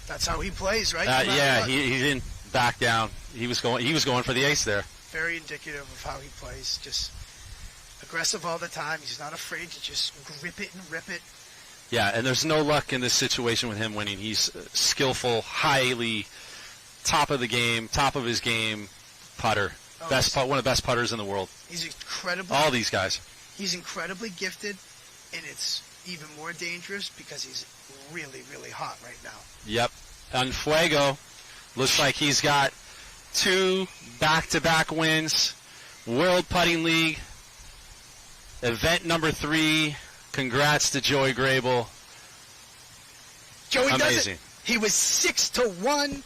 That's how he plays, right? Yeah, he didn't back down. He was going for the ace there. Very indicative of how he plays. Just aggressive all the time. He's not afraid to just grip it and rip it. Yeah, and there's no luck in this situation with him winning. He's skillful, highly top of the game, top of his game putter. One of the best putters in the world. He's incredible. All these guys. He's incredibly gifted, and it's even more dangerous because he's really, really hot right now. Yep. And Fuego looks like he's got 2 back-to-back wins. World Putting League. Event number 3. Congrats to Joey Grable. Joey Amazing. does it. He was 6-1.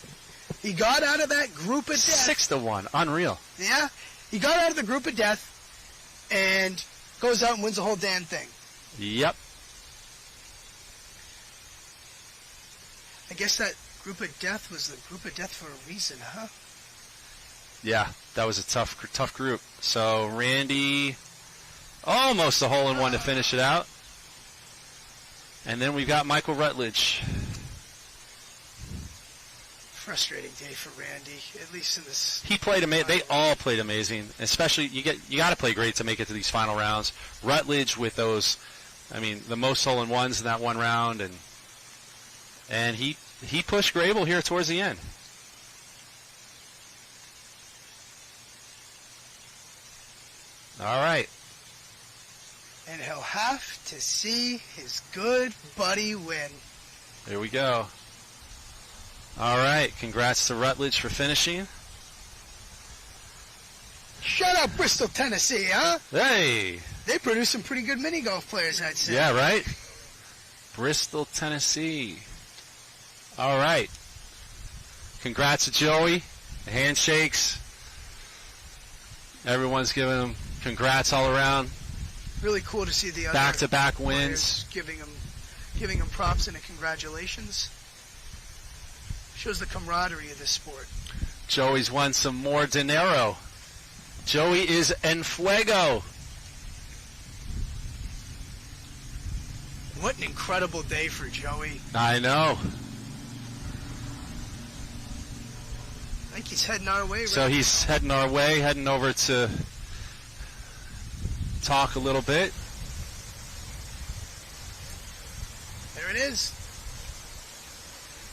He got out of that group of death. 6-1. Unreal. Yeah. He got out of the group of death and goes out and wins the whole damn thing. Yep. I guess that group of death was the group of death for a reason, huh? Yeah, that was a tough group. So Randy, almost a hole-in-one to finish it out. And then we've got Michael Rutledge. Frustrating day for Randy, at least in this. He played amazing. They all played amazing. Especially you got to play great to make it to these final rounds. Rutledge with those, the most hole-in-ones in that one round, and he pushed Grable here towards the end. All right. And he'll have to see his good buddy win. There we go. All right. Congrats to Rutledge for finishing. Shut up, Bristol, Tennessee, huh? Hey. They produce some pretty good mini golf players, I'd say. Yeah, right? Bristol, Tennessee. All right. Congrats to Joey. The handshakes. Everyone's giving him congrats all around. Really cool to see the other back-to-back wins, giving him props and a congratulations. Shows the camaraderie of this sport. Joey's won some more dinero. Joey is en fuego. What an incredible day for Joey. I know. I think he's heading our way. So he's heading our way, heading over to talk a little bit. There it is.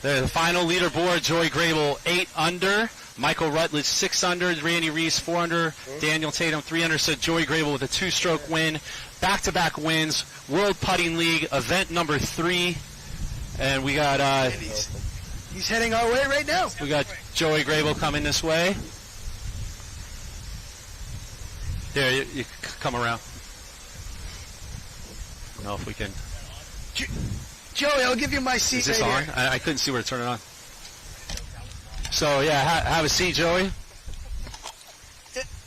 The final leaderboard, Joey Grable 8 under, Michael Rutledge 6 under, Randy Reese 4 under, Daniel Tatum 3 under. So Joey Grable with a 2-stroke win, back-to-back wins, World Putting League event number 3, and we got he's heading our way right now. We got Joey Grable coming this way. Here, you come around. I don't know if we can. Joey, I'll give you my seat. Is this right on? here. I couldn't see where to turn it on. So, yeah, have a seat, Joey.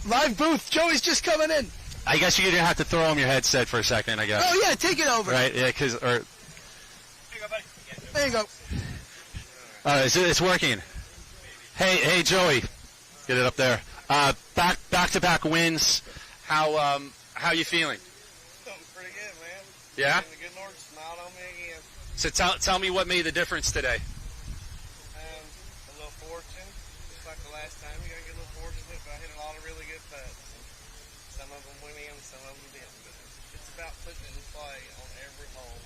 Live booth. Joey's just coming in. I guess you're going to have to throw him your headset for a second, I guess. Oh, yeah, take it over. Right, yeah, because... There you go. It's working. Hey, Joey. Get it up there. Back-to-back wins. How you feeling? Feeling pretty good, man. Yeah? And the good Lord smiled on me again. So tell me what made the difference today. A little fortune, just like the last time. You gotta get a little fortunate, but I hit a lot of really good putts. Some of them went in, some of them didn't. But it's about putting it in play on every hole.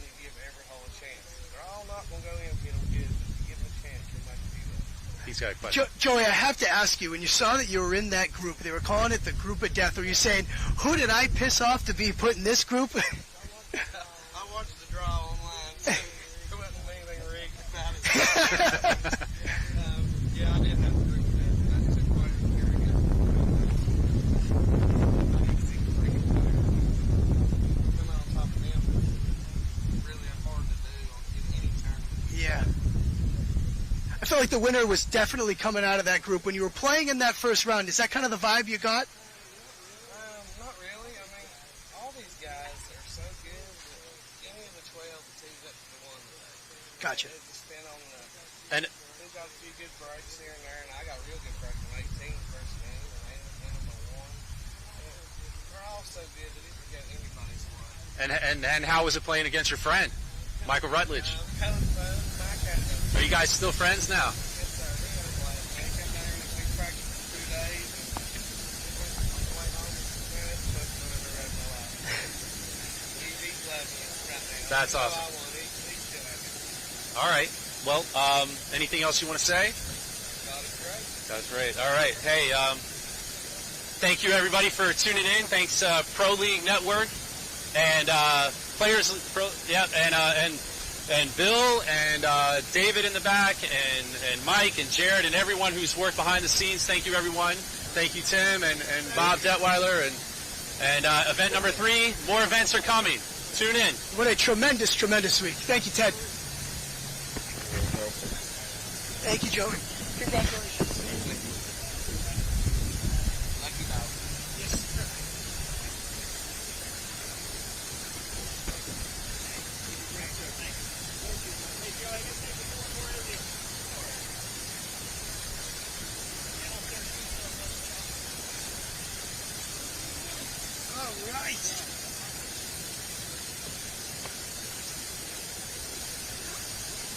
You give every hole a chance. They're all not gonna go in if you don't give them. If you give them a chance, you might do that. He's got a question. Joey, I have to ask you, when you saw that you were in that group, they were calling it the group of death, were you saying, who did I piss off to be put in this group? I watched the draw online, so there wasn't anything rigged about it. Yeah, I did have to drink that. I took quite a few again. I didn't see the freaking player. Coming on top of them was really hard to do in any tournament. Yeah. I feel like the winner was definitely coming out of that group. When you were playing in that first round, is that kind of the vibe you got? Not really. I mean, all these guys are so good that any of the 12 tees up to the one today. Gotcha. It just depend on the... And Who got a few good breaks here and there, and I got real good breaks on 18 first game, and on 1. They're all so good that it could go anybody's way. and how was it playing against your friend, Michael Rutledge? That was fun. Mike had a Are you guys still friends now? Yes, sir. He had a blast. Man, he come down here and we practiced for 2 days. And on the way home, man, it's the best fun I've ever had in my life. He's loving it right now. That's awesome. All I want. He's still happy. All right. Well, anything else you want to say? That's great. All right. Hey, thank you everybody for tuning in. Thanks Pro League Network and players. And Bill and David in the back and Mike and Jared and everyone who's worked behind the scenes. Thank you everyone. Thank you Tim and Bob Detweiler and event number 3. More events are coming. Tune in. What a tremendous, tremendous week. Thank you, Ted. Thank you, Joey. Congratulations.